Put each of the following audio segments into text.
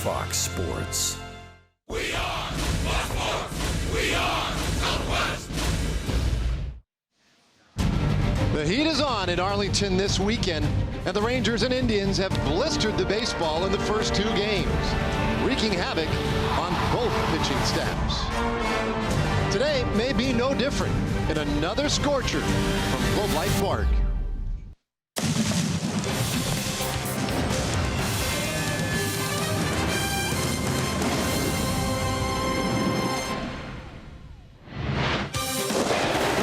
Fox Sports. We are Fox Sports. We are Southwest. The heat is on in Arlington this weekend, and the Rangers and Indians have blistered the baseball in the first two games, wreaking havoc on both pitching staffs. Today may be no different in another scorcher from Globe Life Park.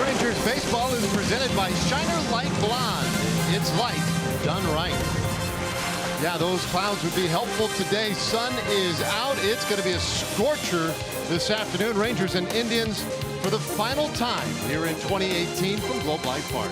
Rangers baseball is presented by Shiner Light Blonde. It's light done right. Yeah, those clouds would be helpful today. Sun is out. It's going to be a scorcher this afternoon. Rangers and Indians for the final time here in 2018 from Globe Life Park.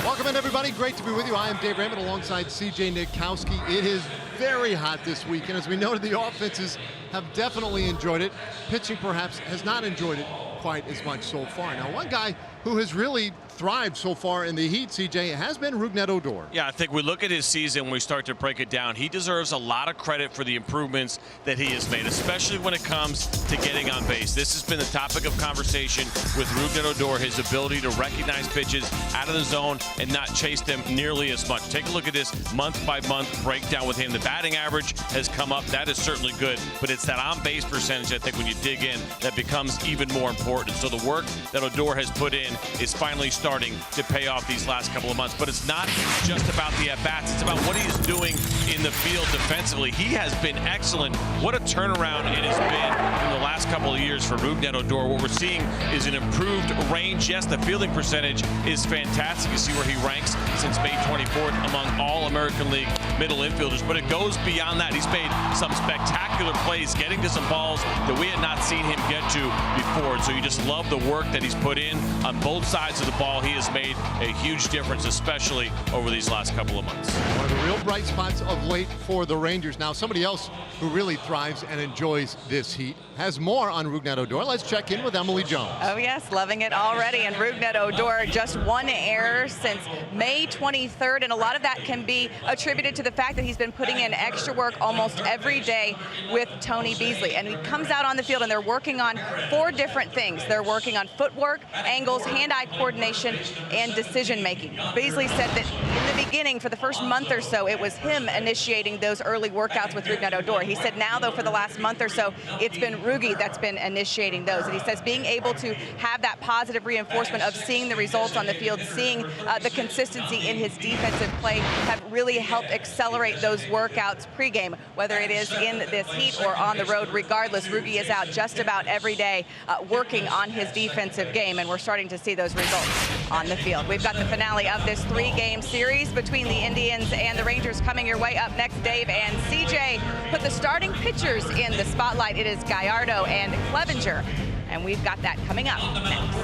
Welcome in, everybody. Great to be with you. I am Dave Raymond alongside CJ Nitkowski. It is very hot this weekend. As we noted, the offenses have definitely enjoyed it. Pitching perhaps has not enjoyed it quite as much so far. Now, one guy who has really thrived so far in the heat, CJ, has been Rougned Odor. Yeah, I think we look at his season when we start to break it down. He deserves a lot of credit for the improvements that he has made, especially when it comes to getting on base. This has been the topic of conversation with Rougned Odor, his ability to recognize pitches out of the zone and not chase them nearly as much. Take a look at this month-by-month breakdown with him. The batting average has come up. That is certainly good, but it's that on-base percentage, I think, when you dig in, that becomes even more important. So the work that Odor has put in is finally starting to pay off these last couple of months. But it's not just about the at-bats. It's about what he is doing in the field defensively. He has been excellent. What a turnaround it has been in the last couple of years for Rougned Odor. What we're seeing is an improved range. Yes, the fielding percentage is fantastic. You see where he ranks since May 24th among all American League middle infielders. But it goes beyond that. He's made some spectacular plays, getting to some balls that we had not seen him get to before. So you just love the work that he's put in on both sides of the ball. He has made a huge difference, especially over these last couple of months. One of the real bright spots of late for the Rangers. Now, somebody else who really thrives and enjoys this heat has more on Rougned Odor. Let's check in with Emily Jones. Oh, yes, loving it already. And Rougned Odor, just one error since May 23rd, and a lot of that can be attributed to the fact that he's been putting in extra work almost every day with Tony Beasley. And he comes out on the field, and they're working on 4 different things. They're working on footwork, angles, hand-eye coordination, and decision-making. Beasley said that in the beginning, for the first month or so, it was him initiating those early workouts with Rougned Odor. He said now, though, for the last month or so, it's been Rugi that's been initiating those. And he says being able to have that positive reinforcement of seeing the results on the field, seeing the consistency in his defensive play have really helped accelerate those workouts pregame, whether it is in this heat or on the road. Regardless, Rugi is out just about every day working on his defensive game, and we're starting to see those results on the field. We've got the finale of this 3-game series between the Indians and the Rangers coming your way up next. Dave and CJ put the starting pitchers in the spotlight. It is Gallardo and Clevenger, and we've got that coming up next.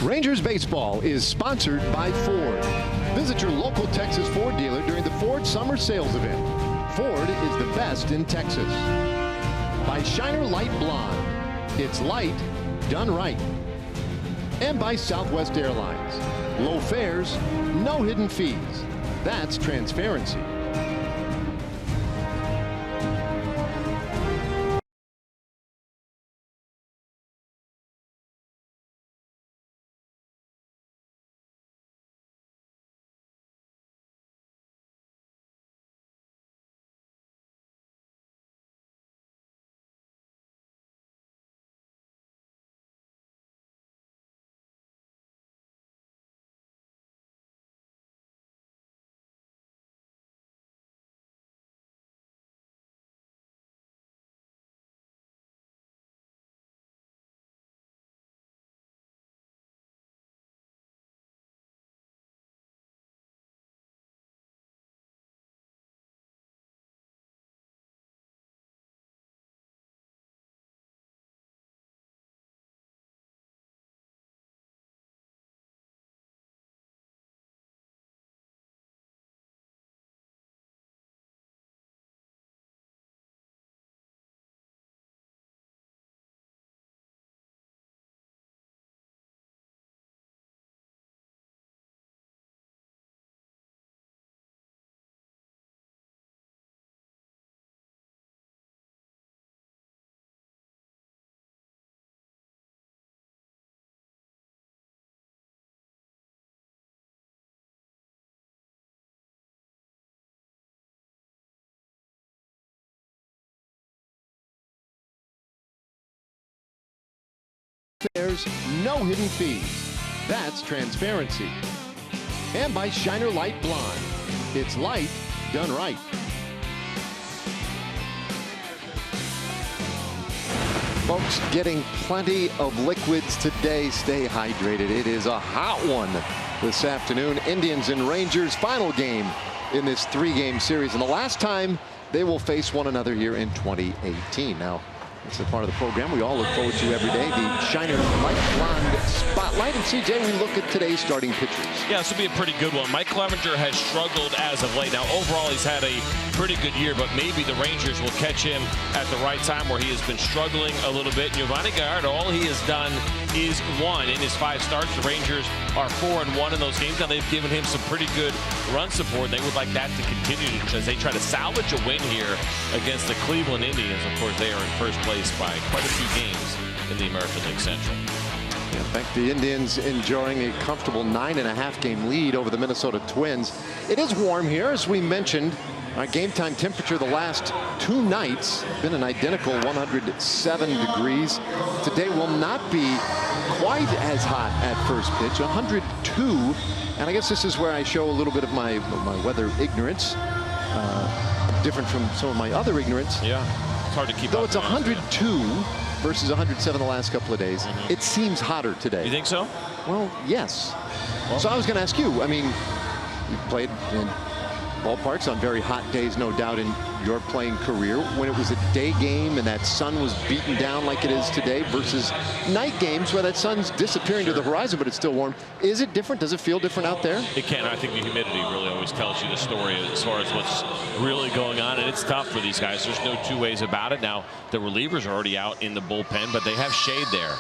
Rangers baseball is sponsored by Ford. Visit your local Texas Ford dealer during the Ford Summer Sales Event. Ford is the best in Texas. By Shiner Light Blonde. It's light done right. And by Southwest Airlines. Low fares, no hidden fees. That's transparency. fares, no hidden fees. That's transparency. And by Shiner Light Blonde. It's light done right. Folks, getting plenty of liquids today. Stay hydrated. It is a hot one this afternoon. Indians and Rangers, final game in this 3-game series. And the last time they will face one another here in 2018. Now, it's a part of the program we all look forward to every day, the Shiner Light Blonde Spotlight. And CJ, we look at today's starting pitchers. Yeah, this will be a pretty good one. Mike Clevenger has struggled as of late. Now, overall, he's had a pretty good year, but maybe the Rangers will catch him at the right time where he has been struggling a little bit. Giovanni Gallardo, all he has done is won in his 5 starts. The Rangers are 4-1 in those games. Now, they've given him some pretty good run support. They would like that to continue as they try to salvage a win here against the Cleveland Indians. Of course, they are in first place by quite a few games in the American League Central. In fact, the Indians enjoying a comfortable 9.5-game lead over the Minnesota Twins. It is warm here, as we mentioned. Our game time temperature the last 2 nights been an identical 107 degrees. Today will not be quite as hot at first pitch, 102. And I guess this is where I show a little bit of my weather ignorance, different from some of my other ignorance. Yeah, it's hard to keep up. Though it's 102 versus 107 the last couple of days, it seems hotter today. You think so? Well, yes. So I was going to ask you, I mean, you've played in ballparks on very hot days, no doubt, in your playing career. When it was a day game and that sun was beaten down like it is today versus night games where that sun's disappearing to the horizon, but it's still warm. Is it different? Does it feel different out there? It can. I think the humidity really always tells you the story as far as what's really going on, and it's tough for these guys. There's no 2 ways about it. Now, the relievers are already out in the bullpen, but they have shade there.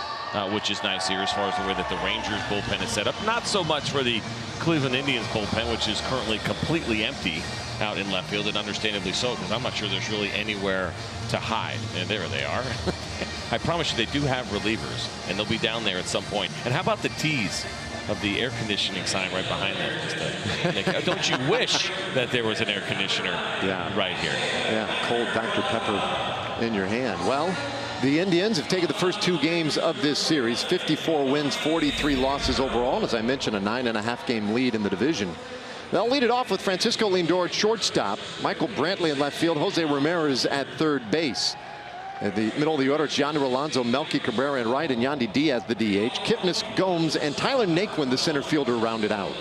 Which is nice here as far as the way that the Rangers bullpen is set up. Not so much for the Cleveland Indians bullpen, which is currently completely empty out in left field, and understandably so, because I'm not sure there's really anywhere to hide. And there they are. I promise you they do have relievers, and they'll be down there at some point. And how about the tease of the air conditioning sign right behind them? Don't you wish that there was an air conditioner right here? Yeah, cold Dr. Pepper in your hand. Well, the Indians have taken the first 2 games of this series, 54 wins, 43 losses overall. And as I mentioned, a 9.5-game lead in the division. They'll lead it off with Francisco Lindor at shortstop, Michael Brantley in left field, Jose Ramirez at third base. At the middle of the order, it's Yonder Alonso, Melky Cabrera in right, and Yandy Diaz the DH. Kipnis, Gomes, and Tyler Naquin, the center fielder, rounded out.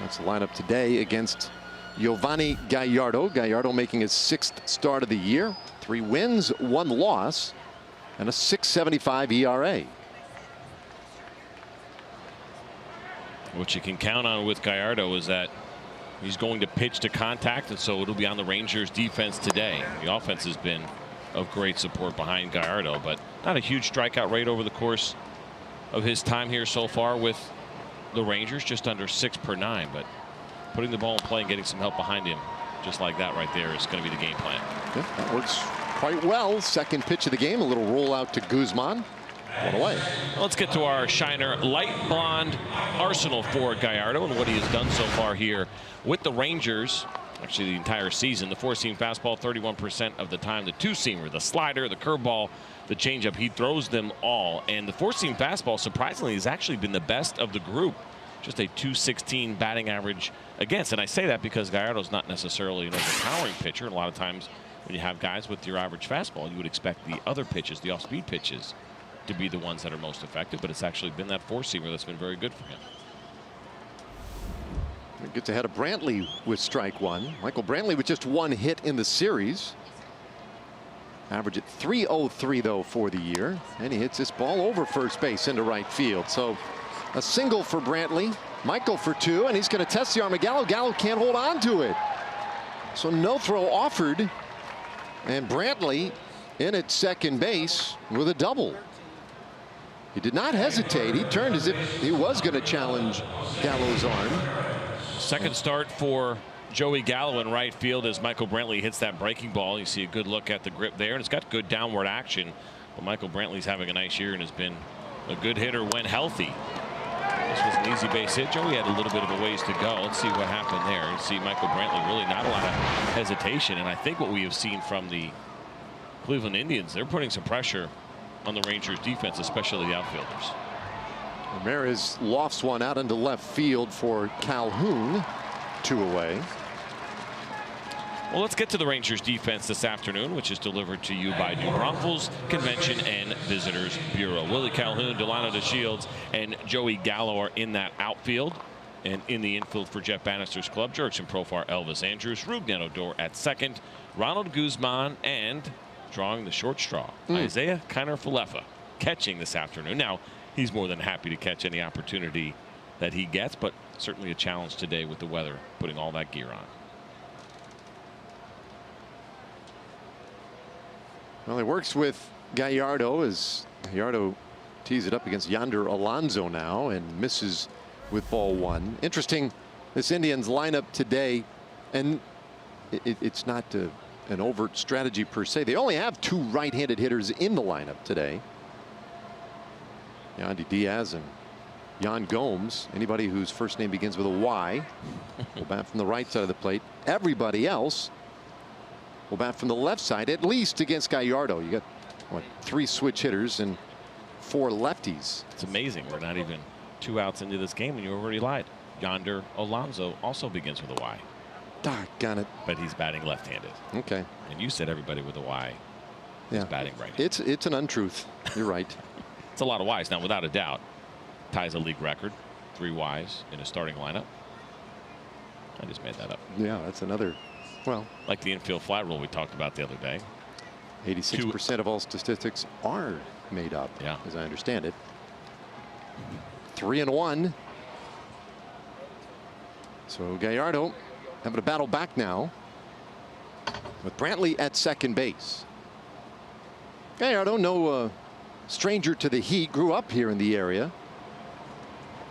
That's the lineup today against Giovanni Gallardo. Gallardo making his 6th start of the year. 3 wins, 1 loss, and a 6.75 ERA. What you can count on with Gallardo is that he's going to pitch to contact, and so it'll be on the Rangers defense today. The offense has been of great support behind Gallardo, but not a huge strikeout rate over the course of his time here so far with the Rangers, just under 6 per 9, but putting the ball in play and getting some help behind him just like that right there is going to be the game plan. Yeah, that works quite well. Second pitch of the game, a little rollout to Guzman. One away. Let's get to our Shiner Light Blonde arsenal for Gallardo and what he has done so far here with the Rangers. Actually, the entire season. The 4-seam fastball 31% of the time. The 2-seamer, the slider, the curveball, the changeup. He throws them all. And the 4-seam fastball, surprisingly, has actually been the best of the group. Just a .216 batting average against. And I say that because Gallardo's not necessarily an overpowering pitcher. And a lot of times when you have guys with your average fastball, you would expect the other pitches, the off-speed pitches, to be the ones that are most effective. But it's actually been that 4-seamer that's been very good for him. It gets ahead of Brantley with strike 1. Michael Brantley with just 1 hit in the series. Average at .303 though for the year. And he hits this ball over first base into right field. So a single for Brantley, Michael for 2, and he's going to test the arm of Gallo. Gallo can't hold on to it. So no throw offered. And Brantley in at second base with a double. He did not hesitate. He turned as if he was going to challenge Gallo's arm. Second start for Joey Gallo in right field as Michael Brantley hits that breaking ball. You see a good look at the grip there, and it's got good downward action. But Michael Brantley's having a nice year and has been a good hitter when healthy. This was an easy base hit. Joey had a little bit of a ways to go. Let's see what happened there. You see Michael Brantley really not a lot of hesitation. And I think what we have seen from the Cleveland Indians, they're putting some pressure on the Rangers defense, especially the outfielders. Ramirez lofts one out into left field for Calhoun. 2 away. Well, let's get to the Rangers defense this afternoon, which is delivered to you by New Braunfels Convention and Visitors Bureau. Willie Calhoun, Delano DeShields, and Joey Gallo are in that outfield. And in the infield for Jeff Bannister's club, Jurickson Profar, Elvis Andrews, Rougned Odor at second, Ronald Guzman, and drawing the short straw, Isaiah Kiner-Falefa, catching this afternoon. Now, he's more than happy to catch any opportunity that he gets, but certainly a challenge today with the weather, putting all that gear on. Well, he works with Gallardo as Gallardo tees it up against Yonder Alonso now and misses with ball 1. Interesting, this Indians lineup today, and it's not an overt strategy per se. They only have 2 right-handed hitters in the lineup today. Yandy Diaz and Yan Gomes. Anybody whose first name begins with a Y will bat from the right side of the plate. Everybody else will bat from the left side, at least against Gallardo. You got, what, 3 switch hitters and 4 lefties. It's amazing. We're not even 2 outs into this game and you already lied. Yonder Alonso also begins with a Y. Doggone it. But he's batting left-handed. Okay. And you said everybody with a Y is batting right. It's an untruth. You're right. It's a lot of Ys. Now, without a doubt, ties a league record. 3 Ys in a starting lineup. I just made that up. Yeah, that's another. Well, like the infield fly rule we talked about the other day. 86% of all statistics are made up, as I understand it. 3-1. So Gallardo having to battle back now with Brantley at second base. Gallardo, no stranger to the heat, grew up here in the area.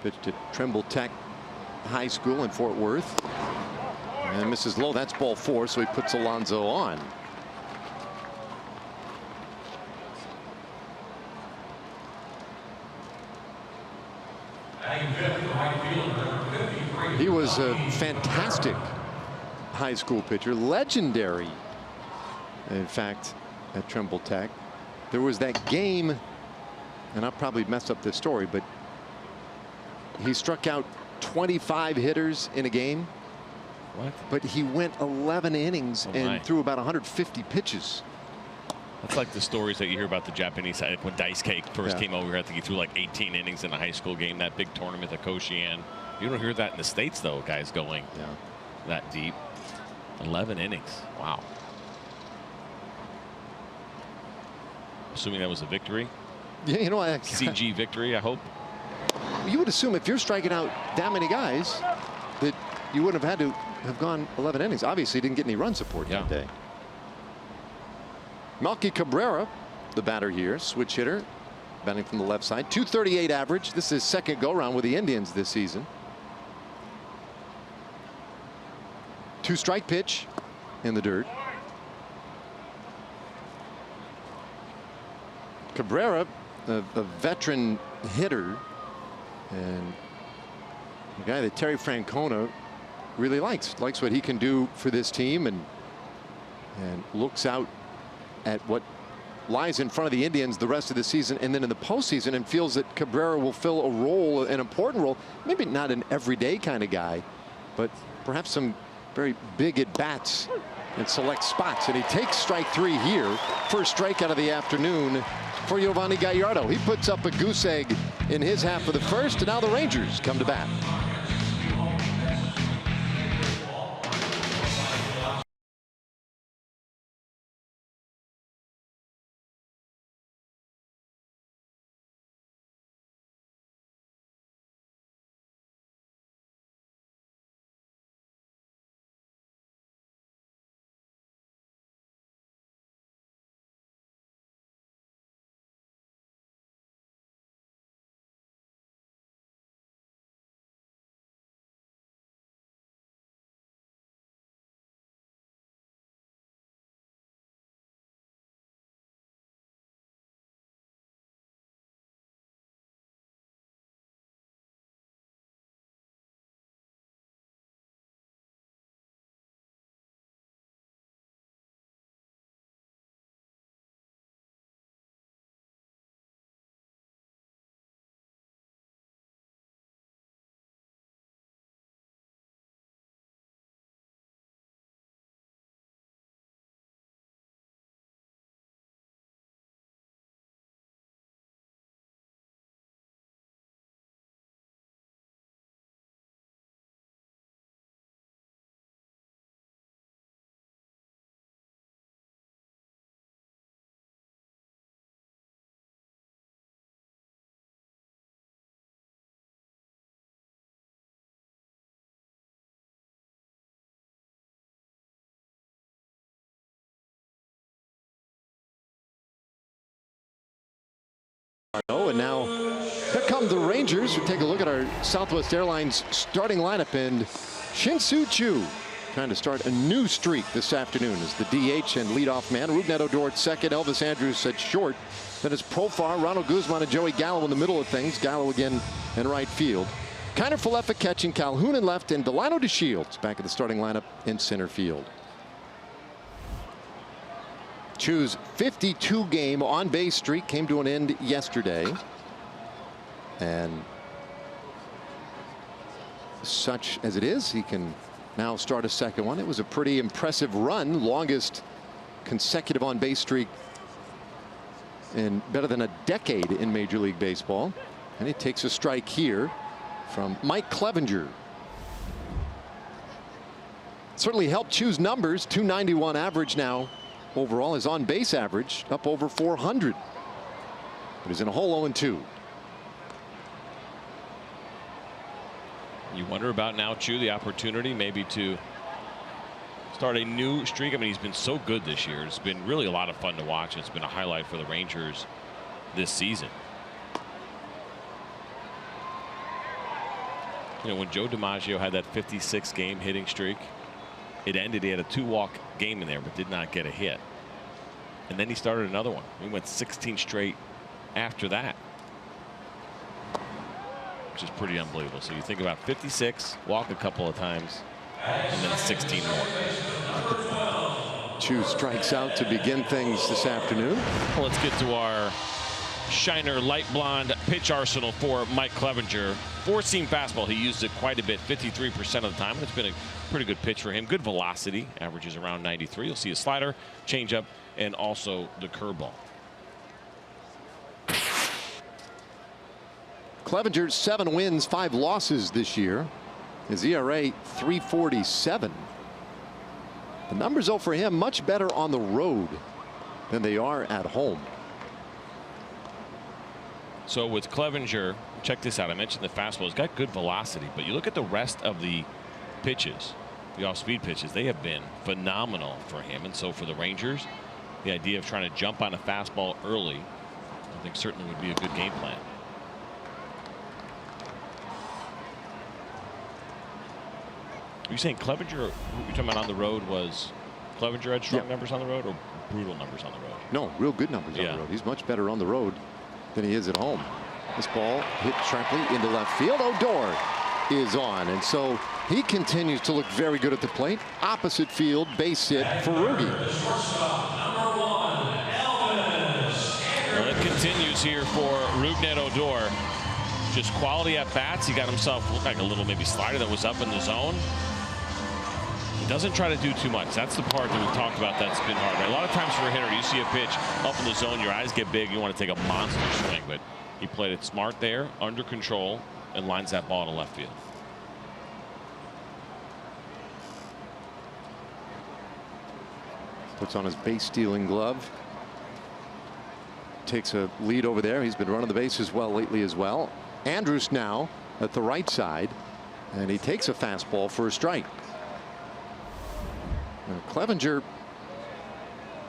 Pitched at Trimble Tech High School in Fort Worth. And misses low. That's ball 4, so he puts Alonso on. He was a fantastic high school pitcher, legendary, in fact, at Trimble Tech. There was that game, and I'll probably mess up this story, but he struck out 25 hitters in a game. What? But he went 11 innings and threw about 150 pitches. That's like the stories that you hear about the Japanese side. When Dice Cake first came over here, I think he threw like 18 innings in a high school game, that big tournament at Koshian. You don't hear that in the States, though, guys going that deep. 11 innings. Wow. Assuming that was a victory. Yeah, you know, CG victory, I hope. You would assume if you're striking out that many guys that you wouldn't have had to have gone 11 innings. Obviously, he didn't get any run support that day. Melky Cabrera, the batter here, switch hitter, batting from the left side. .238 average. This is his second go-round with the Indians this season. 2-strike pitch in the dirt. Cabrera, a veteran hitter, and a guy that Terry Francona really likes what he can do for this team, and looks out at what lies in front of the Indians the rest of the season and then in the postseason, and feels that Cabrera will fill a role, an important role, maybe not an everyday kind of guy, but perhaps some very big at bats in select spots. And he takes strike 3 here. First strikeout of the afternoon for Giovanni Gallardo. He puts up a goose egg in his half of the first, and now the Rangers come to bat. And now here come the Rangers. We take a look at our Southwest Airlines starting lineup, and Shin-Soo Choo trying to start a new streak this afternoon as the DH and leadoff man. Rougned Odor at second, Elvis Andrus at short. Then it's Profar, Ronald Guzman, and Joey Gallo in the middle of things. Gallo again in right field. Kiner Falefa catching, Calhoun in left, and Delano DeShields back at the starting lineup in center field. Choo's 52-game on-base streak came to an end yesterday. And such as it is, he can now start a second one. It was a pretty impressive run, longest consecutive on-base streak in better than a decade in Major League Baseball. And he takes a strike here from Mike Clevenger. Certainly helped Choo's numbers. 291 average now overall. His on-base average up over 400. But he's in a hole 0-2. You wonder about now, Choo, the opportunity maybe to start a new streak. I mean, he's been so good this year. It's been really a lot of fun to watch. It's been a highlight for the Rangers this season. You know, when Joe DiMaggio had that 56-game hitting streak, it ended. He had a 2-walk game in there, but did not get a hit. And then he started another one. He went 16 straight after that, which is pretty unbelievable. So you think about 56, walk a couple of times, and then 16 more. Choo strikes out to begin things this afternoon. Well, let's get to our Shiner light blonde pitch arsenal for Mike Clevenger. Four-seam fastball, he used it quite a bit, 53% of the time. It's been a pretty good pitch for him. Good velocity, averages around 93. You'll see a slider, changeup, and also the curveball. Clevenger 7 wins, 5 losses this year. His ERA 3.47. The numbers though for him much better on the road than they are at home. So with Clevenger, check this out. I mentioned the fastball. It's got good velocity, but you look at the rest of the pitches, the off-speed pitches, they have been phenomenal for him. And so for the Rangers, the idea of trying to jump on a fastball early, I think certainly would be a good game plan. Are you saying Clevenger, you're talking about on the road, was Clevenger had strong numbers on the road or brutal numbers on the road? No, real good numbers on the road. He's much better on the road than he is at home. This ball hit sharply into left field. Odor is on, and so he continues to look very good at the plate. Opposite field, base hit for Rugi. Well, it continues here for Rougned Odor. Just quality at bats. He got himself, looked like a little maybe slider that was up in the zone. He doesn't try to do too much. That's the part that we've talked about that's been hard. Right? A lot of times for a hitter, you see a pitch up in the zone, your eyes get big, you want to take a monster swing, but he played it smart there, under control, and lines that ball to left field. Puts on his base stealing glove. Takes a lead over there. He's been running the bases well lately as well. Andrus now at the right side, and he takes a fastball for a strike. Now, Clevenger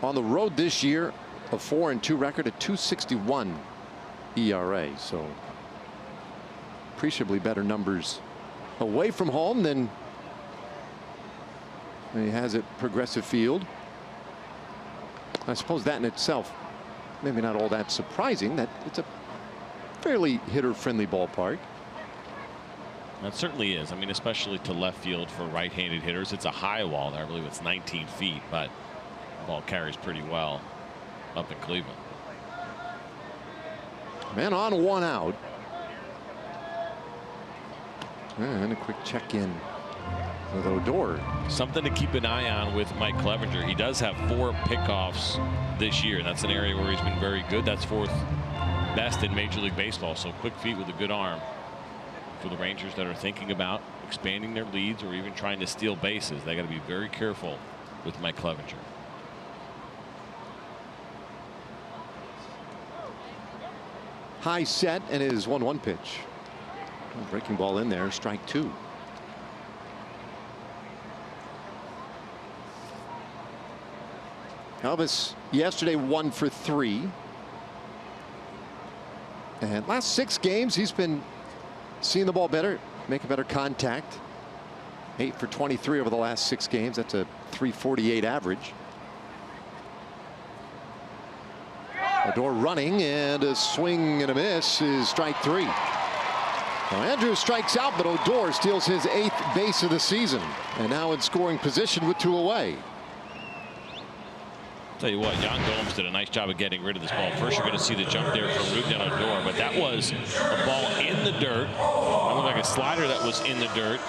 on the road this year, a 4-2 record, a 2.61 ERA. So appreciably better numbers away from home than he has at Progressive Field. I suppose that in itself maybe not all that surprising, that it's a fairly hitter-friendly ballpark. That certainly is. I mean, especially to left field for right-handed hitters. It's a high wall there. I believe it's 19 feet, but the ball carries pretty well up in Cleveland. Man on, 1 out. And a quick check-in with Odor. Something to keep an eye on with Mike Clevenger. He does have 4 pickoffs this year. That's an area where he's been very good. That's 4th best in Major League Baseball. So quick feet with a good arm for the Rangers that are thinking about expanding their leads or even trying to steal bases. They got to be very careful with Mike Clevenger. High set, and it is 1-1 pitch. Breaking ball in there, strike 2. Elvis yesterday 1 for 3. And last 6 games, he's been seeing the ball better, making better contact. 8 for 23 over the last 6 games. That's a .348 average. Odor running, and a swing and a miss is strike 3. Now Andrews strikes out, but Odor steals his 8th base of the season, and now in scoring position with 2 away. Tell you what, Jan Gomes did a nice job of getting rid of this ball. First, you're going to see the jump there from Rougned Odor, but that was a ball in the dirt. That looked like a slider that was in the dirt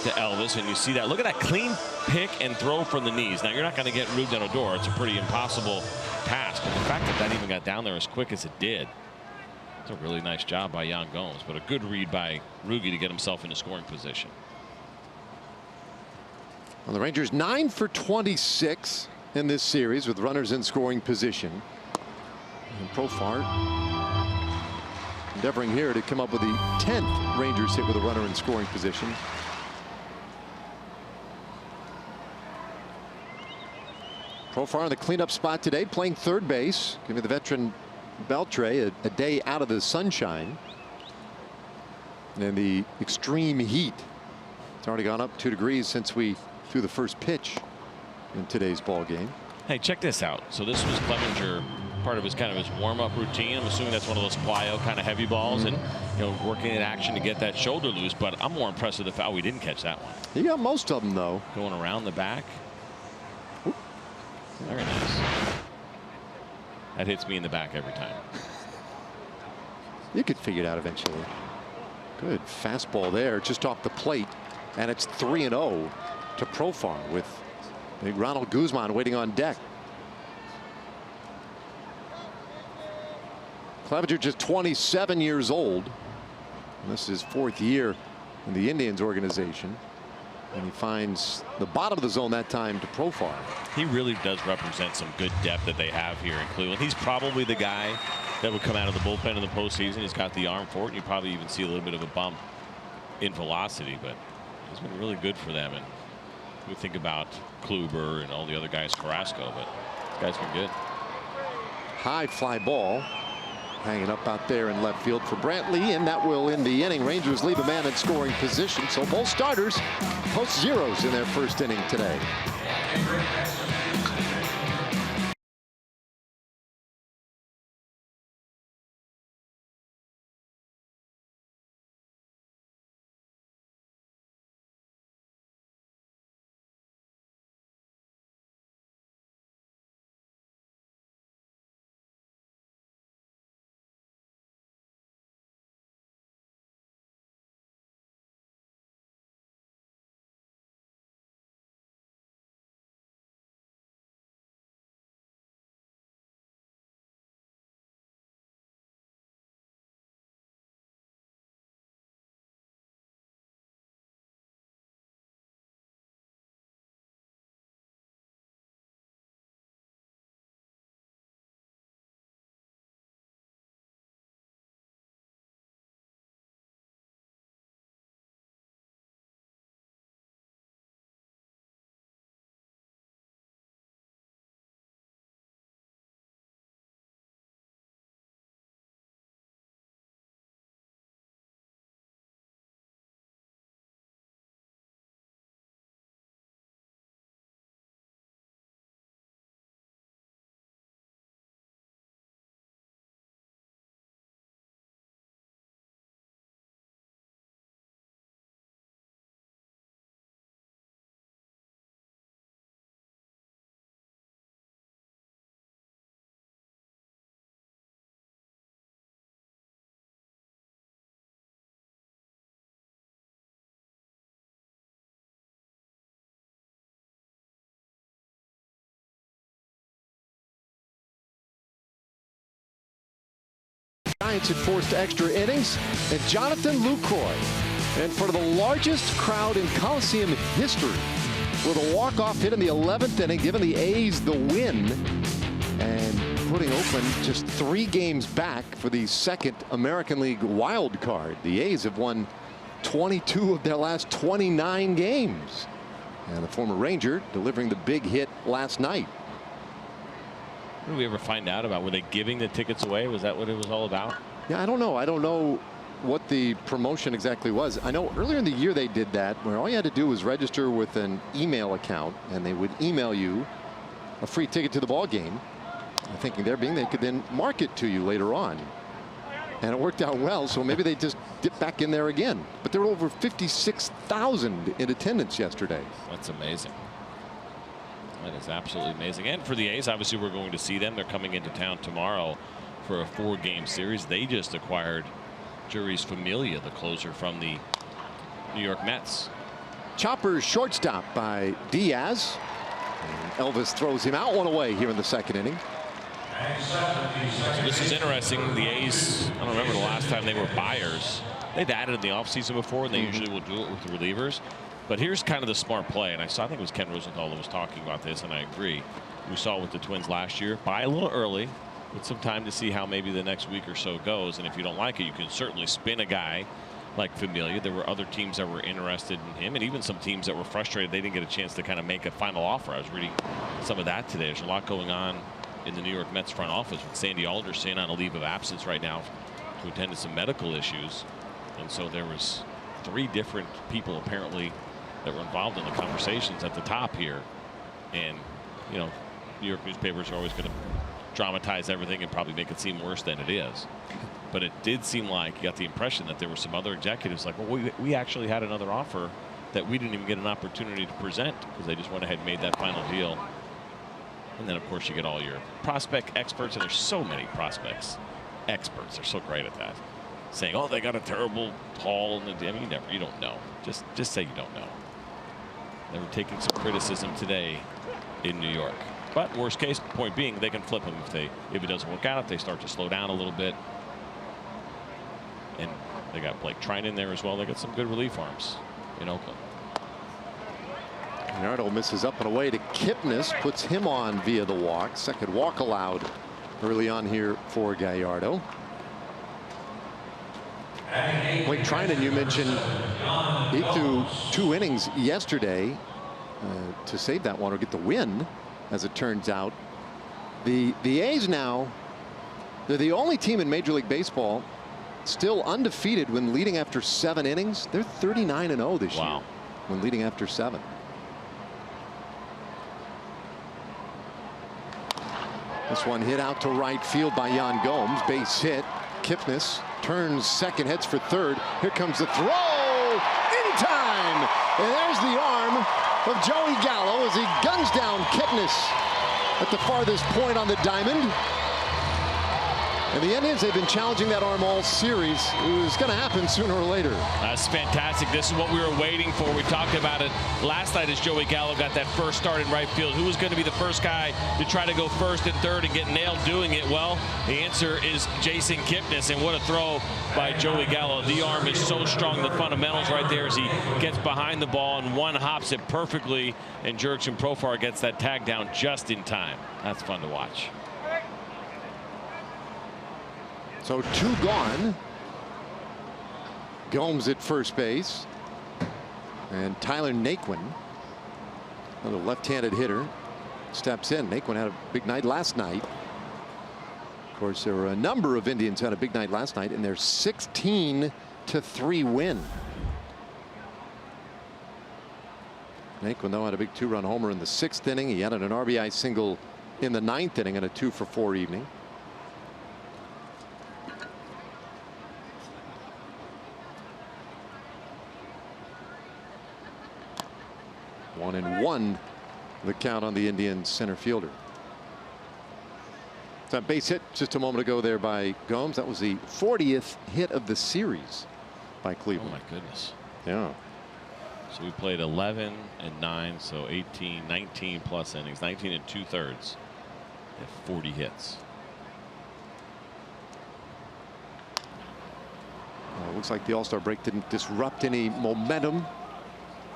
to Elvis, and you see that. Look at that clean pick and throw from the knees. Now, you're not going to get Rougned Odor. It's a pretty impossible task, but the fact that that even got down there as quick as it did, it's a really nice job by Jan Gomes, but a good read by Rugi to get himself into scoring position. Well, the Rangers 9 for 26 in this series with runners in scoring position. And Profar endeavoring here to come up with the 10th Rangers hit with a runner in scoring position. Profar in the cleanup spot today, playing third base, giving the veteran Beltre a day out of the sunshine and the extreme heat. It's already gone up 2 degrees since we threw the first pitch in today's ball game. Hey, check this out. So this was Clevenger, part of his warm-up routine. I'm assuming that's one of those plyo kind of heavy balls, and working in action to get that shoulder loose. But I'm more impressed with the foul. We didn't catch that one. He got most of them though. Going around the back. Oop. Very nice. That hits me in the back every time. You could figure it out eventually. Good fastball there, just off the plate, and it's 3-0 to Profar with big Ronald Guzman waiting on deck. Clevenger just 27 years old. This is his 4th year in the Indians organization. And he finds the bottom of the zone that time to Profar. He really does represent some good depth that they have here in Cleveland. He's probably the guy that would come out of the bullpen in the postseason. He's got the arm for it. And you probably even see a little bit of a bump in velocity, but he's been really good for them. And we think about Kluber and all the other guys, Carrasco, but this guy's been good. High fly ball hanging up out there in left field for Brantley, and that will end the inning. Rangers leave a man in scoring position, so both starters post zeros in their first inning today. Giants had forced extra innings, and Jonathan Lucroy, in front of the largest crowd in Coliseum history, with a walk-off hit in the 11th inning, giving the A's the win and putting Oakland just 3 games back for the 2nd American League wild card. The A's have won 22 of their last 29 games, and the former Ranger delivering the big hit last night. Did we ever find out about, were they giving the tickets away? Was that what it was all about? Yeah, I don't know. I don't know what the promotion exactly was. I know earlier in the year they did that, where all you had to do was register with an email account, and they would email you a free ticket to the ball game. Thinking there being they could then market to you later on. And it worked out well, so maybe they just dipped back in there again. But there were over 56,000 in attendance yesterday. That's amazing. That is absolutely amazing. And for the A's, obviously we're going to see them. They're coming into town tomorrow for a 4-game series. They just acquired Jeurys Familia, the closer from the New York Mets. Chopper shortstop by Diaz. And Elvis throws him out, 1 away here in the 2nd inning. So this is interesting. The A's, I don't remember the last time they were buyers. They've added in the offseason before, and they usually will do it with the relievers. But here's kind of the smart play, and I think it was Ken Rosenthal that was talking about this, and I agree. We saw it with the Twins last year. Buy a little early, with some time to see how maybe the next week or so goes. And if you don't like it, you can certainly spin a guy like Familia. There were other teams that were interested in him, and even some teams that were frustrated they didn't get a chance to kind of make a final offer. I was reading some of that today. There's a lot going on in the New York Mets front office, with Sandy Alderson on a leave of absence right now to attend to some medical issues. And so there was 3 different people apparently that were involved in the conversations at the top here. And, you know, New York newspapers are always going to dramatize everything and probably make it seem worse than it is. But it did seem like you got the impression that there were some other executives like, well, we actually had another offer that we didn't even get an opportunity to present because they just went ahead and made that final deal. And then, of course, you get all your prospect experts, and there's so many prospects experts. They're so great at that, saying, oh, they got a terrible haul. And I mean, you don't know. Just say you don't know. They were taking some criticism today in New York. But worst case, point being, they can flip them if it doesn't work out, if they start to slow down a little bit. And they got Blake Trine in there as well. They got some good relief arms in Oakland. Gallardo misses up and away to Kipnis, puts him on via the walk. Second walk allowed early on here for Gallardo. Blake Trinan, you mentioned, he threw 2 innings yesterday to save that one or get the win, as it turns out. The A's now, they're the only team in Major League Baseball still undefeated when leading after 7 innings. They're 39-0 this year when leading after 7. This one hit out to right field by Yan Gomes. Base hit. Kipnis turns second, heads for third. Here comes the throw in time. And there's the arm of Joey Gallo as he guns down Kipnis at the farthest point on the diamond. And the Indians, they've been challenging that arm all series. It was going to happen sooner or later. That's fantastic. This is what we were waiting for. We talked about it last night as Joey Gallo got that first start in right field. Who was going to be the first guy to try to go first and third and get nailed doing it? Well, the answer is Jason Kipnis. And what a throw by Joey Gallo. The arm is so strong. The fundamentals right there as he gets behind the ball and one hops it perfectly. And Jurickson Profar gets that tag down just in time. That's fun to watch. So 2 gone. Gomes at first base. And Tyler Naquin, another left-handed hitter, steps in. Naquin had a big night last night. Of course, there were a number of Indians who had a big night last night in their 16-3 win. Naquin, though, had a big 2-run homer in the 6th inning. He added an RBI single in the 9th inning and a 2-for-4 evening. One and one, the count on the Indians center fielder. That base hit just a moment ago there by Gomes. That was the 40th hit of the series by Cleveland. Oh my goodness. Yeah. So we played 11 and 9, so 18, 19 plus innings, 19 and 2/3 at 40 hits. It looks like the All-Star break didn't disrupt any momentum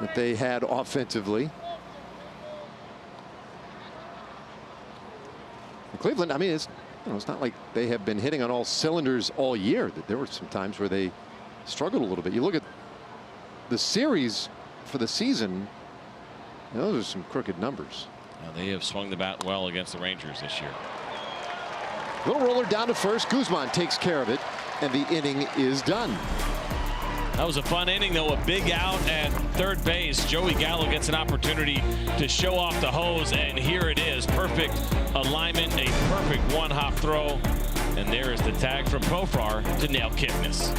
that they had offensively. Cleveland, I mean, it's not like they have been hitting on all cylinders all year. There were some times where they struggled a little bit. You look at the series for the season, those are some crooked numbers. Now they have swung the bat well against the Rangers this year. Little roller down to first. Guzman takes care of it, and the inning is done. That was a fun inning, though. A big out at third base. Joey Gallo gets an opportunity to show off the hose, and here it is. Perfect alignment, a perfect one-hop throw. And there is the tag from Profar to nail Kipnis.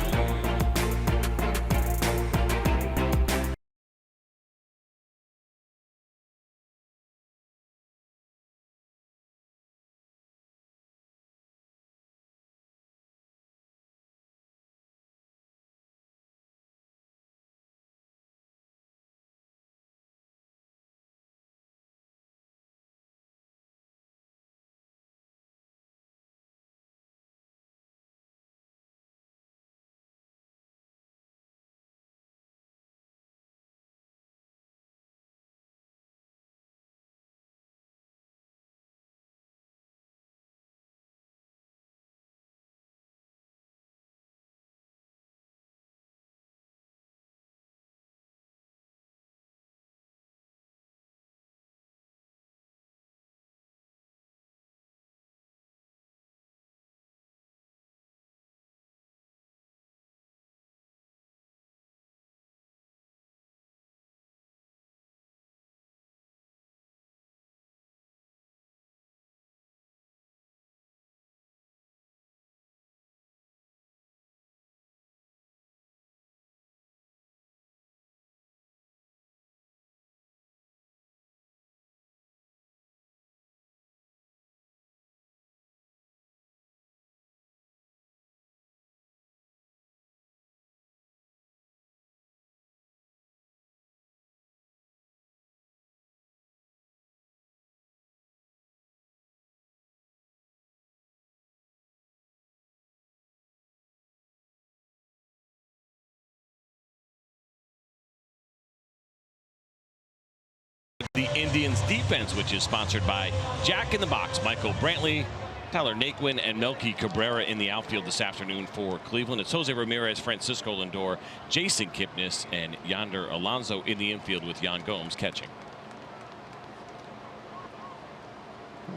The Indians defense, which is sponsored by Jack in the Box, Michael Brantley, Tyler Naquin, and Melky Cabrera in the outfield this afternoon for Cleveland. It's Jose Ramirez, Francisco Lindor, Jason Kipnis, and Yonder Alonso in the infield with Yan Gomes catching.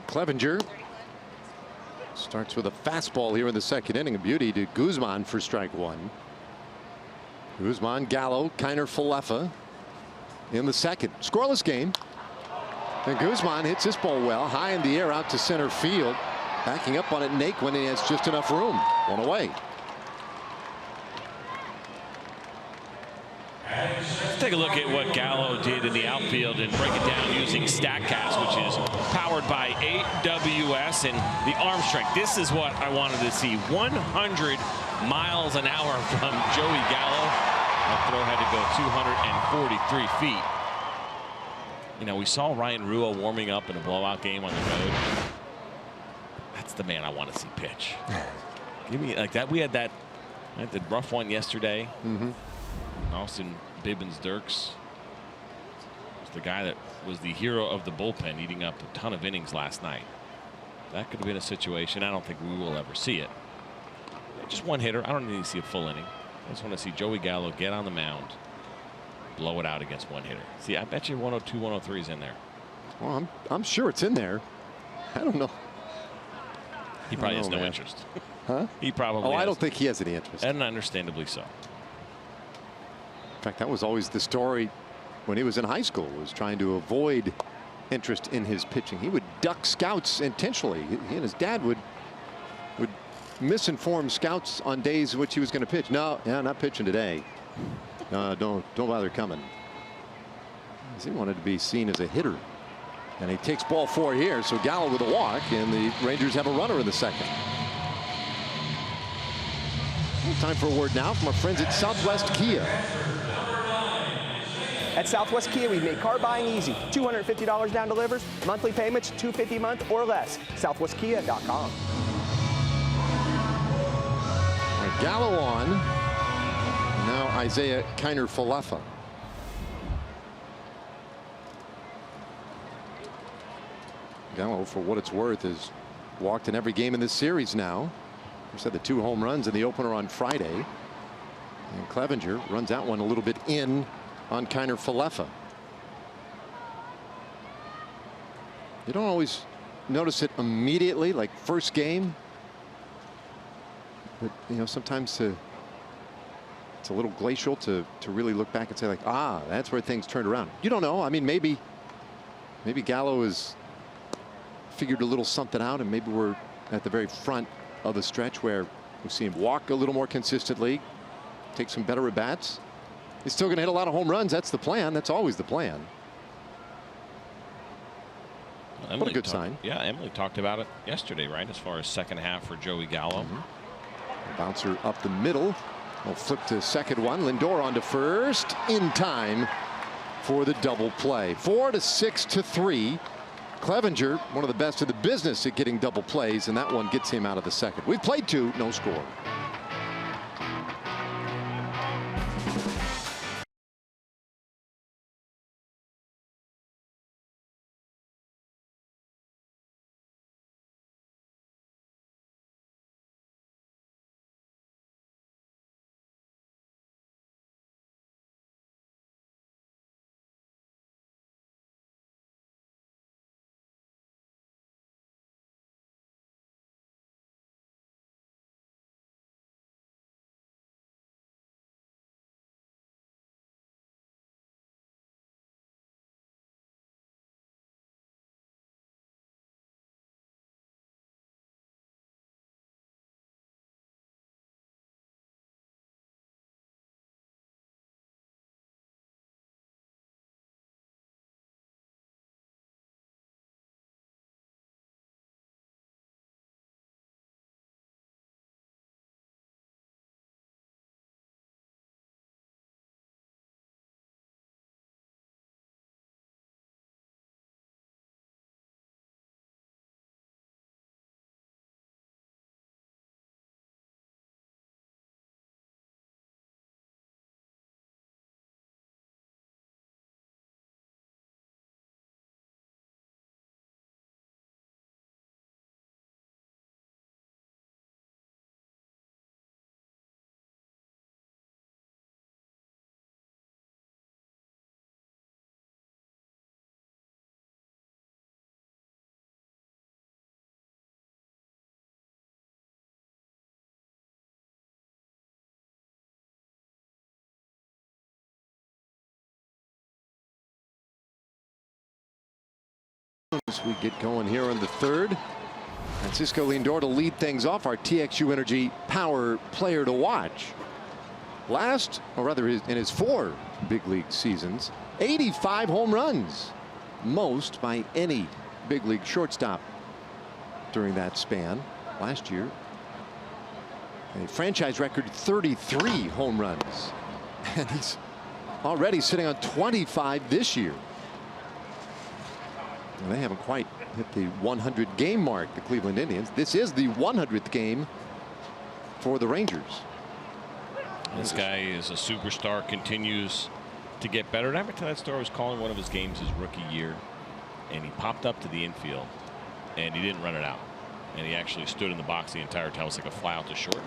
Clevenger starts with a fastball here in the second inning. A beauty to Guzman for strike one. Guzman, Gallo, Kiner, Falefa in the second. Scoreless game. And Guzman hits this ball well, high in the air out to center field. Backing up on it, Naquin, and he has just enough room. One away. Let's take a look at what Gallo did in the outfield and break it down using StatCast, which is powered by AWS and the arm strength. This is what I wanted to see. 100 miles an hour from Joey Gallo. That throw had to go 243 feet. You know, we saw Ryan Rua warming up in a blowout game on the road. That's the man I want to see pitch. Give me like that. We had that the rough one yesterday. Austin Bibbins Dirks was the guy that was the hero of the bullpen, eating up a ton of innings last night. That could have been a situation. I don't think we will ever see it. Just one hitter. I don't need to see a full inning. I just want to see Joey Gallo get on the mound, blow it out against one hitter. See, I bet you 102, 103 is in there. Well, I'm sure it's in there. I don't know. He probably has no interest. Huh? He probably. I don't think he has any interest. And understandably so. In fact, that was always the story when he was in high school, was trying to avoid interest in his pitching. He would duck scouts intentionally. He and his dad would misinform scouts on days in which he was going to pitch. No, yeah, not pitching today. Don't bother coming. He wanted to be seen as a hitter. And he takes ball 4 here, so Gallo with a walk, and the Rangers have a runner in the second. Time for a word now from our friends at Southwest Kia. At Southwest Kia, we've made car buying easy. $250 down delivers, monthly payments $250 a month or less. SouthwestKia.com. Gallo on. Now Isaiah Kiner Falefa. Gallo, for what it's worth, has walked in every game in this series now. We said the 2 home runs in the opener on Friday. And Clevenger runs that one a little bit in on Kiner Falefa. You don't always notice it immediately, like first game. But, you know, sometimes it's a little glacial to really look back and say, like, ah, that's where things turned around. You don't know. I mean, maybe Gallo has figured a little something out, and maybe we're at the very front of a stretch where we see him walk a little more consistently, take some better at-bats. He's still going to hit a lot of home runs. That's the plan. That's always the plan. What a good sign. Yeah, Emily talked about it yesterday, right, as far as second half for Joey Gallo. Bouncer up the middle. We'll flip to second one. Lindor on to first in time for the double play. 4-6-3. Clevenger, one of the best in the business at getting double plays, and that one gets him out of the second. We've played 2, no score. As we get going here in the third, Francisco Lindor to lead things off, our TXU Energy Power player to watch. Last, or rather in his 4 big league seasons, 85 home runs, most by any big league shortstop during that span. Last year, a franchise record 33 home runs, and he's already sitting on 25 this year. And they haven't quite hit the 100 game mark, the Cleveland Indians. This is the 100th game for the Rangers. This guy is a superstar, continues to get better. And I remember that story, I was calling one of his games his rookie year, and he popped up to the infield and he didn't run it out, and he actually stood in the box the entire time. It was like a fly out to short.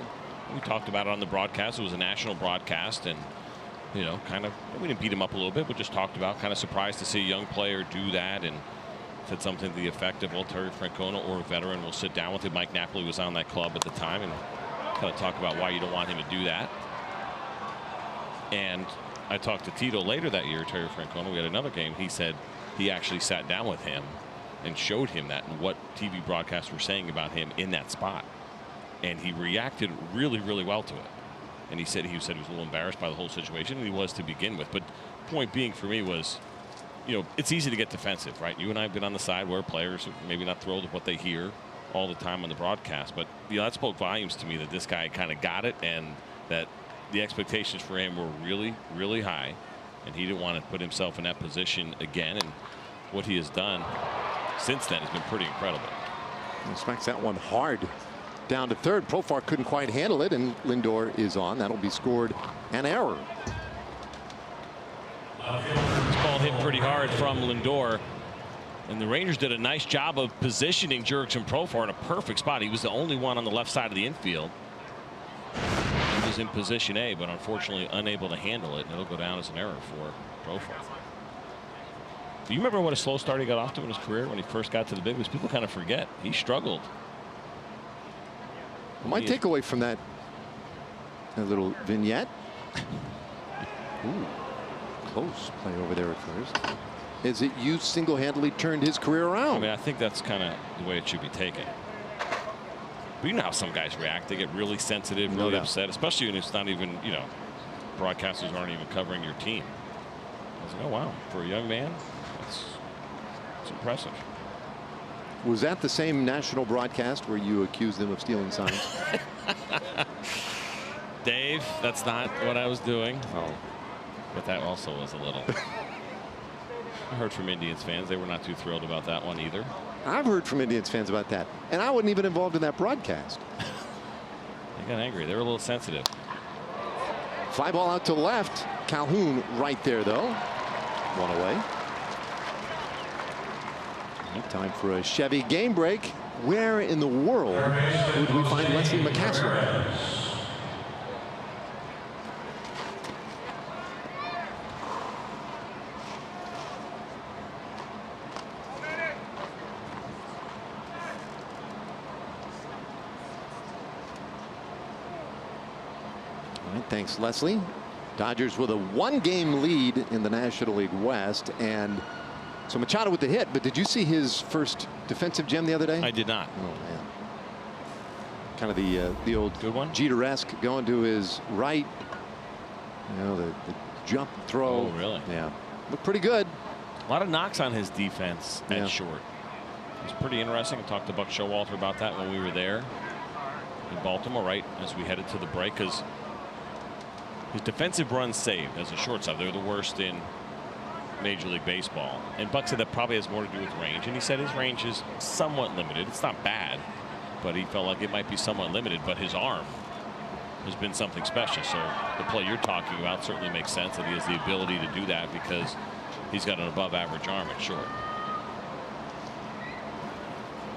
We talked about it on the broadcast. It was a national broadcast, and you know, kind of, we didn't beat him up a little bit, but just talked about, kind of surprised to see a young player do that, and said something to the effect of, well, Terry Francona or a veteran will sit down with him. Mike Napoli was on that club at the time, and kind of talk about why you don't want him to do that. And I talked to Tito later that year, Terry Francona. We had another game. He said he actually sat down with him and showed him that and what TV broadcasts were saying about him in that spot. And he reacted really, really well to it. And he said he was a little embarrassed by the whole situation, and he was to begin with. But point being for me was, you know, it's easy to get defensive, right? You and I have been on the side where players are maybe not thrilled with what they hear all the time on the broadcast. But, you know, that spoke volumes to me that this guy kind of got it, and that the expectations for him were really, really high. And he didn't want to put himself in that position again. And what he has done since then has been pretty incredible. He smacks that one hard down to third. Profar couldn't quite handle it, and Lindor is on. That'll be scored an error. This ball hit pretty hard from Lindor, and the Rangers did a nice job of positioning Jurickson Profar in a perfect spot. He was the only one on the left side of the infield. He was in position A, but unfortunately unable to handle it, and it'll go down as an error for Profar. Do you remember what a slow start he got off to in his career when he first got to the big leagues? People kind of forget he struggled. My takeaway from that A little vignette. Ooh, close play over there at first. Is it you single-handedly turned his career around? I mean, I think that's kind of the way it should be taken. But you know how some guys react. They get really sensitive, really upset, especially when it's not even, you know, broadcasters aren't even covering your team. I was like, oh, wow, for a young man, it's impressive. Was that the same national broadcast where you accused them of stealing signs? Dave, that's not what I was doing. Oh. But that also was a little. I heard from Indians fans. They were not too thrilled about that one either. I've heard from Indians fans about that. And I wasn't even involved in that broadcast. They got angry. They were a little sensitive. Fly ball out to left. Calhoun right there, though. One away. Time for a Chevy game break. Where in the world would we find Leslie McCaslin? All right, thanks, Leslie. Dodgers with a one-game lead in the National League West, and so Machado with the hit. But did you see his first defensive gem the other day? I did not. Oh man, kind of the old good one, Jeter-esque, going to his right. You know, the jump throw. Oh really? Yeah, looked pretty good. A lot of knocks on his defense at short. It's pretty interesting. I talked to Buck Showalter about that when we were there in Baltimore, right as we headed to the break, because his defensive runs saved as a shortstop, they're the worst in Major League Baseball. And Buck said that probably has more to do with range. And he said his range is somewhat limited. It's not bad, but he felt like it might be somewhat limited. But his arm has been something special. So the play you're talking about certainly makes sense that he has the ability to do that because he's got an above average arm at short.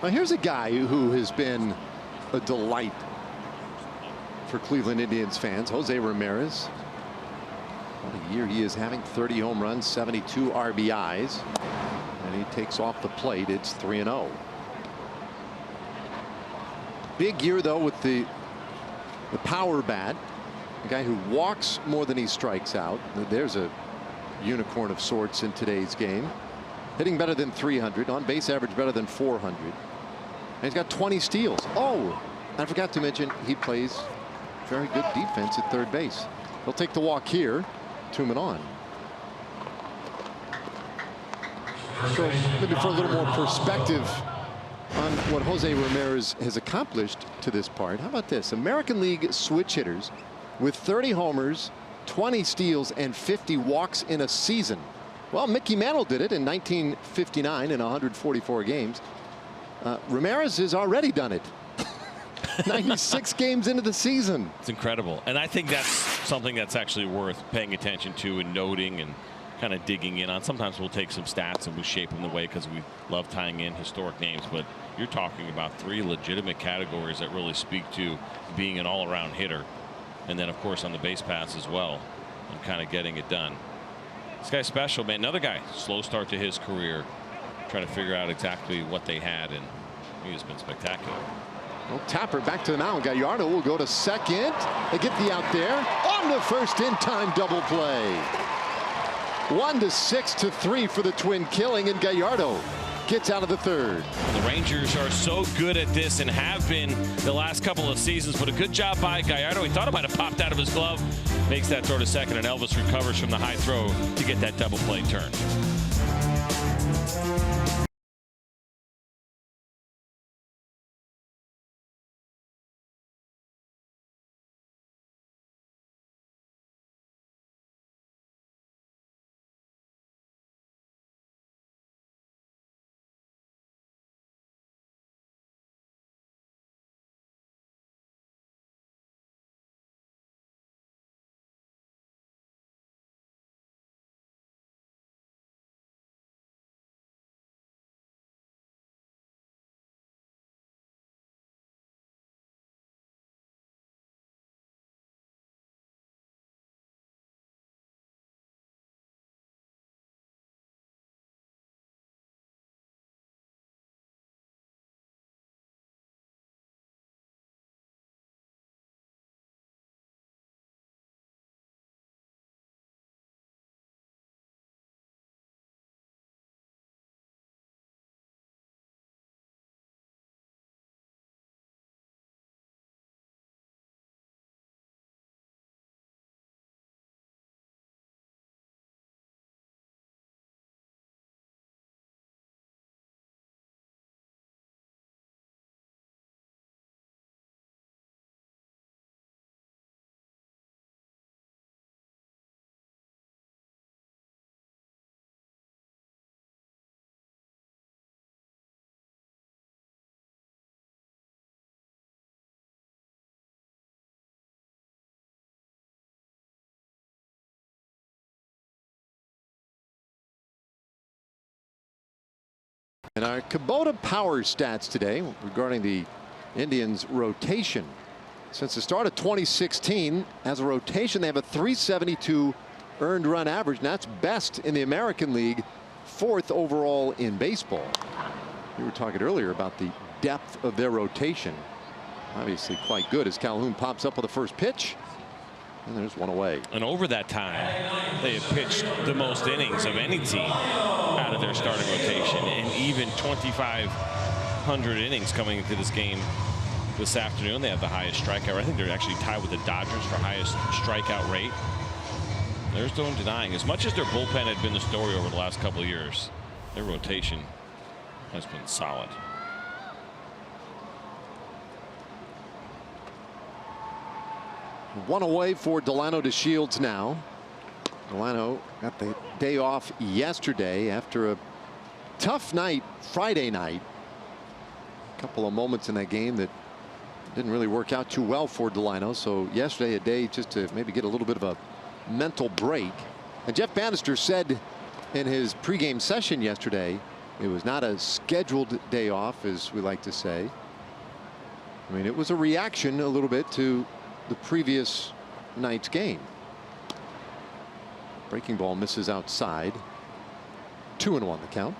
Now here's a guy who has been a delight for Cleveland Indians fans, Jose Ramirez. What a year he is having. 30 home runs, 72 RBIs, and he takes off the plate. It's 3-0. Big year though with the power bat, a guy who walks more than he strikes out. There's a unicorn of sorts in today's game. Hitting better than 300, on base average better than 400, and he's got 20 steals. Oh, I forgot to mention he plays very good defense at third base. He'll take the walk here. 2 men on. So maybe for a little more perspective on what Jose Ramirez has accomplished to this part, how about this? American League switch hitters with 30 homers, 20 steals, and 50 walks in a season. Well, Mickey Mantle did it in 1959 in 144 games. Ramirez has already done it. 96 games into the season. It's incredible. And I think that's something that's actually worth paying attention to and noting and kind of digging in on. Sometimes we'll take some stats and we shape them the way because we love tying in historic names. But you're talking about 3 legitimate categories that really speak to being an all-around hitter. And then, of course, on the base paths as well and kind of getting it done. This guy's special, man. Another guy, slow start to his career, trying to figure out exactly what they had, and he has been spectacular. Well, Tapper back to the mound. Gallardo will go to second. They get the out there. On to first in time double play. 1-6-3 for the Twin killing, and Gallardo gets out of the third. The Rangers are so good at this and have been the last couple of seasons, but a good job by Gallardo. He thought it might have popped out of his glove. Makes that throw to second, and Elvis recovers from the high throw to get that double play turn. And our Kubota power stats today regarding the Indians rotation. Since the start of 2016, as a rotation, they have a 372 earned run average. And that's best in the American League, 4th overall in baseball. We were talking earlier about the depth of their rotation. Obviously quite good as Calhoun pops up with the first pitch. And there's one away. And over that time, they have pitched the most innings of any team out of their starting rotation, and even 2,500 innings coming into this game this afternoon. They have the highest strikeout. I think they're actually tied with the Dodgers for highest strikeout rate. There's no denying, as much as their bullpen had been the story over the last couple of years, their rotation has been solid. One away for Delano DeShields now. Delano got the day off yesterday after a tough night Friday night. A couple of moments in that game that didn't really work out too well for Delano. So yesterday a day just to maybe get a little bit of a mental break. And Jeff Bannister said in his pregame session yesterday it was not a scheduled day off, as we like to say. I mean, it was a reaction a little bit to the previous night's game. Breaking ball misses outside. 2-1 the count.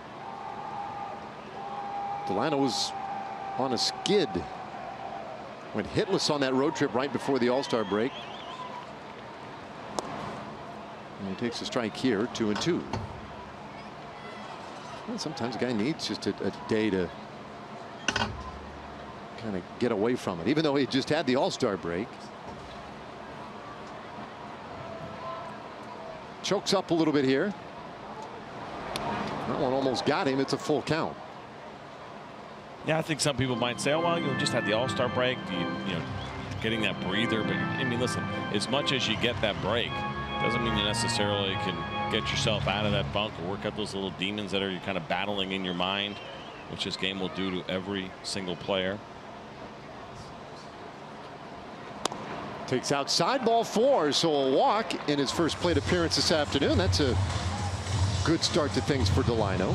Delano was on a skid. Went hitless on that road trip right before the All-Star break. And he takes a strike here, 2-2. Well, sometimes a guy needs just a day to kind of get away from it, even though he just had the All-Star break. Chokes up a little bit here. That one almost got him. It's a full count. Yeah, I think some people might say, oh, well, you just had the All-Star break, you know, getting that breather. But I mean, listen, as much as you get that break, doesn't mean you necessarily can get yourself out of that funk or work out those little demons that are kind of battling in your mind, which this game will do to every single player. Takes outside, ball 4, so a walk in his first plate appearance this afternoon. That's a good start to things for Delano.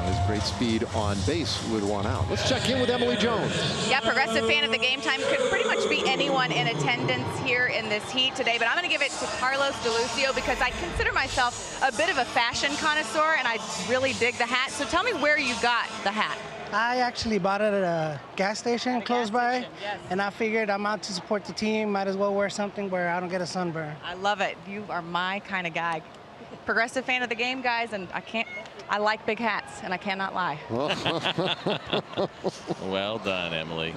His great speed on base with one out. Let's check in with Emily Jones. Yeah, progressive fan of the game time. Could pretty much be anyone in attendance here in this heat today, but I'm going to give it to Carlos DeLucio because I consider myself a bit of a fashion connoisseur and I really dig the hat. So tell me where you got the hat. I actually bought it at a gas station close by, yes. And I figured I'm out to support the team. Might as well wear something where I don't get a sunburn. I love it. You are my kind of guy. Progressive fan of the game, guys, and I like big hats, and I cannot lie. Well done, Emily.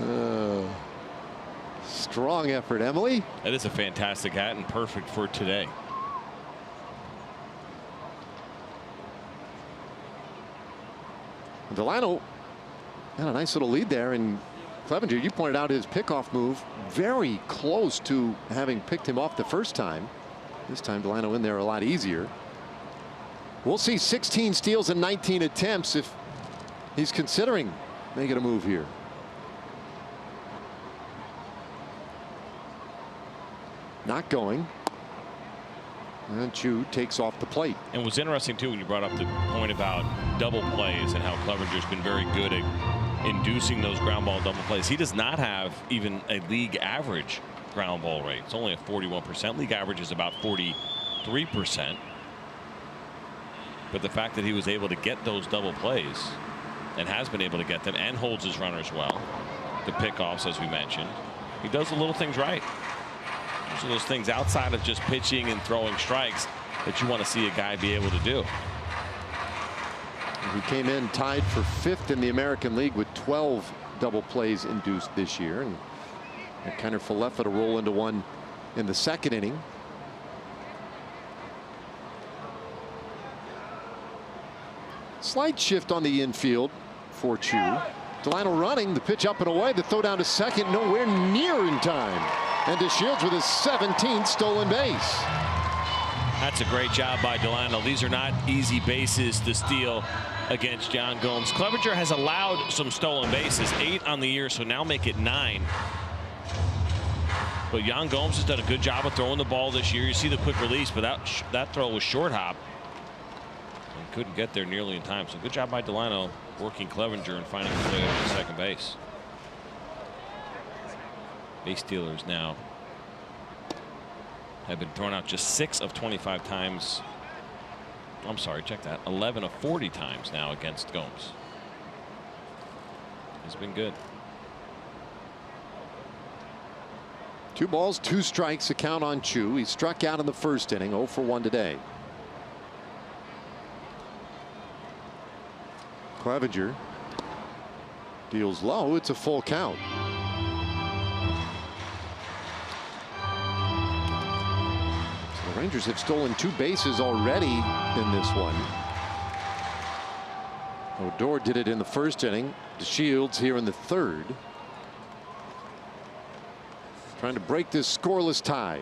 Strong effort, Emily. That is a fantastic hat and perfect for today. Delano had a nice little lead there, and Clevenger, you pointed out his pickoff move, very close to having picked him off the first time. This time Delano in there a lot easier. We'll see 16 steals and 19 attempts if he's considering making a move here. Not going. And Chu takes off the plate. And it was interesting too when you brought up the point about double plays and how Clevenger's been very good at inducing those ground ball double plays. He does not have even a league average ground ball rate. It's only a 41%. League average is about 43%. But the fact that he was able to get those double plays and has been able to get them and holds his runners well, the pickoffs, as we mentioned, he does the little things right. Those are those things outside of just pitching and throwing strikes that you want to see a guy be able to do. He came in tied for 5th in the American League with 12 double plays induced this year, and Kiner Falefa to roll into one in the 2nd inning. Slight shift on the infield for Chu. Delano running, the pitch up and away, the throw down to second, nowhere near in time. And DeShields with his 17th stolen base. That's a great job by Delano. These are not easy bases to steal against Yan Gomes. Clevenger has allowed some stolen bases, 8 on the year, so now make it 9. But Yan Gomes has done a good job of throwing the ball this year. You see the quick release, but that throw was short hop. And couldn't get there nearly in time. So good job by Delano working Clevenger and finding his way over to second base. Base stealers now have been thrown out just 6 of 25 times. I'm sorry, check that. 11 of 40 times now against Gomes. It's been good. 2 balls, 2 strikes, a count on Chu. He struck out in the first inning, 0 for 1 today. Clevenger deals low. It's a full count. So the Rangers have stolen 2 bases already in this one. Odor did it in the first inning. DeShields here in the third. Trying to break this scoreless tie.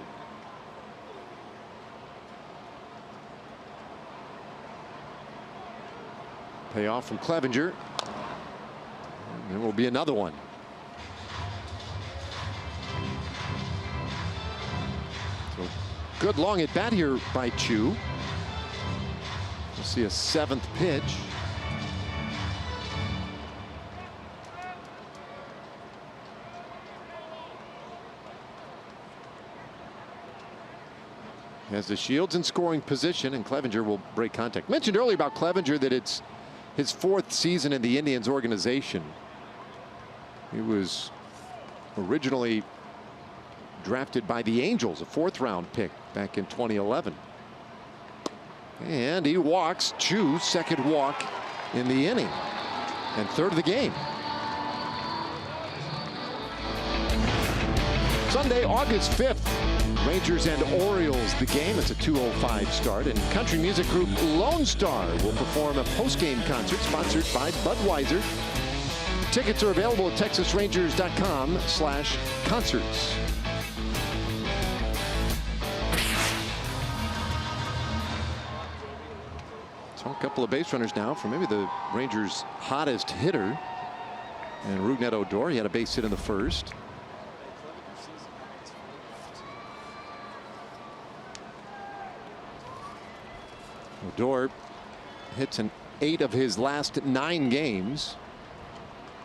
Payoff from Clevenger. And there will be another one. So good long at bat here by Chu. We'll see a 7th pitch. Has the Shields in scoring position, and Clevenger will break contact. Mentioned earlier about Clevenger that it's his 4th season in the Indians organization. He was originally drafted by the Angels, a 4th-round pick back in 2011. And he walks Chu, 2nd walk in the inning and 3rd of the game. Sunday, August 5th. Rangers and Orioles, the game. It's a 2:05 start, and country music group Lone Star will perform a post-game concert sponsored by Budweiser. Tickets are available at texasrangers.com/concerts. So a couple of base runners now for maybe the Rangers' hottest hitter, and Rougned Odor. He had a base hit in the first. Odor hits in 8 of his last 9 games.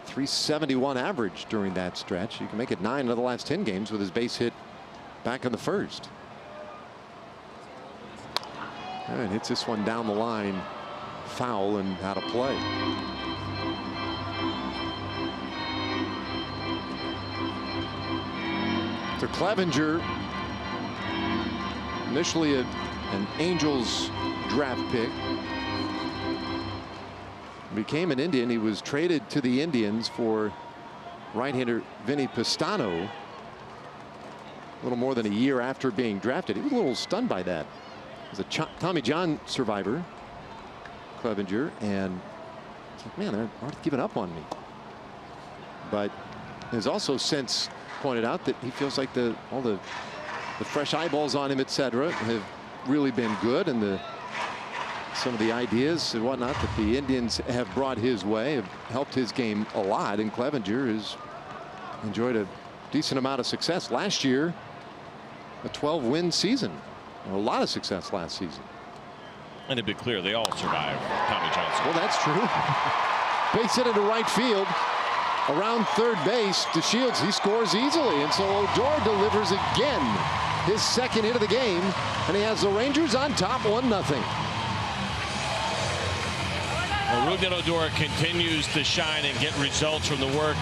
371 average during that stretch. You can make it 9 of the last 10 games with his base hit back in the first. And hits this one down the line, foul and out of play. To Clevenger, initially an Angels draft pick, became an Indian. He was traded to the Indians for right-hander Vinny Pastano a little more than a year after being drafted. He was a little stunned by that. He was a Tommy John survivor, Clevenger, and it's like, man, they're already giving up on me. But has also since pointed out that he feels like all the fresh eyeballs on him, etc., have really been good, and some of the ideas and whatnot that the Indians have brought his way have helped his game a lot, and Clevenger has enjoyed a decent amount of success. Last year, a 12-win season. A lot of success last season. And to be clear, they all survived Tommy Johnson. Well, that's true. Base hit into right field. Around third base, DeShields, he scores easily, and so Odor delivers again. His 2nd hit of the game, and he has the Rangers on top 1-0. Well, Rougned Odor continues to shine and get results from the work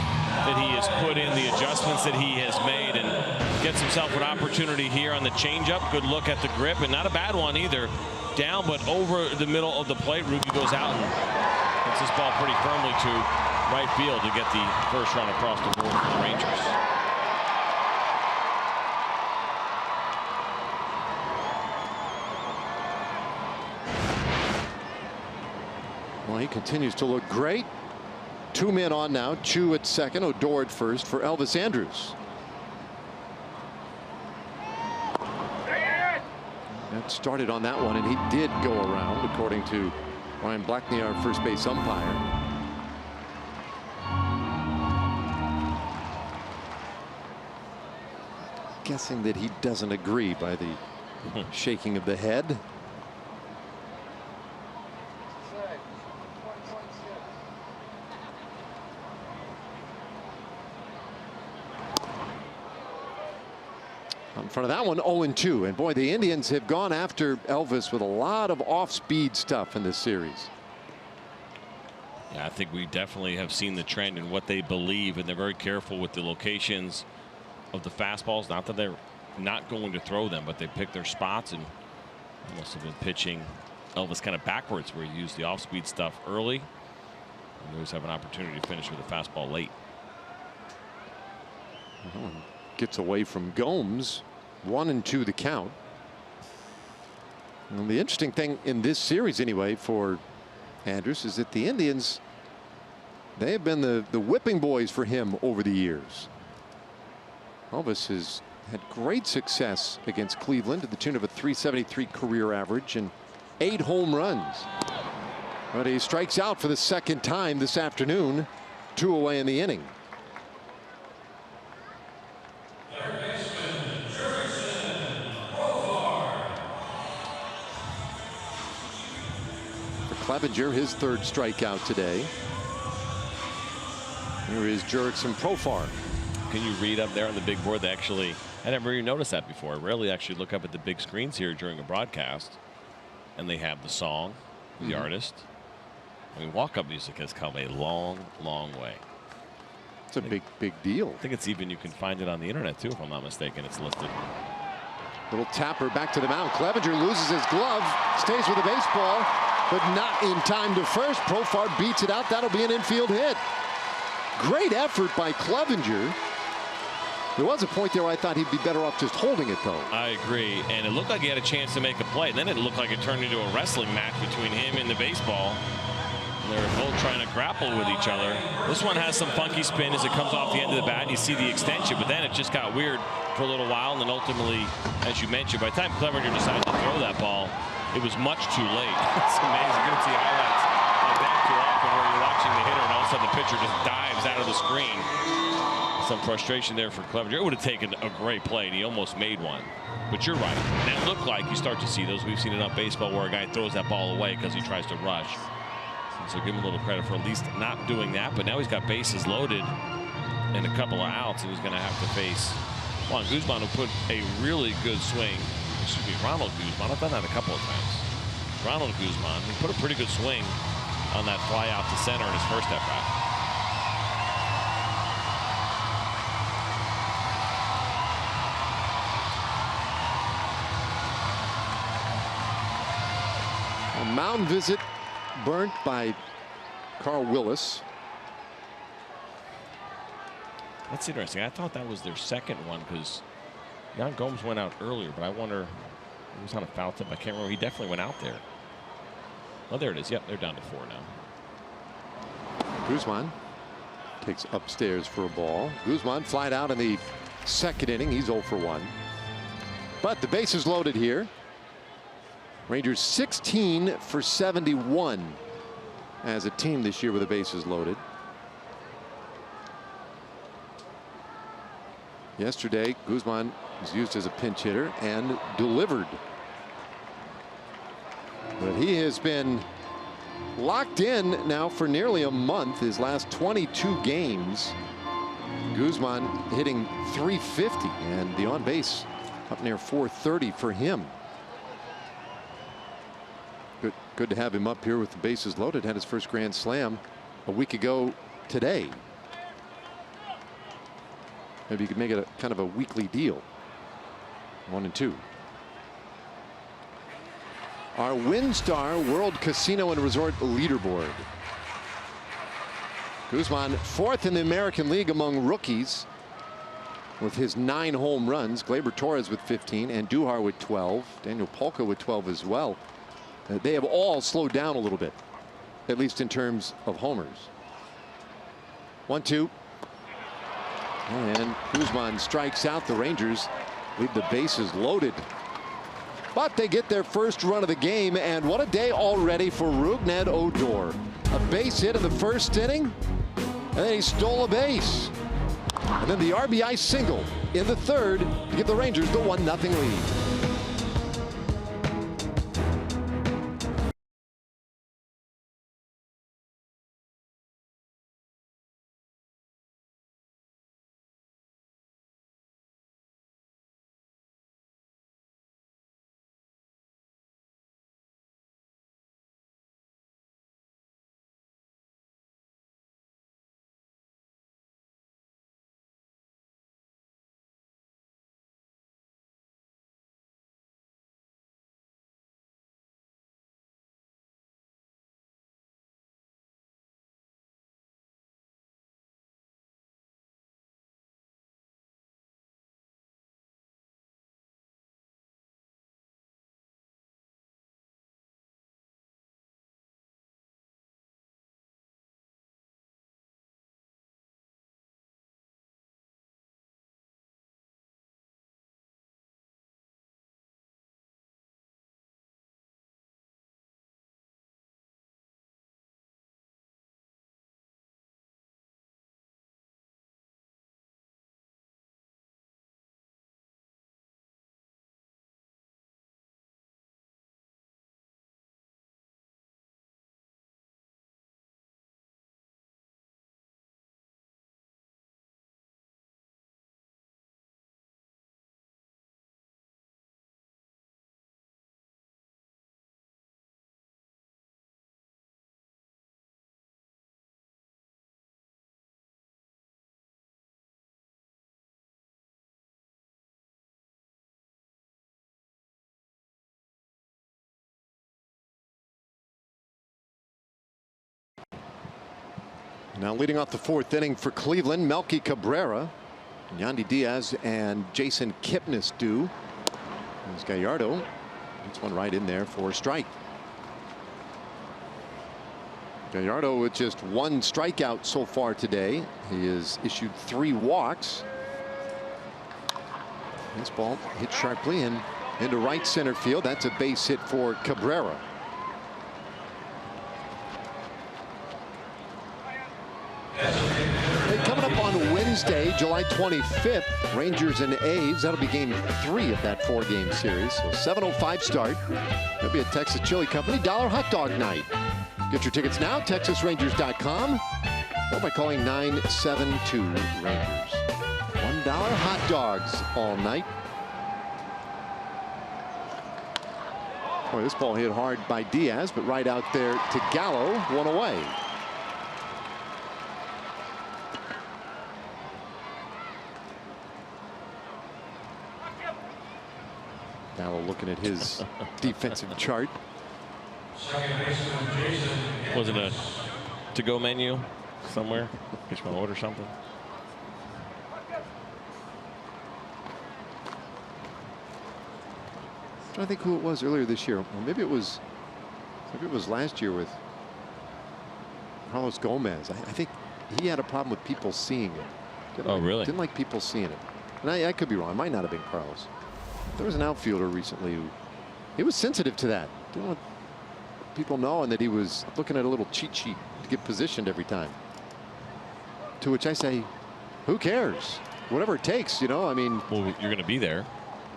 that he has put in, the adjustments that he has made, and gets himself an opportunity here on the changeup. Good look at the grip, and not a bad one either. Down, but over the middle of the plate. Rugi goes out and hits this ball pretty firmly to right field to get the first run across the board for the Rangers. Well, he continues to look great. 2 men on now. Chu at 2nd, Odor at 1st for Elvis Andrus. That started on that one, and he did go around, according to Ryan Blackney, our first base umpire. Guessing that he doesn't agree by the shaking of the head. In front of that one, 0-2. And boy, the Indians have gone after Elvis with a lot of off-speed stuff in this series. Yeah, I think we definitely have seen the trend in what they believe, and they're very careful with the locations of the fastballs. Not that they're not going to throw them, but they pick their spots, and must have been pitching Elvis kind of backwards, where he used the off-speed stuff early. And they always have an opportunity to finish with a fastball late. Gets away from Gomes. 1-2 the count. And the interesting thing in this series anyway for Andrus is that the Indians, they have been the whipping boys for him over the years. Elvis has had great success against Cleveland to the tune of a .373 career average and 8 home runs. But he strikes out for the second time this afternoon. 2 away in the inning. Clevenger, his 3rd strikeout today. Here is Jurickson Profar. Can you read up there on the big board? They actually, I never even noticed that before. I rarely actually look up at the big screens here during a broadcast. And they have the song, the artist. I mean, walk-up music has come a long, long way. It's a big deal. I think it's even, you can find it on the internet too, if I'm not mistaken. It's listed. Little tapper back to the mound. Clevenger loses his glove, stays with the baseball, but not in time to first. Profar beats it out. That'll be an infield hit. Great effort by Clevenger. There was a point there where I thought he'd be better off just holding it, though. I agree, and it looked like he had a chance to make a play. And then it looked like it turned into a wrestling match between him and the baseball. They're both trying to grapple with each other. This one has some funky spin as it comes off the end of the bat, and you see the extension, but then it just got weird for a little while, and then ultimately, as you mentioned, by the time Clevenger decided to throw that ball, it was much too late. It's amazing. You don't see highlights like that too often where you're watching the hitter and all of a sudden the pitcher just dives out of the screen. Some frustration there for Clevenger. It would have taken a great play, and he almost made one. But you're right. That looked like you start to see those. We've seen enough baseball where a guy throws that ball away because he tries to rush. So give him a little credit for at least not doing that. But now he's got bases loaded and a couple of outs, and he's going to have to face Juan Guzman, who put a really good swing. Excuse me, Ronald Guzman. I've done that a couple of times. Ronald Guzman, he put a pretty good swing on that fly out to center in his first at bat. A mound visit burnt by Carl Willis. That's interesting. I thought that was their second one because Yan Gomes went out earlier, but I wonder, he was on a foul tip. I can't remember. He definitely went out there. Oh, there it is. Yep, they're down to 4 now. Guzman takes upstairs for a ball. Guzman flied out in the second inning. He's 0 for 1. But the base is loaded here. Rangers 16 for 71 as a team this year with the bases loaded. Yesterday, Guzman was used as a pinch hitter and delivered. But he has been locked in now for nearly a month. His last 22 games. Guzman hitting .350 and the on base up near .430 for him. Good to have him up here with the bases loaded. Had his first grand slam a week ago today. Maybe you could make it a kind of a weekly deal. 1-2. Our WinStar World Casino and Resort leaderboard. Guzman 4th in the American League among rookies with his 9 home runs. Gleyber Torres with 15 and Duhar with 12. Daniel Polka with 12 as well. They have all slowed down a little bit, at least in terms of homers. 1-2. And Guzman strikes out. The Rangers leave the bases loaded. But they get their first run of the game, and what a day already for Rougned Odor. A base hit in the first inning, and then he stole a base. And then the RBI single in the third to give the Rangers the 1-0 lead. Now leading off the fourth inning for Cleveland, Melky Cabrera, Yandy Diaz, and Jason Kipnis do. There's Gallardo. That's one right in there for a strike. Gallardo with just one strikeout so far today. He has issued 3 walks. This ball hit sharply and into right center field. That's a base hit for Cabrera. Coming up on Wednesday, July 25th, Rangers and A's. That'll be game 3 of that 4-game series. So 7:05 start. That'll be a Texas Chili Company $1 hot dog night. Get your tickets now, TexasRangers.com, or by calling 972 Rangers. $1 hot dogs all night. Boy, this ball hit hard by Diaz, but right out there to Gallo, one away. Gallo looking at his defensive chart. Wasn't a to-go menu somewhere? Just want to order something. I don't think who it was earlier this year. Or maybe it was last year with Carlos Gomez. I think he had a problem with people seeing it. Really? Didn't like people seeing it. And I could be wrong. It might not have been Carlos. There was an outfielder recently who he was sensitive to that. Didn't want people knowing that he was looking at a little cheat sheet to get positioned every time. To which I say, who cares? Whatever it takes, you know. I mean, well, you're going to be there.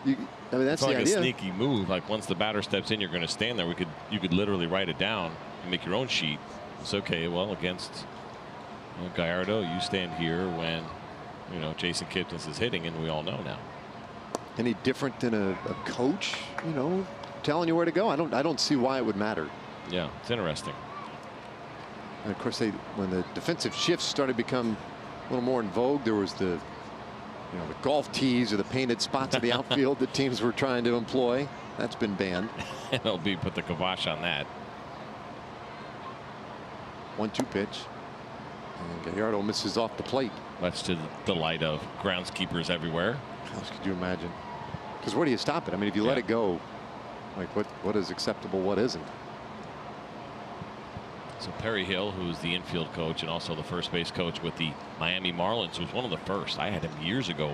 I mean, that's it's the like idea. A sneaky move. Like once the batter steps in, you're going to stand there. You could literally write it down and make your own sheet. It's okay. Well, against Gallardo, you stand here when Jason Kipnis is hitting, and we all know now. Any different than a coach, telling you where to go? I don't see why it would matter. Yeah, it's interesting. And of course, when the defensive shifts started to become a little more in vogue, there was the golf tees or the painted spots of the outfield that teams were trying to employ. That's been banned. MLB put the kibosh on that. 1-2 pitch. And Gallardo misses off the plate. Much to the delight of groundskeepers everywhere. How else could you imagine? Because where do you stop it? I mean, if you let it go, like what is acceptable, what isn't? So Perry Hill, who's the infield coach and also the first base coach with the Miami Marlins, was one of the first. I had him years ago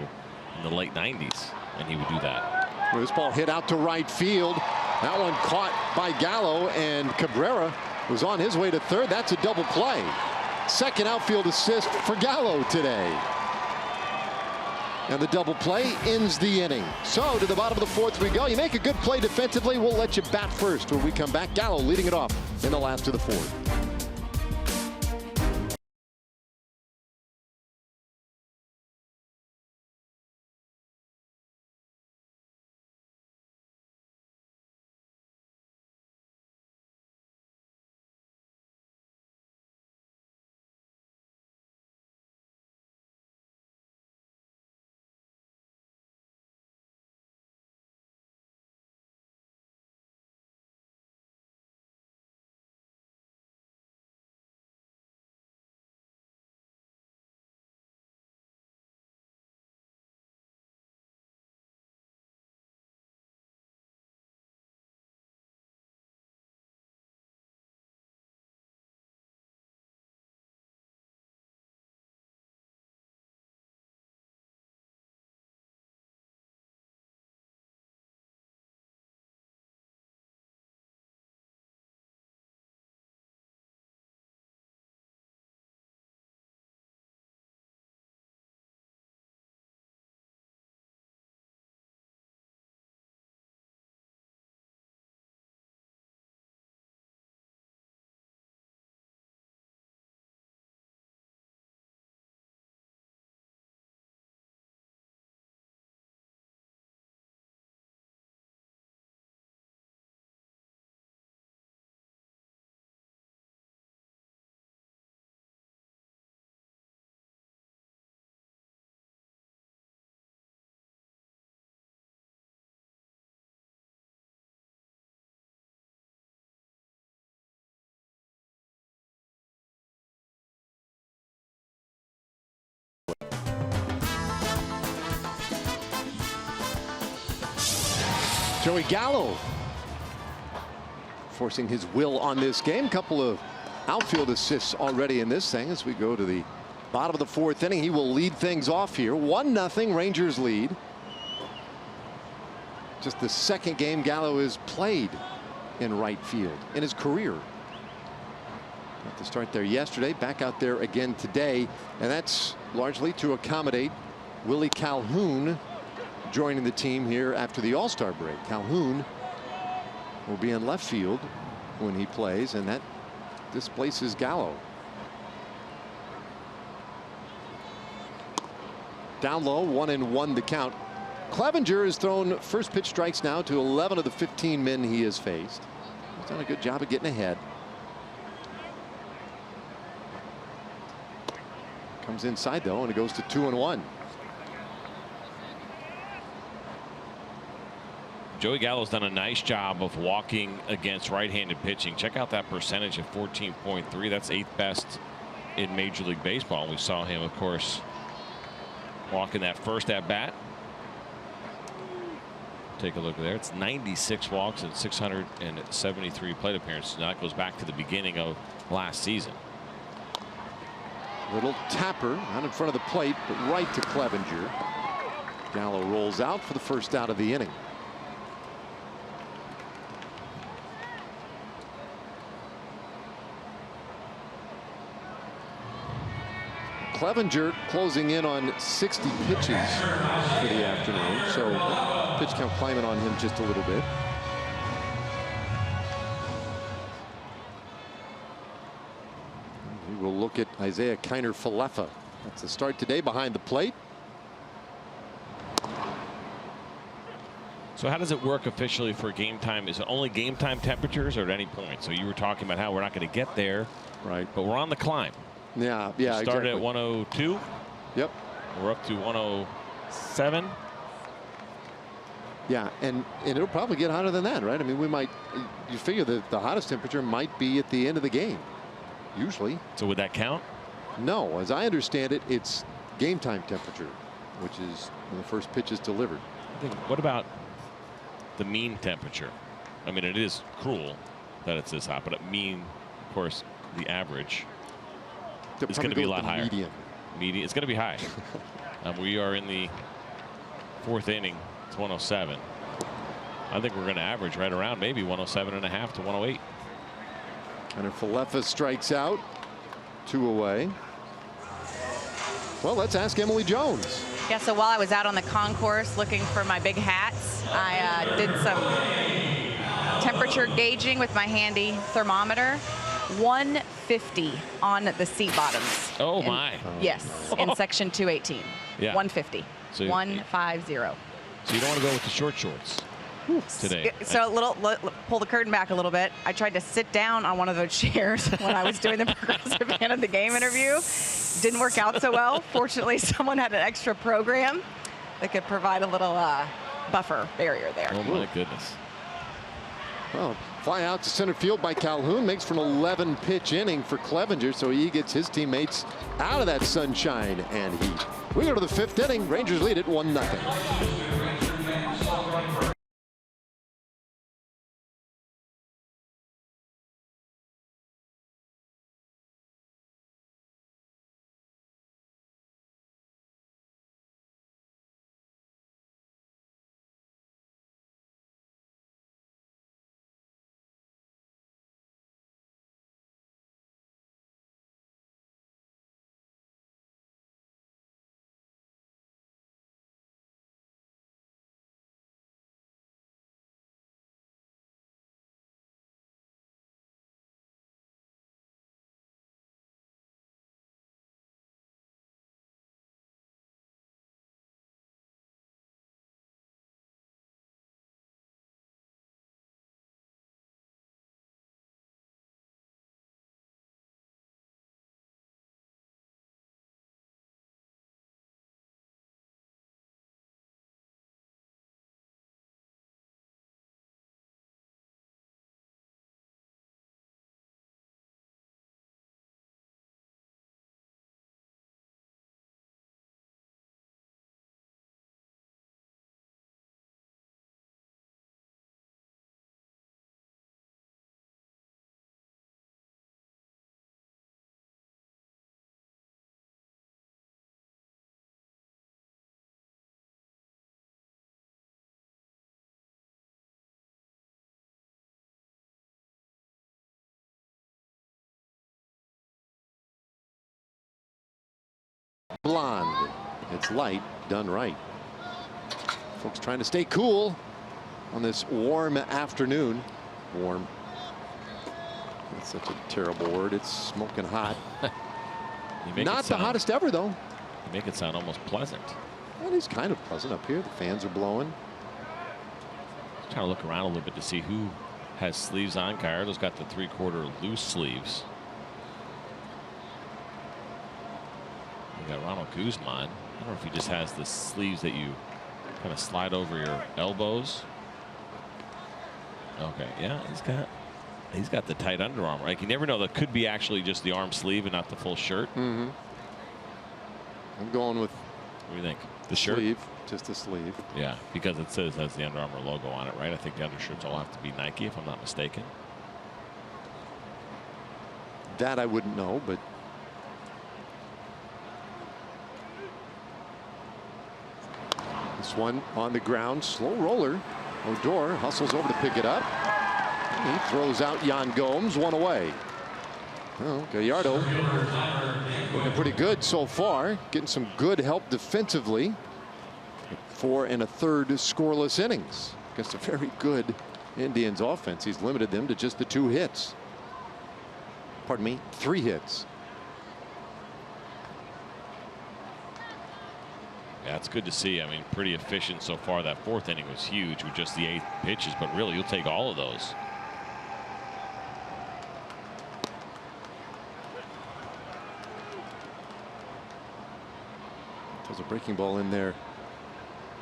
in the late 90s, and he would do that. Well, this ball hit out to right field. That one caught by Gallo, and Cabrera was on his way to third. That's a double play. Second outfield assist for Gallo today. And the double play ends the inning. So to the bottom of the fourth we go. You make a good play defensively, we'll let you bat first when we come back. Gallo leading it off in the last of the fourth. Joey Gallo forcing his will on this game. Couple of outfield assists already in this thing as we go to the bottom of the 4th inning. He will lead things off here. 1-0 Rangers lead. Just the 2nd game Gallo has played in right field in his career. Got to start there yesterday, back out there again today, and that's largely to accommodate Willie Calhoun joining the team here after the All-Star break. Calhoun will be in left field when he plays, and that displaces Gallo. Down low, 1-1 the count. Clevenger has thrown first pitch strikes now to 11 of the 15 men he has faced. He's done a good job of getting ahead. Comes inside though, and it goes to 2-1. Joey Gallo's done a nice job of walking against right-handed pitching. Check out that percentage of 14.3. That's 8th best in Major League Baseball. We saw him, of course, walking that first at bat. Take a look there. It's 96 walks and 673 plate appearances. Now that goes back to the beginning of last season. Little tapper out in front of the plate, but right to Clevenger. Gallo rolls out for the first out of the inning. Clevenger closing in on 60 pitches for the afternoon, so pitch count climbing on him just a little bit. We will look at Isaiah Kiner-Falefa. That's the start today behind the plate. So how does it work officially for game time? Is it only game time temperatures or at any point? So you were talking about how we're not going to get there, right? But we're on the climb. Yeah, Started exactly. at 102. Yep. We're up to 107. Yeah, and it'll probably get hotter than that, right? I mean, you figure that the hottest temperature might be at the end of the game, usually. So would that count? No, as I understand it, it's game time temperature, which is when the first pitch is delivered. What about the mean temperature? I mean, it is cruel that it's this hot, but at mean, of course, the average. It's going to be a lot higher. Median. It's going to be high. We are in the 4th inning. It's 107. I think we're going to average right around maybe 107.5 to 108. And Falefa strikes out. 2 away. Well, let's ask Emily Jones. Yeah, so while I was out on the concourse looking for my big hats, I did some temperature gauging with my handy thermometer. 150 on the seat bottoms. Oh my. Yes, in section 218. Yeah. 150. So 150. So you don't want to go with the short shorts today. So pull the curtain back a little bit. I tried to sit down on one of those chairs when I was doing the Progressive Man of the Game interview. Didn't work out so well. Fortunately, someone had an extra program that could provide a little buffer barrier there. Oh my goodness. Well, fly out to center field by Calhoun makes for an 11 pitch inning for Clevenger, so he gets his teammates out of that sunshine and heat. We go to the 5th inning. Rangers lead it 1-0. blonde. It's light, done right. Folks trying to stay cool on this warm afternoon. Warm. That's such a terrible word. It's smoking hot. Not the hottest ever, though. You make it sound almost pleasant. Well, it's kind of pleasant up here. The fans are blowing. Trying to look around a little bit to see who has sleeves on. Gallardo's got the 3/4 loose sleeves. You got Ronald Guzman. I don't know if he just has the sleeves that you kind of slide over your elbows. Okay, yeah, he's got the tight underarm. Right, you never know. That could be actually just the arm sleeve and not the full shirt. I'm going with. What do you think? The shirt? Sleeve, just a sleeve. Yeah, because it says has the Under Armour logo on it, right? I think the undershirts all have to be Nike, if I'm not mistaken. That I wouldn't know, but. This one on the ground, slow roller. Odor hustles over to pick it up. He throws out Jan Gomes, one away. Well, Gallardo looking pretty good so far, getting some good help defensively. 4 1/3 scoreless innings against a very good Indians offense. He's limited them to just the 2 hits. Pardon me, 3 hits. Yeah, it's good to see. I mean, pretty efficient so far. That 4th inning was huge with just the 8 pitches, but really you'll take all of those. There's a breaking ball in there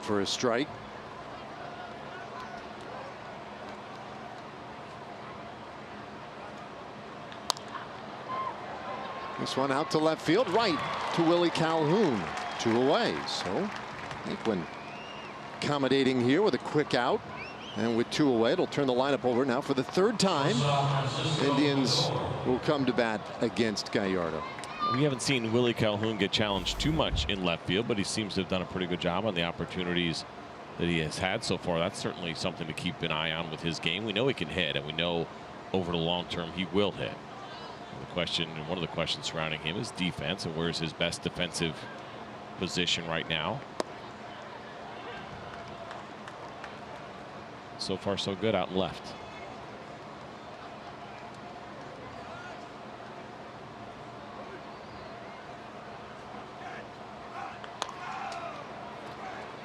for a strike. This one out to left field, right to Willie Calhoun. 2 away. So I think when accommodating here with a quick out and with 2 away, it'll turn the lineup over now for the 3rd time. Indians will come to bat against Gallardo. We haven't seen Willie Calhoun get challenged too much in left field, but he seems to have done a pretty good job on the opportunities that he has had so far. That's certainly something to keep an eye on with his game. We know he can hit, and we know over the long term he will hit. The question, and one of the questions surrounding him, is defense, and where's his best defensive position right now. So far so good out and left.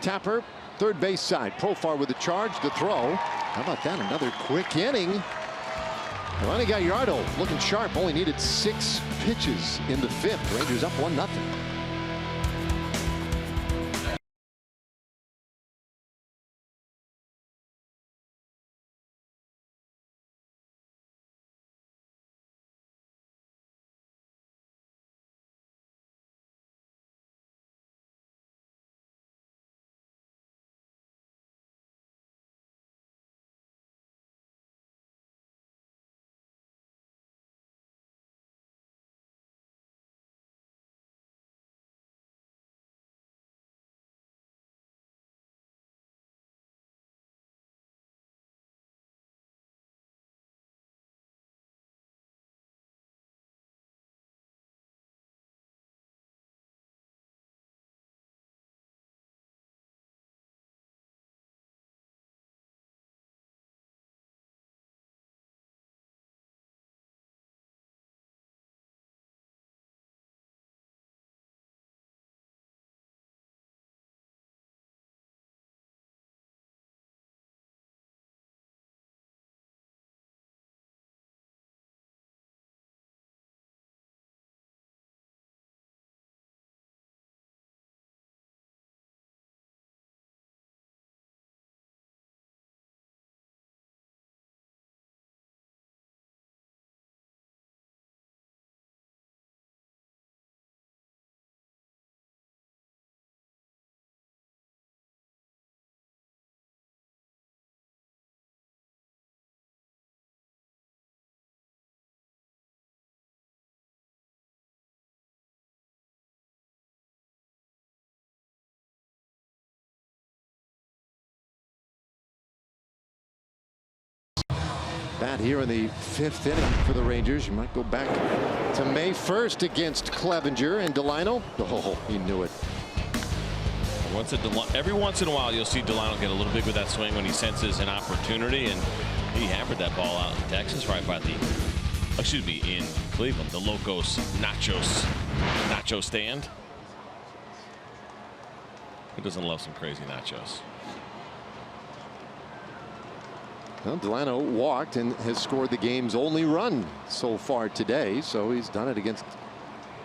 Tapper, third base side. Profar with the charge, the throw. How about that? Another quick inning. Ronnie Gallardo looking sharp. Only needed 6 pitches in the 5th. Rangers up 1-0. Bat here in the 5th inning for the Rangers. You might go back To May 1st against Clevenger, and Delino, oh, he knew it. Every once in a while, you'll see Delino get a little big with that swing when he senses an opportunity, and he hammered that ball out in Texas right by the, excuse me, in Cleveland, the Locos Nacho stand. Who doesn't love some crazy nachos? Well, Delino walked and has scored the game's only run so far today, so he's done it against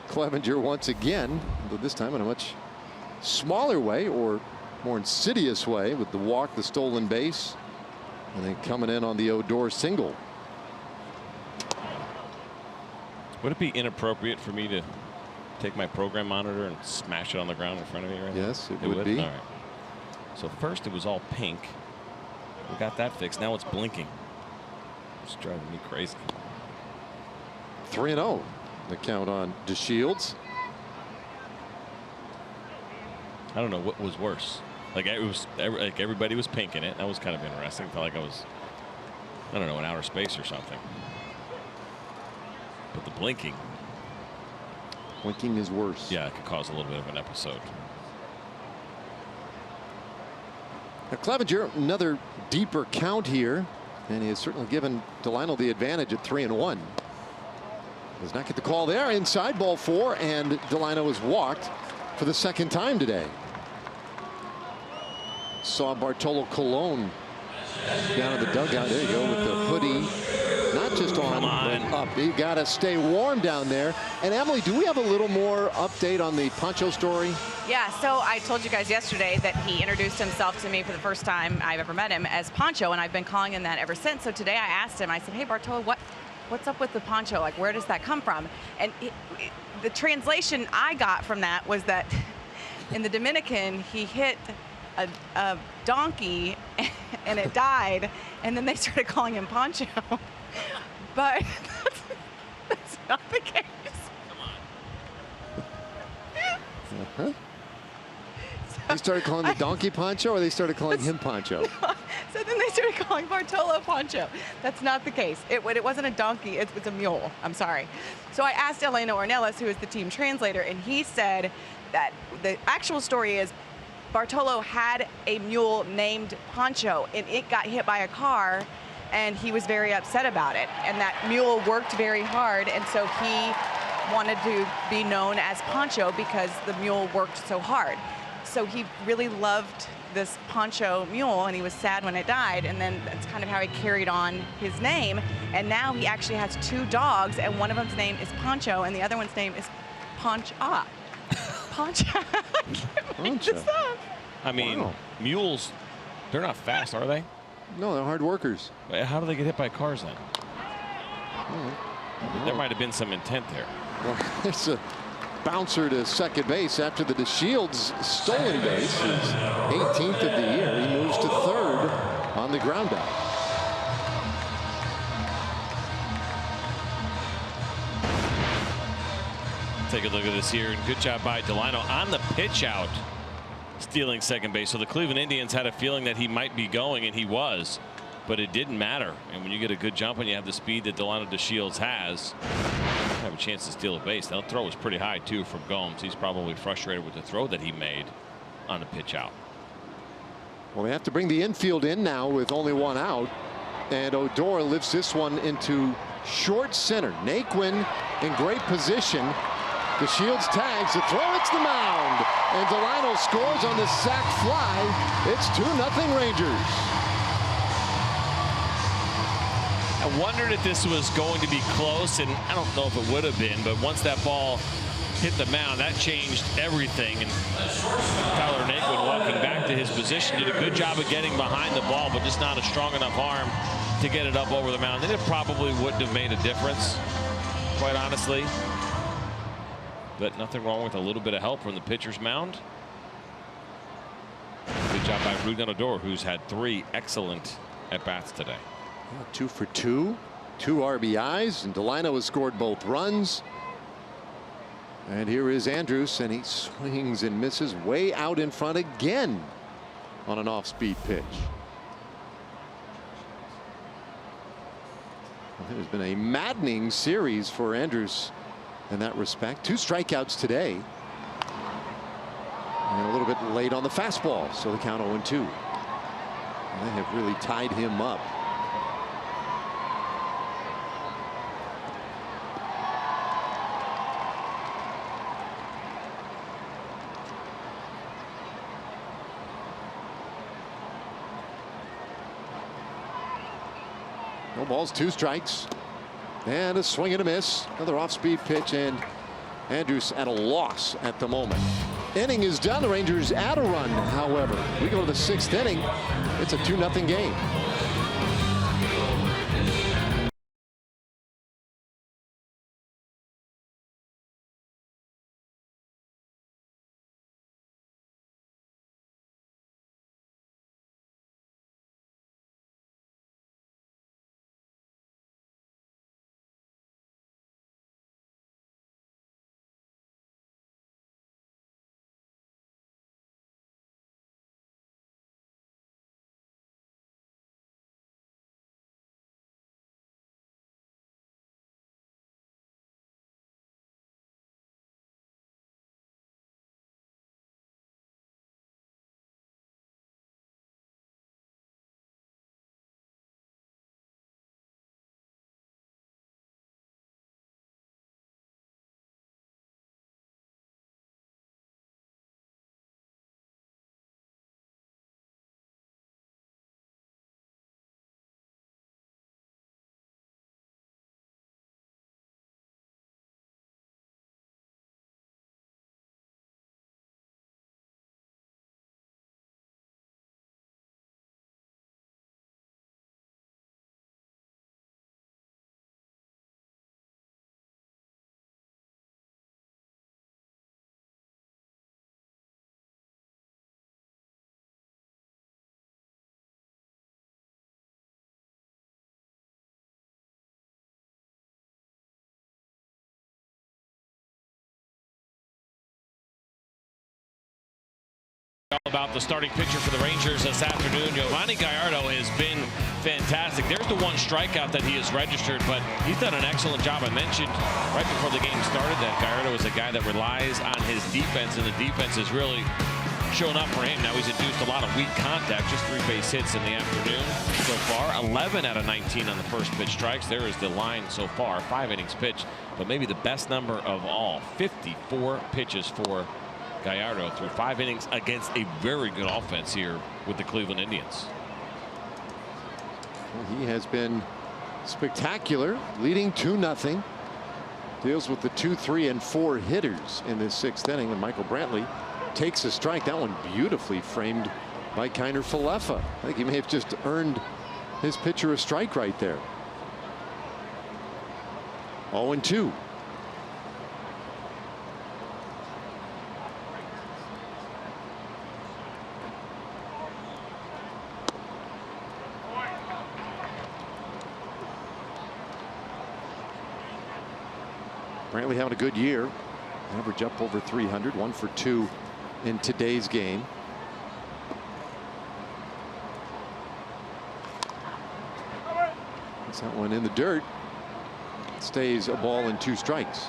Clevenger once again, but this time in a much smaller way, or more insidious way, with the walk, the stolen base, and then coming in on the Odor single. Would it be inappropriate for me to take my program monitor and smash it on the ground in front of me right now? Yes, it would be. All right. So first it was all pink. We got that fixed. Now it's blinking. It's driving me crazy. 3-0 the count on DeShields. I don't know what was worse. Like it was, like everybody was pink in it. That was kind of interesting. Felt like I was, I don't know, in outer space or something. But the blinking. Blinking is worse. Yeah, it could cause a little bit of an episode. Now Clevenger, another deeper count here, and he has certainly given Delino the advantage at 3-1. Does not get the call there. Inside, ball 4, and Delino has walked for the second time today. Saw Bartolo Colon down in the dugout. There you go with the hoodie, not just on, but up. You got to stay warm down there. And Emily, do we have a little more update on the Poncho story? Yeah, so I told you guys yesterday that he introduced himself to me for the first time I've ever met him as Poncho, and I've been calling him that ever since. So today I asked him, I said, hey, Bartolo, what's up with the poncho? Like, where does that come from? And the translation I got from that was that in the Dominican, he hit a donkey and it died, and then they started calling him Poncho. But that's not the case. Uh-huh. They started calling the donkey Poncho, or they started calling him Poncho? So then they started calling Bartolo Poncho. That's not the case. It wasn't a donkey, it's a mule. I'm sorry. So I asked Elena Ornelas, who is the team translator, and he said that the actual story is Bartolo had a mule named Poncho, and it got hit by a car, and he was very upset about it. And that mule worked very hard, and so he wanted to be known as Poncho because the mule worked so hard. So he really loved this Poncho mule, and he was sad when it died, and then that's kind of how he carried on his name. And now he actually has 2 dogs, and one of them's name is Poncho, and the other one's name is Poncho. Poncho. I can't make this up. I mean, mules, they're not fast, are they? No, they're hard workers. How do they get hit by cars then? There might have been some intent there. Well, it's a bouncer to second base after the DeShields stolen base. His 18th of the year. He moves to third on the ground out. Take a look at this here, and good job by Delino on the pitch out, stealing second base. So the Cleveland Indians had a feeling that he might be going, and he was, but it didn't matter. And when you get a good jump and you have the speed that Delino DeShields has, you have a chance to steal a base. That throw was pretty high too from Gomes. He's probably frustrated with the throw that he made on the pitch out. Well, they have to bring the infield in now with only 1 out, and Odor lifts this one into short center. Naquin in great position. DeShields tags, the throw hits the mound, and Delino scores on the sac fly. It's 2-0 Rangers. I wondered if this was going to be close, and I don't know if it would have been, but once that ball hit the mound, that changed everything. And Tyler Naquin, walking back to his position, did a good job of getting behind the ball, but just not a strong enough arm to get it up over the mound. And it probably wouldn't have made a difference, quite honestly. But nothing wrong with a little bit of help from the pitcher's mound. Good job by Rougned Odor, who's had 3 excellent at-bats today. 2 for 2, 2 RBIs, and Delino has scored both runs. And here is Andrus, and he swings and misses way out in front again on an off-speed pitch. Well, it has been a maddening series for Andrus in that respect. 2 strikeouts today. And a little bit late on the fastball, so the count 0-2. They have really tied him up. No balls, 2 strikes. And a swing and a miss. Another off-speed pitch, and Andrews at a loss at the moment. Inning is done. The Rangers add a run, however. We go to the 6th inning. It's a 2-0 game. About the starting pitcher for the Rangers this afternoon. Yovani Gallardo has been fantastic. There's the 1 strikeout that he has registered, but he's done an excellent job. I mentioned right before the game started that Gallardo is a guy that relies on his defense, and the defense has really shown up for him. Now he's induced a lot of weak contact, just 3 base hits in the afternoon so far. 11 out of 19 on the first pitch strikes. There is the line so far. 5 innings pitched, but maybe the best number of all, 54 pitches for Gallardo through 5 innings against a very good offense here with the Cleveland Indians. Well, he has been spectacular, leading 2-0. Deals with the 2, 3, and 4 hitters in this 6th inning, and Michael Brantley takes a strike. That one beautifully framed by Kiner Falefa. I think he may have just earned his pitcher a strike right there. 0-2. Brantley having a good year. Average up over 300, 1 for 2 in today's game. That's that one in the dirt. Stays a ball and 2 strikes.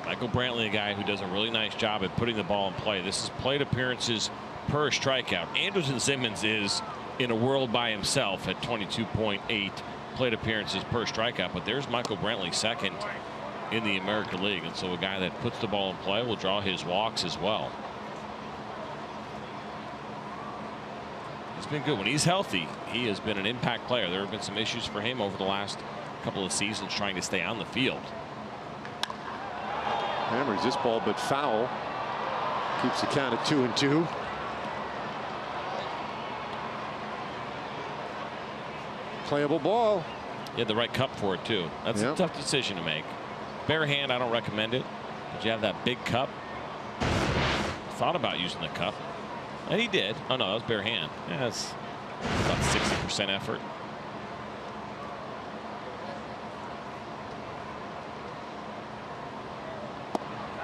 Michael Brantley, a guy who does a really nice job at putting the ball in play. This is plate appearances per strikeout. Anderson Simmons is in a world by himself at 22.8 plate appearances per strikeout, but there's Michael Brantley second in the American League, and so a guy that puts the ball in play will draw his walks as well. He's been good when he's healthy. He has been an impact player. There have been some issues for him over the last couple of seasons trying to stay on the field. Hammers this ball but foul. Keeps the count at 2-2. Playable ball. He had the right cup for it too. That's a tough decision to make. Bare hand, I don't recommend it, but you have that big cup. Thought about using the cup, and he did. Oh no, that was bare hand. Yeah, that's about 60% effort.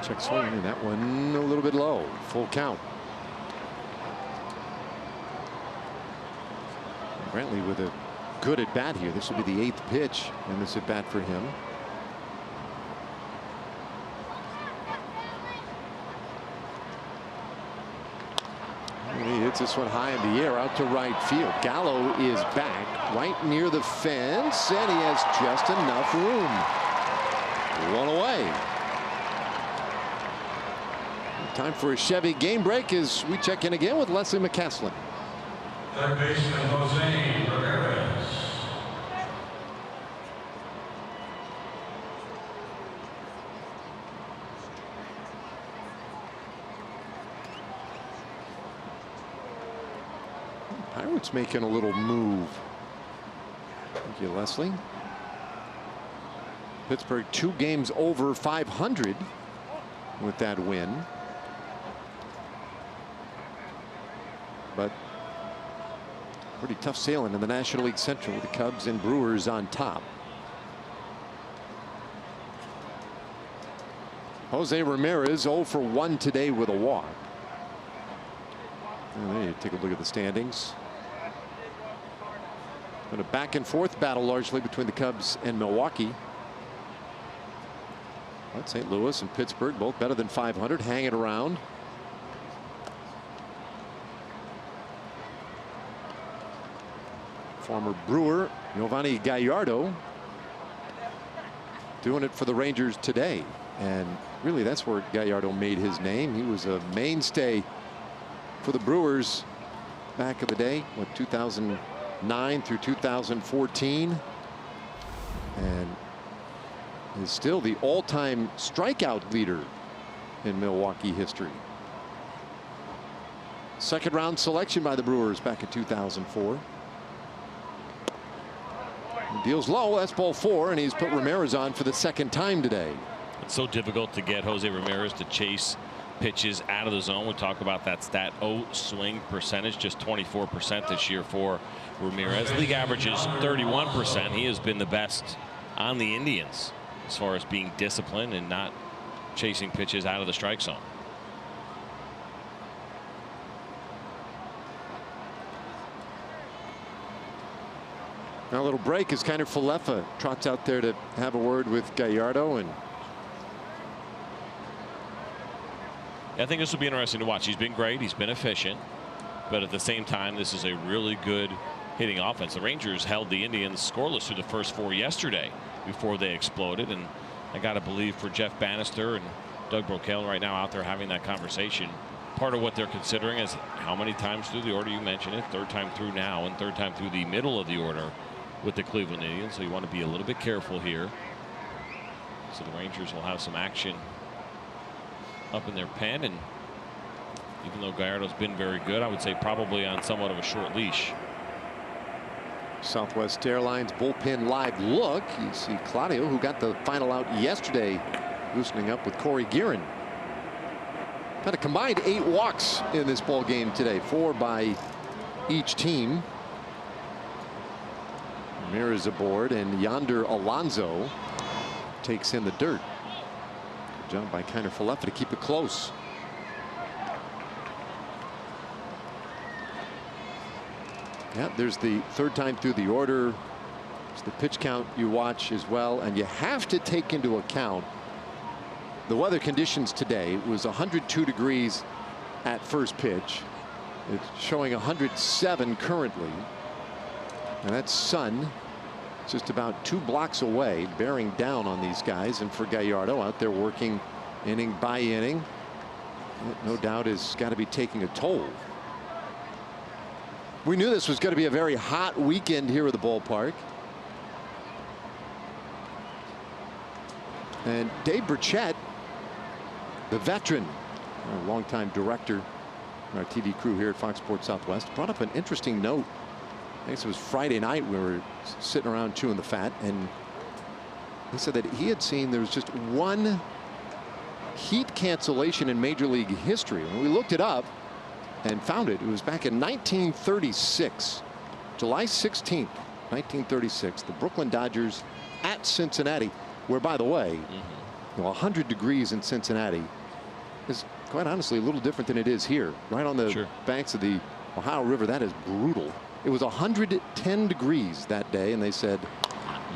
Check swing, and that one a little bit low. Full count. Brantley with a good at bat here. This will be the 8th pitch in this at bat for him. And he hits this one high in the air out to right field. Gallo is back right near the fence, and he has just enough room. One away. Time for a Chevy game break as we check in again with Leslie McCaslin. Third baseman Jose Ramirez. Pirates making a little move. Thank you, Leslie. Pittsburgh 2 games over 500 with that win. But pretty tough sailing in the National League Central with the Cubs and Brewers on top. Jose Ramirez 0 for 1 today with a walk. And there you take a look at the standings. Been a back and forth battle largely between the Cubs and Milwaukee. But St. Louis and Pittsburgh both better than 500, hanging around. Former Brewer Giovanni Gallardo doing it for the Rangers today, and really that's where Gallardo made his name. He was a mainstay for the Brewers back in the day, what, 2009 through 2014, and is still the all-time strikeout leader in Milwaukee history. Second round selection by the Brewers back in 2004. Deals low. That's ball 4, and he's put Ramirez on for the second time today. It's so difficult to get Jose Ramirez to chase pitches out of the zone. We talk about that stat O swing percentage, just 24% this year for Ramirez. League average is 31%. He has been the best on the Indians as far as being disciplined and not chasing pitches out of the strike zone. Now a little break as Kiner Falefa trots out there to have a word with Gallardo, and I think this will be interesting to watch. He's been great. He's been efficient. But at the same time, this is a really good hitting offense. The Rangers held the Indians scoreless through the first 4 yesterday before they exploded. And I got to believe for Jeff Bannister and Doug Brocail right now out there having that conversation, part of what they're considering is how many times through the order, you mentioned it, 3rd time through now and 3rd time through the middle of the order with the Cleveland Indians. So you want to be a little bit careful here. So the Rangers will have some action up in their pen, and even though Gallardo's been very good, I would say probably on somewhat of a short leash. Southwest Airlines bullpen live look. You see Claudio, who got the final out yesterday, loosening up with Corey Guerin. Had a combined 8 walks in this ball game today, 4 by each team. Ramirez aboard, and Yonder Alonso takes in the dirt. Good job by Kiner Falefa to keep it close. Yeah, there's the 3rd time through the order. It's the pitch count you watch as well, and you have to take into account the weather conditions today. It was 102 degrees at first pitch. It's showing 107 currently, and that's sun just about 2 blocks away, bearing down on these guys. And for Gallardo out there working inning by inning, no doubt has got to be taking a toll. We knew this was going to be a very hot weekend here at the ballpark. And Dave Burchett, the veteran, a longtime director on our TV crew here at Fox Sports Southwest, brought up an interesting note. I guess it was Friday night. We were sitting around chewing the fat, and he said that he had seen there was just 1 heat cancellation in Major League history. When we looked it up and found it, it was back in 1936, July 16th, 1936. The Brooklyn Dodgers at Cincinnati, where, by the way, 100 degrees in Cincinnati is quite honestly a little different than it is here, right on the banks of the Ohio River. That is brutal. It was 110 degrees that day, and they said,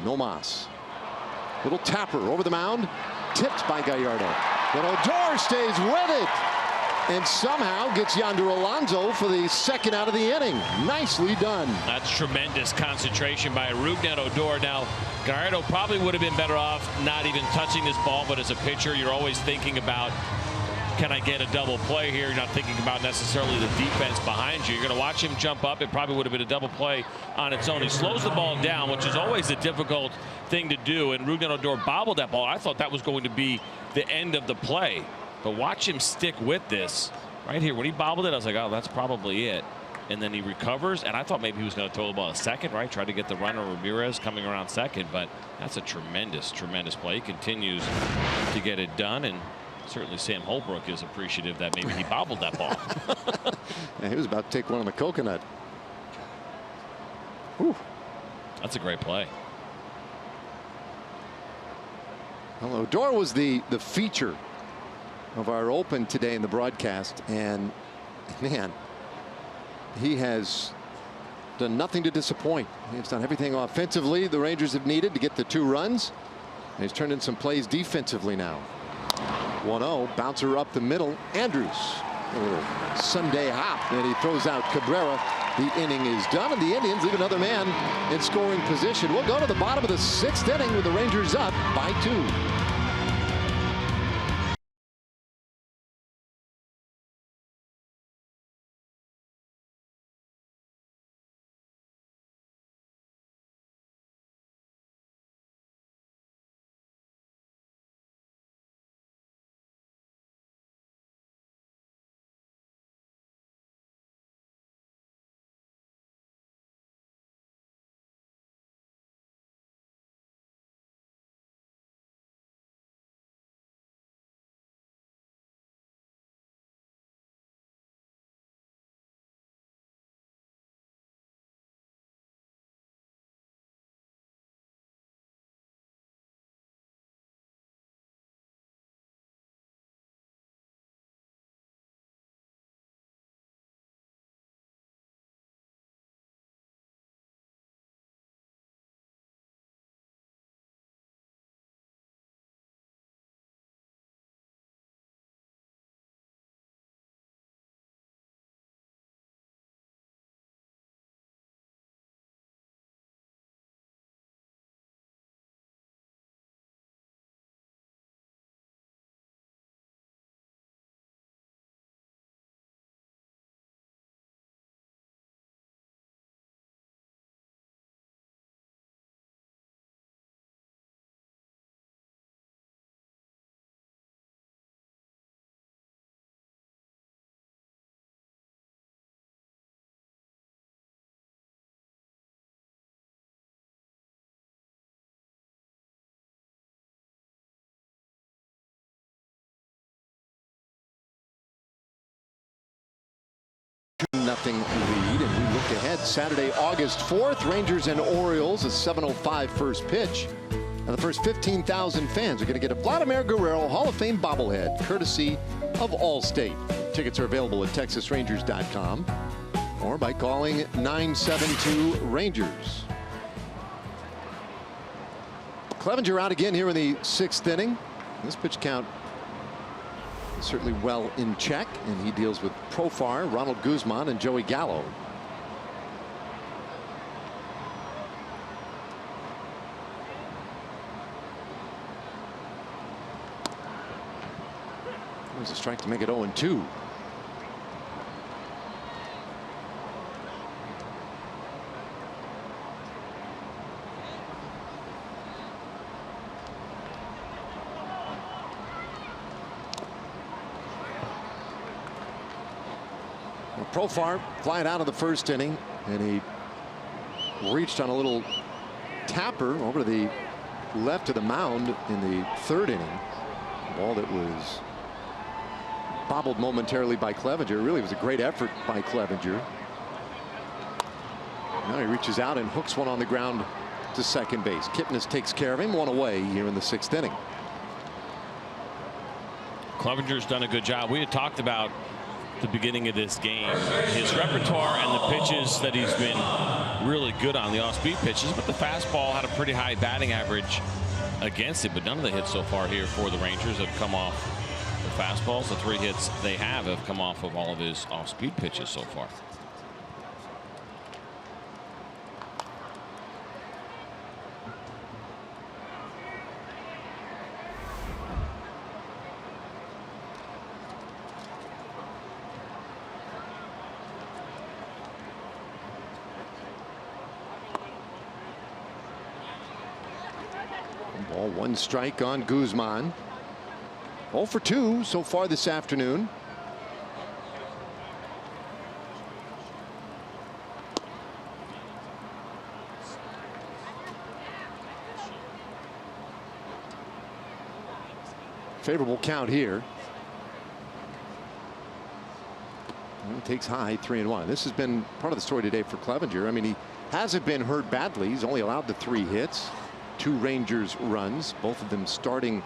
no mas. Little tapper over the mound, tipped by Gallardo. But Odor stays with it, and somehow gets Yonder Alonso for the second out of the inning. Nicely done. That's tremendous concentration by Rougned Odor. Now, Gallardo probably would have been better off not even touching this ball, but as a pitcher, you're always thinking about, can I get a double play here? You're not thinking about necessarily the defense behind you. You're going to watch him jump up. It probably would have been a double play on its own. He slows the ball down, which is always a difficult thing to do. And Rougned Odor bobbled that ball. I thought that was going to be the end of the play. But watch him stick with this. Right here, when he bobbled it, I was like, oh, that's probably it. And then he recovers, and I thought maybe he was going to throw the ball a second, right? Try to get the runner Ramirez coming around second, but that's a tremendous, tremendous play. He continues to get it done, and certainly Sam Holbrook is appreciative that maybe he bobbled that ball. Yeah, he was about to take one on the coconut. Whew. That's a great play. Well, Odor was the feature of our open today in the broadcast, and man, he has done nothing to disappoint. He's done everything offensively the Rangers have needed to get the 2 runs. And he's turned in some plays defensively now. 1-0, bouncer up the middle. Andrews, a little Sunday hop, and he throws out Cabrera. The inning is done, and the Indians leave another man in scoring position. We'll go to the bottom of the 6th inning with the Rangers up by 2. Nothing lead, and we look ahead Saturday, August 4th, Rangers and Orioles, a 7:05 first pitch. And the first 15,000 fans are going to get a Vladimir Guerrero Hall of Fame bobblehead, courtesy of Allstate. Tickets are available at TexasRangers.com or by calling 972-RANGERS. Clevenger out again here in the 6th inning. This pitch count is certainly well in check, and he deals with Profar, Ronald Guzman, and Joey Gallo. There's a strike to make it 0-2. Profar flying out of the first inning, and he reached on a little tapper over to the left of the mound in the 3rd inning. A ball that was bobbled momentarily by Clevenger. Really was a great effort by Clevenger. Now he reaches out and hooks one on the ground to second base. Kipnis takes care of him, 1 away here in the 6th inning. Clevenger's done a good job. We had talked about the beginning of this game. His repertoire and the pitches that he's been really good on, the off-speed pitches, but the fastball had a pretty high batting average against it, but none of the hits so far here for the Rangers have come off the fastballs. The 3 hits they have come off of all of his off-speed pitches so far. Ball 1 strike on Guzman. 0 for 2 so far this afternoon. Favorable count here. And takes high 3-1. This has been part of the story today for Clevenger. I mean, he hasn't been hurt badly. He's only allowed the 3 hits. 2 Rangers runs, both of them starting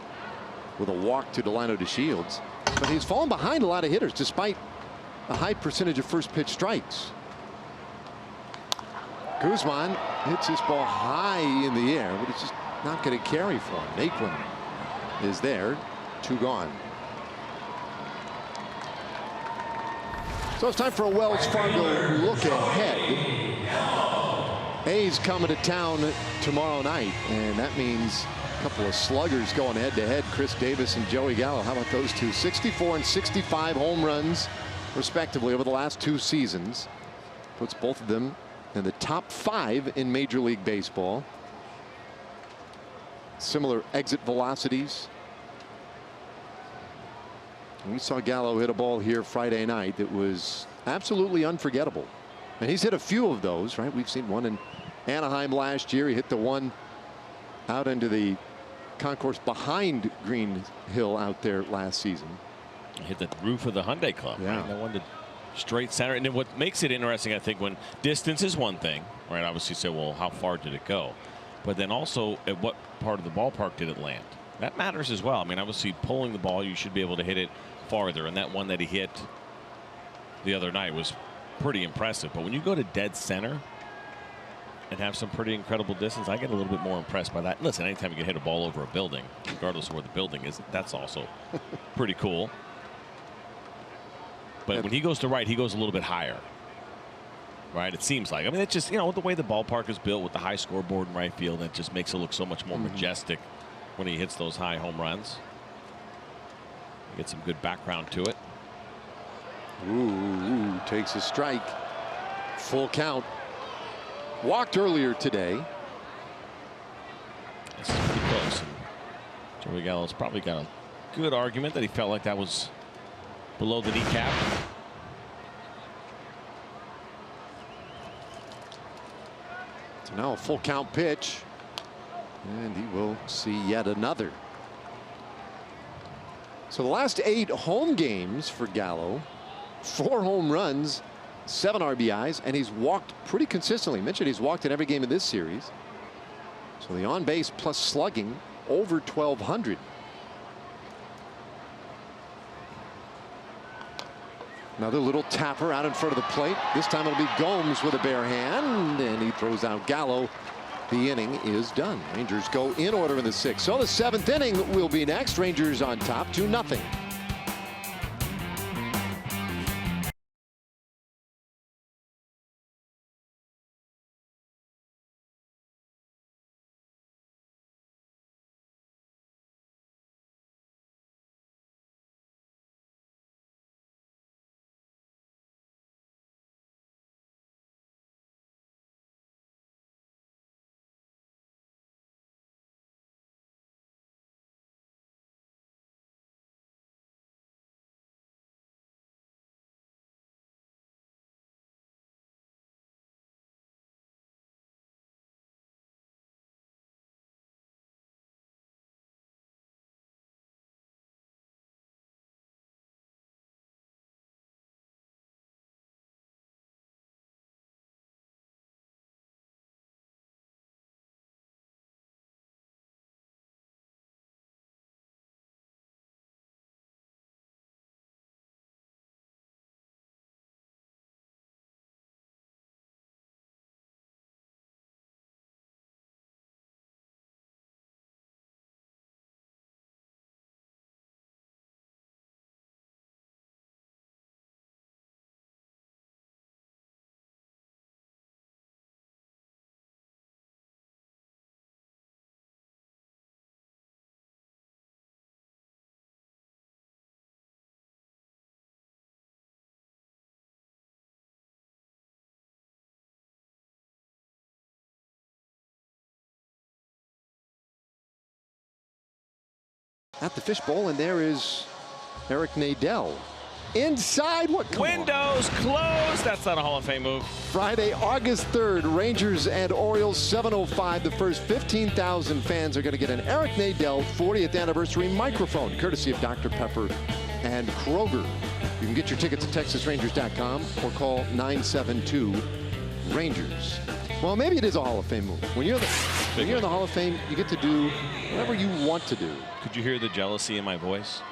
with a walk to Delino DeShields. But he's fallen behind a lot of hitters despite a high percentage of first pitch strikes. Guzman hits this ball high in the air, but it's just not going to carry for him. Naquin is there. 2 gone. So it's time for a Wells Fargo look ahead. A's coming to town tomorrow night, and that means a couple of sluggers going head to head. Chris Davis and Joey Gallo. How about those two? 64 and 65 home runs respectively over the last 2 seasons. Puts both of them in the top 5 in Major League Baseball. Similar exit velocities. And we saw Gallo hit a ball here Friday night that was absolutely unforgettable. And he's hit a few of those, right? We've seen one in Anaheim last year. He hit the one out into the concourse behind Green Hill out there last season. Hit the roof of the Hyundai Club. Yeah. Right? That one to straight center. And then what makes it interesting, I think, when distance is one thing, right? Obviously, say, well, how far did it go? But then also, at what part of the ballpark did it land? That matters as well. I mean, obviously, pulling the ball, you should be able to hit it farther. And that one that he hit the other night was pretty impressive. But when you go to dead center and have some pretty incredible distance, I get a little bit more impressed by that. Listen, anytime you can hit a ball over a building, regardless of where the building is, that's also pretty cool. But when he goes to right, he goes a little bit higher. Right? It seems like. I mean, it's just, you know, the way the ballpark is built with the high scoreboard in right field, it just makes it look so much more majestic when he hits those high home runs. Get some good background to it. Ooh, takes a strike. Full count. Walked earlier today. This is pretty close. And Joey Gallo's probably got a good argument that he felt like that was below the kneecap. So now a full count pitch. And he will see yet another. So the last 8 home games for Gallo. 4 home runs, 7 RBIs, and he's walked pretty consistently. Mentioned he's walked in every game of this series. So the on base plus slugging over 1,200. Another little tapper out in front of the plate. This time it'll be Gomes with a bare hand, and he throws out Gallo. The inning is done. Rangers go in order in the 6th. So the 7th inning will be next. Rangers on top 2-0. at the fishbowl, and there is Eric Nadel. Inside, what? Windows closed. That's not a Hall of Fame move. Friday, August 3rd, Rangers and Orioles, 7:05. The first 15,000 fans are going to get an Eric Nadel 40th anniversary microphone, courtesy of Dr. Pepper and Kroger. You can get your tickets at TexasRangers.com or call 972-RANGERS. Well, maybe it is a Hall of Fame move. When you're in the Hall of Fame, you get to do whatever you want to do. Could you hear the jealousy in my voice?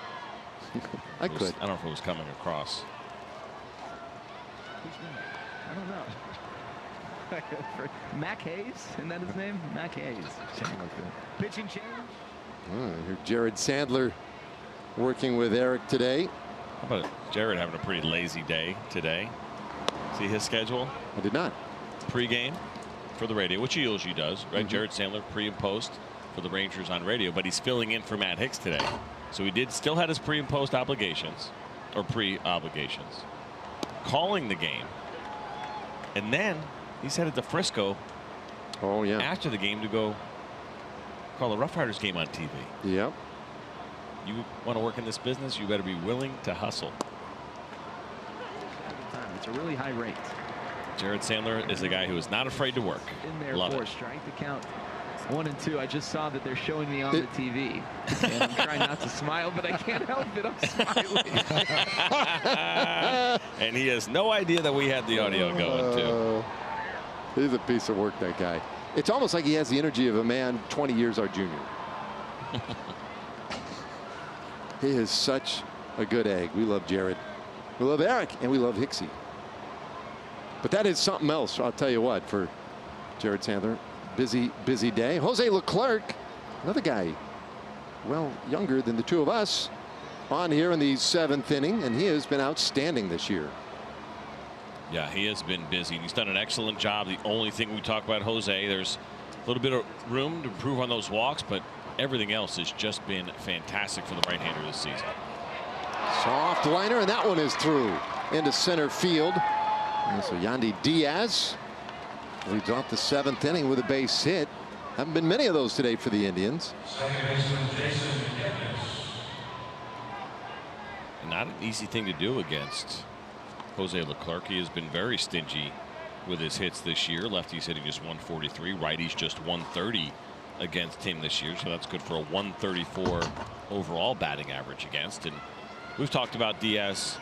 I could. I don't know if it was coming across. I don't know. Mac Hayes, isn't that his name? Mac Hayes. Pitching change. Here Jared Sandler working with Eric today. How about Jared having a pretty lazy day today? See his schedule? I did not. Pre-game for the radio, which he usually does, right? Jared Sandler pre and post for the Rangers on radio, but he's filling in for Matt Hicks today. So he still had his pre and post obligations, or pre-obligations, calling the game. And then he's headed to Frisco after the game to go call the Rough Riders game on TV. Yep. You want to work in this business, you better be willing to hustle. It's a really high rate. Jared Sandler is the guy who is not afraid to work. In there Love for it. strike to count 1 and 2. I just saw that they're showing me on the TV. And I'm trying not to smile, but I can't help it. I'm smiling. And he has no idea that we had the audio going too. He's a piece of work, that guy. It's almost like he has the energy of a man 20 years our junior. He is such a good egg. We love Jared. We love Eric, and we love Hicksy. But that is something else, I'll tell you what, for Jared Sandler. Busy, busy day. Jose Leclerc, another guy, well, younger than the two of us, on here in the 7th inning, and he has been outstanding this year. Yeah, he has been busy. He's done an excellent job. The only thing we talk about Jose, there's a little bit of room to improve on those walks, but everything else has just been fantastic for the right-hander this season. Soft liner, and that one is through into center field. And so Yandy Diaz leads off the 7th inning with a base hit. Haven't been many of those today for the Indians. Not an easy thing to do against Jose Leclerc. He has been very stingy with his hits this year. Lefties hitting just 143, righties just 130 against him this year. So that's good for a 134 overall batting average against. And we've talked about Diaz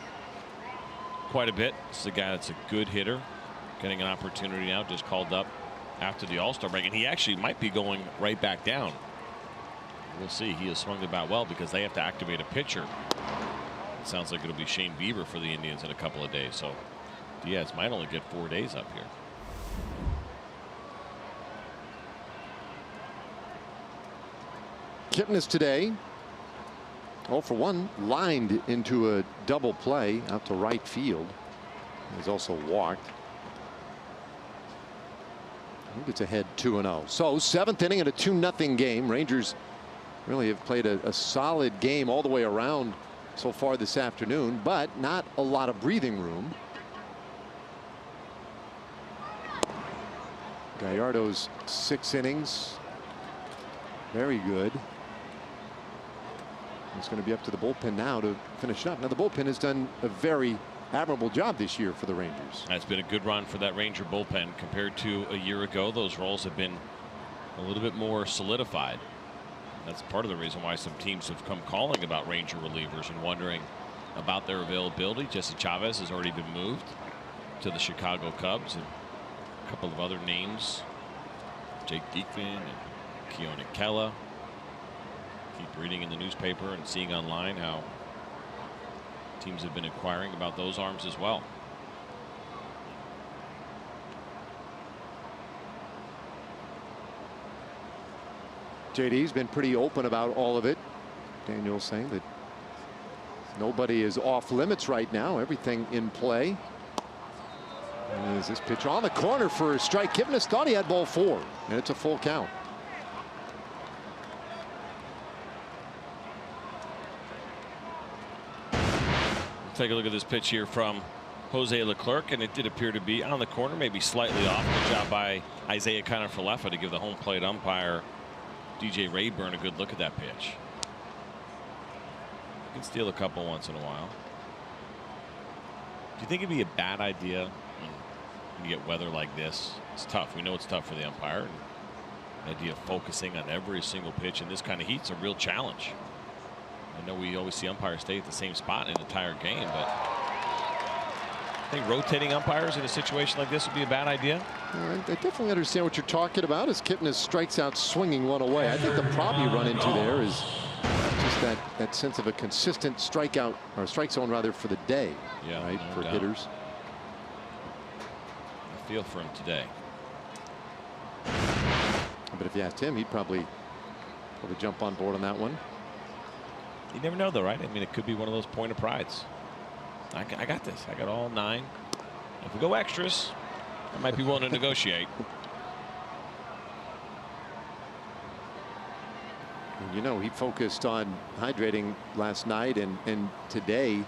quite a bit. This is a guy that's a good hitter, getting an opportunity now, just called up after the All-Star break, and he actually might be going right back down. We'll see. He has swung the bat well because they have to activate a pitcher. It sounds like it'll be Shane Bieber for the Indians in a couple of days, so Diaz might only get 4 days up here. Kipnis today, 0 for 1, lined into a double play out to right field. He's also walked. He gets ahead 2-0. So 7th inning in a 2-0 game. Rangers really have played a solid game all the way around so far this afternoon, but not a lot of breathing room. Gallardo's 6 innings. Very good. It's going to be up to the bullpen now to finish up. Now the bullpen has done a very admirable job this year for the Rangers. It's been a good run for that Ranger bullpen compared to a year ago. Those roles have been a little bit more solidified. That's part of the reason why some teams have come calling about Ranger relievers and wondering about their availability. Jesse Chavez has already been moved to the Chicago Cubs, and a couple of other names, Jake Diekman and Keone Kela. Keep reading in the newspaper and seeing online how teams have been inquiring about those arms as well. JD's been pretty open about all of it. Daniel's saying that nobody is off limits right now. Everything in play. And is this pitch on the corner for a strike? Kipnis thought he had ball 4, and it's a full count. Take a look at this pitch here from Jose Leclerc, and it did appear to be on the corner, maybe slightly off. Good job by Isaiah Kiner-Falefa to give the home plate umpire DJ Rayburn a good look at that pitch. can steal a couple once in a while. Do you think it'd be a bad idea when you get weather like this? It's tough. We know it's tough for the umpire. The idea of focusing on every single pitch in this kind of heat is a real challenge. I know we always see umpires stay at the same spot in an entire game, but I think rotating umpires in a situation like this would be a bad idea. I definitely understand what you're talking about as Kipnis strikes out swinging one away. I think the problem you run into there is just that sense of a consistent strikeout or strike zone rather for the day, right, no for doubt. Hitters. I feel for him today. But if you asked him, he'd probably jump on board on that one. You never know, though, right? I mean, it could be one of those point of prides. I got this. I got all 9. If we go extras, I might be willing to negotiate. You know, he focused on hydrating last night and today.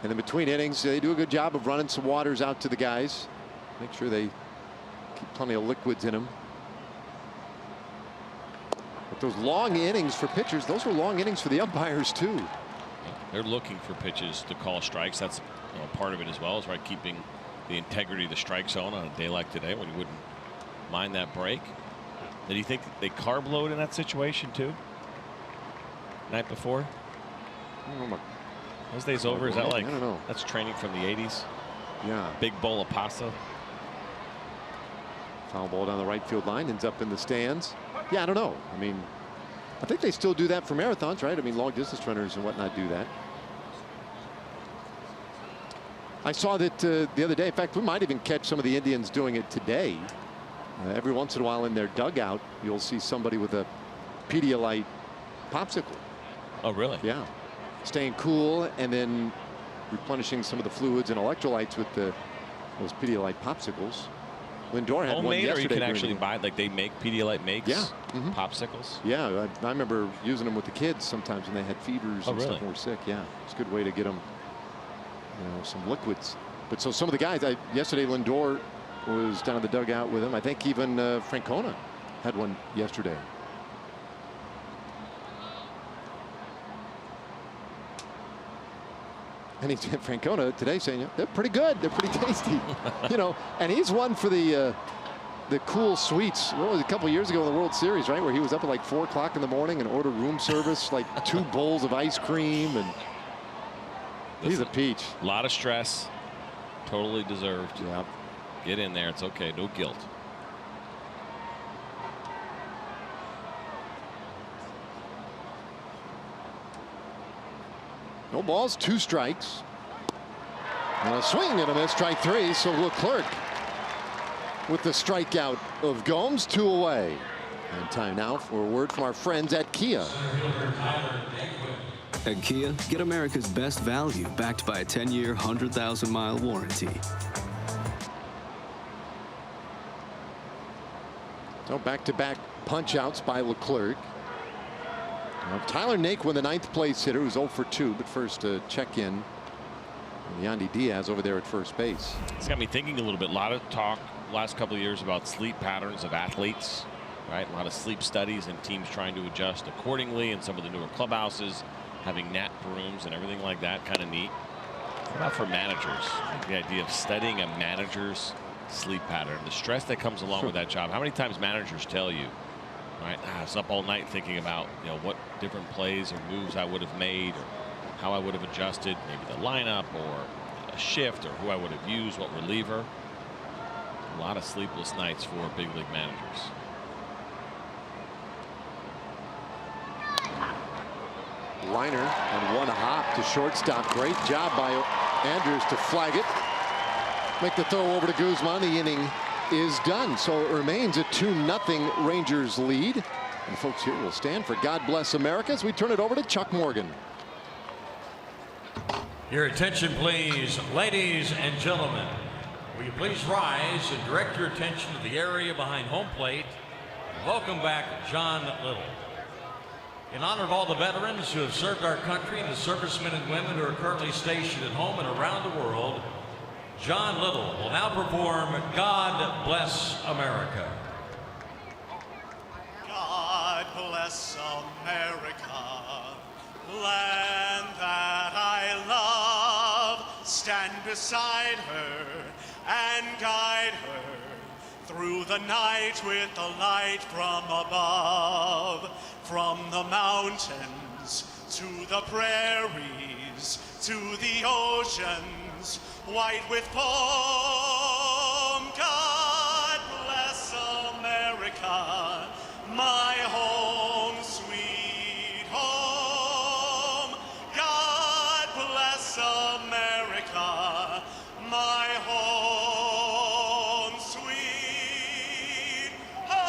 And in between innings, they do a good job of running some waters out to the guys. Make sure they keep plenty of liquids in them. But those long innings for pitchers, those were long innings for the umpires, too. They're looking for pitches to call strikes. That's part of it as well, is right, keeping the integrity of the strike zone on a day like today when you wouldn't mind that break. Do you think they carb load in that situation too? Night before? Those days over? Is that like, I don't know. That's training from the 80s? Yeah. Big bowl of pasta. Foul ball down the right field line, ends up in the stands. Yeah, I don't know. I mean, I think they still do that for marathons, right? I mean, long distance runners and whatnot do that. I saw that the other day. In fact, we might even catch some of the Indians doing it today. Every once in a while in their dugout, you'll see somebody with a Pedialyte popsicle. Oh, really? Yeah. Staying cool and then replenishing some of the fluids and electrolytes with those Pedialyte popsicles. Lindor had one yesterday. Or you can actually buy, like they make Pedialyte makes popsicles. Yeah, I remember using them with the kids sometimes when they had fevers and stuff and were sick. Yeah, it's a good way to get them, some liquids. But so some of the guys, yesterday Lindor was down in the dugout with him. I think even Francona had one yesterday. And Francona today saying they're pretty good, they're pretty tasty, and he's one for the cool sweets. What was it, a couple years ago in the World Series, right, where he was up at like 4 o'clock in the morning and ordered room service, like 2 bowls of ice cream, and he's a peach. A lot of stress, totally deserved. Yeah, get in there, it's okay, no guilt. No balls, 2 strikes. And a swing and a miss, strike 3. So Leclerc with the strikeout of Gomes, 2 away. And time now for a word from our friends at Kia. At Kia, get America's best value backed by a 10-year, 100,000-mile warranty. So back-to-back punch-outs by Leclerc. Tyler Naquin, the 9th place hitter, who's 0 for 2, but first check in. Yandy Diaz over there at first base. It's got me thinking a little bit. A lot of talk last couple of years about sleep patterns of athletes, right? A lot of sleep studies and teams trying to adjust accordingly, and some of the newer clubhouses having nap rooms and everything like that. Kind of neat. What about for managers? The idea of studying a manager's sleep pattern, the stress that comes along with that job. How many times managers tell you, right, I was up all night thinking about what different plays or moves I would have made, or how I would have adjusted maybe the lineup or a shift, or who I would have used, what reliever. A lot of sleepless nights for big league managers. Liner on 1 hop to shortstop. Great job by Andrews to flag it. Make the throw over to Guzman. The inning is done. So it remains a 2-0 Rangers lead. And folks here will stand for God Bless America as we turn it over to Chuck Morgan. Your attention, please, ladies and gentlemen. Will you please rise and direct your attention to the area behind home plate? Welcome back, John Little. In honor of all the veterans who have served our country and the servicemen and women who are currently stationed at home and around the world, John Little will now perform God Bless America. God bless America, land and stand beside her and guide her through the night with the light from above, from the mountains to the prairies, to the oceans, white with foam. God bless America, my home, sweet home. God bless America, my home, sweet home.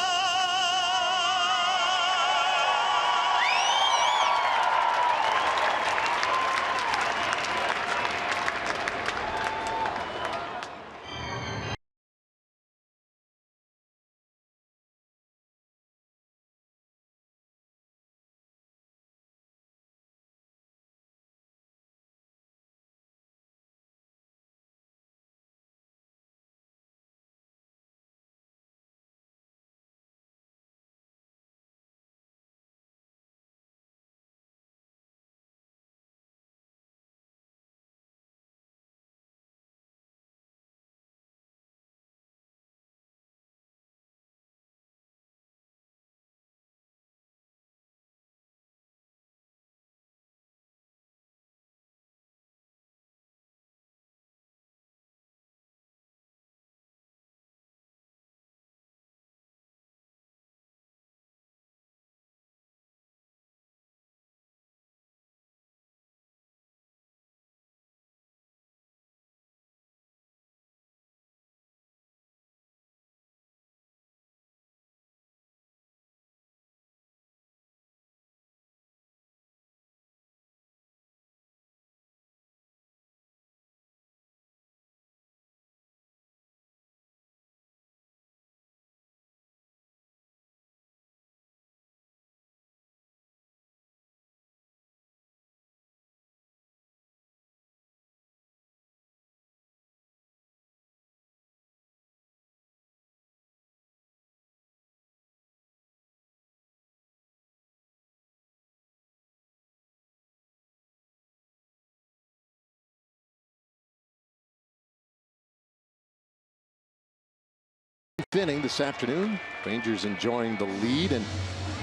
Inning this afternoon. Rangers enjoying the lead, and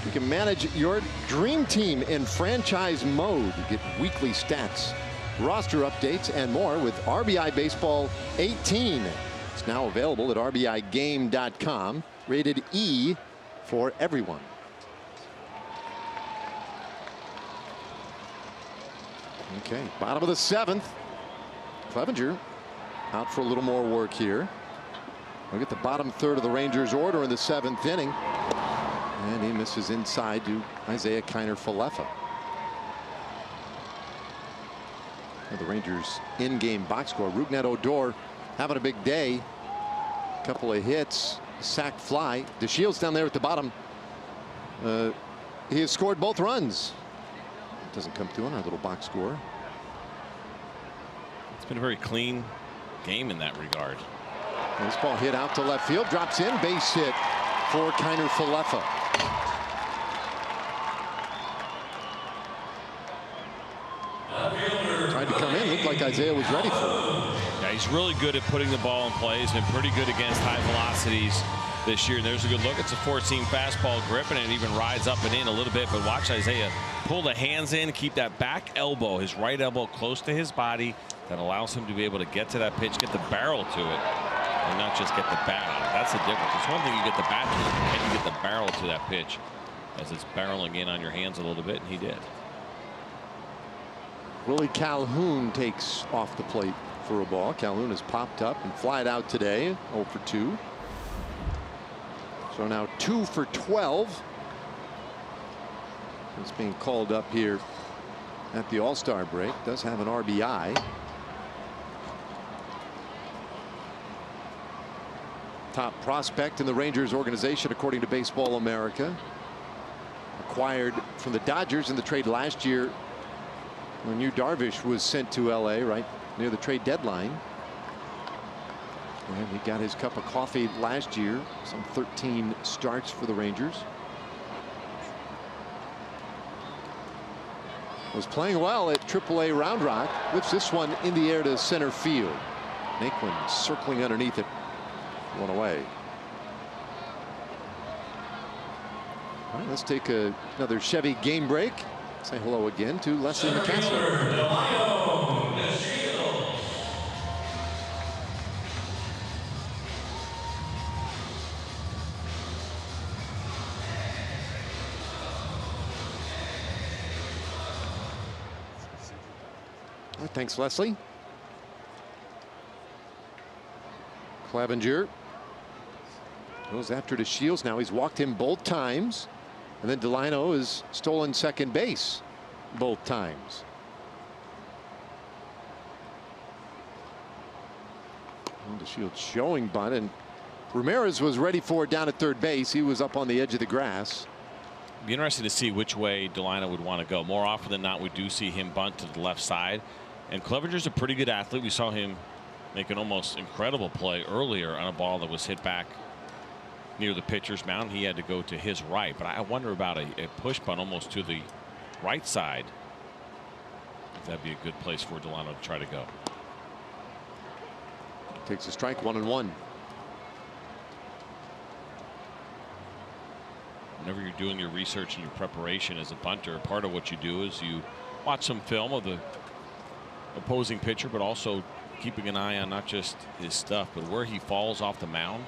you can manage your dream team in franchise mode. You get weekly stats, roster updates, and more with RBI Baseball 18. It's now available at RBIGame.com. Rated E for everyone. Okay, bottom of the 7th. Clevenger out for a little more work here. Look at the bottom third of the Rangers order in the 7th inning. And he misses inside to Isaiah Kiner-Falefa. The Rangers in-game box score. Rougned Odor having a big day. Couple of hits, sac fly. DeShields down there at the bottom. He has scored both runs. Doesn't come through on our little box score. It's been a very clean game in that regard. This ball hit out to left field, drops in, base hit for Kiner-Falefa. Tried to come in, looked like Isaiah was ready for it. Yeah, he's really good at putting the ball in play. He's been pretty good against high velocities this year. And there's a good look. It's a 4-seam fastball grip, and it even rides up and in a little bit. But watch Isaiah pull the hands in, keep that back elbow, his right elbow close to his body. That allows him to be able to get to that pitch, get the barrel to it, and not just get the bat on it. That's the difference. It's one thing you get the bat to it, and you get the barrel to that pitch as it's barreling in on your hands a little bit, and he did. Willie Calhoun takes off the plate for a ball. Calhoun has popped up and flied out today, 0 for 2. So now 2 for 12. It's being called up here at the All-Star break. Does have an RBI. Top prospect in the Rangers organization, according to Baseball America. Acquired from the Dodgers in the trade last year when Yu Darvish was sent to LA right near the trade deadline. And he got his cup of coffee last year. Some 13 starts for the Rangers. was playing well at AAA Round Rock. Lifts this one in the air to center field. Naquin circling underneath it. One away. All right, let's take another Chevy game break. Say hello again to Leslie McCaslin. All right, thanks, Leslie. Clevenger goes after DeShields. Now he's walked him both times. And then Delino has stolen second base both times. And DeShields showing bunt, and Ramirez was ready for it down at third base. He was up on the edge of the grass. Be interesting to see which way Delino would want to go. More often than not, we do see him bunt to the left side. And Clevenger's a pretty good athlete. We saw him make an almost incredible play earlier on a ball that was hit back near the pitcher's mound. He had to go to his right, but I wonder about a push bunt almost to the right side. If that'd be a good place for Delino to try to go. Takes a strike, 1-1. Whenever you're doing your research and your preparation as a bunter, part of what you do is you watch some film of the opposing pitcher, but also keeping an eye on not just his stuff, but where he falls off the mound.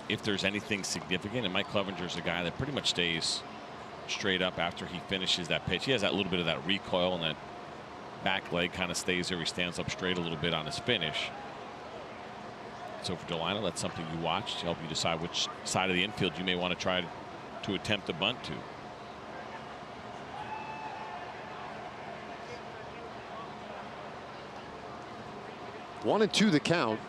If there's anything significant, and Mike Clevenger's a guy that pretty much stays straight up after he finishes that pitch. He has that little bit of that recoil, and that back leg kind of stays there. He stands up straight a little bit on his finish. So for Delino, that's something you watch to help you decide which side of the infield you may want to try to attempt to bunt to. One and two the count.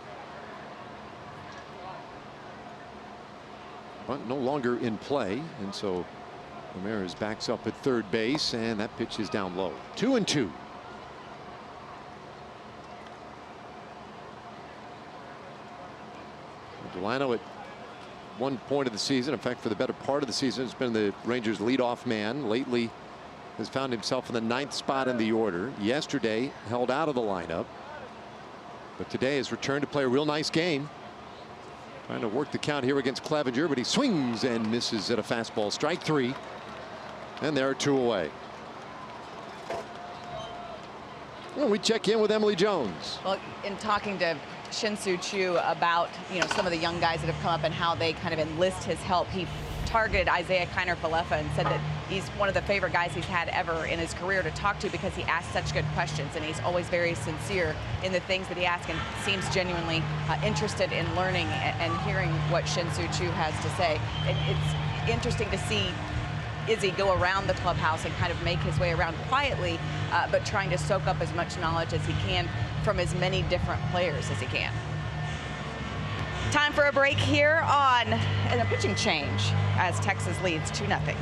Bunt no longer in play, and so Ramirez backs up at third base, and that pitch is down low. 2-2. Delino at one point of the season, in fact for the better part of the season, has been the Rangers leadoff man. Lately has found himself in the 9th spot in the order. Yesterday held out of the lineup, but today has returned to play a real nice game. Trying to work the count here against Clevenger, but he swings and misses at a fastball. Strike 3, and there are 2 away. Well, we check in with Emily Jones. Well, in talking to Shin-Soo Choo about some of the young guys that have come up and how they kind of enlist his help, he targeted Isaiah Kiner-Falefa and said that he's one of the favorite guys he's had ever in his career to talk to because he asks such good questions, and he's always very sincere in the things that he asks and seems genuinely interested in learning and hearing what Shin-Soo Choo has to say. It's interesting to see Izzy go around the clubhouse and kind of make his way around quietly, but trying to soak up as much knowledge as he can from as many different players as he can. Time for a break here on a pitching change as Texas leads 2-0.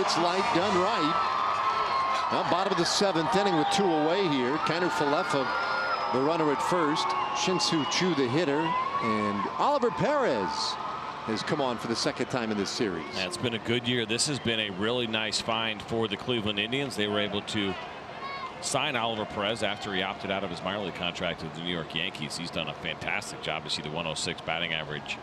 It's light, done right. Now, bottom of the 7th inning with 2 away here. Kiner Falefa, the runner at first. Shin-Soo Choo, the hitter. And Oliver Perez has come on for the 2nd time in this series. Yeah, it's been a good year. This has been a really nice find for the Cleveland Indians. They were able to sign Oliver Perez after he opted out of his minor league contract with the New York Yankees. He's done a fantastic job to see the 106 batting average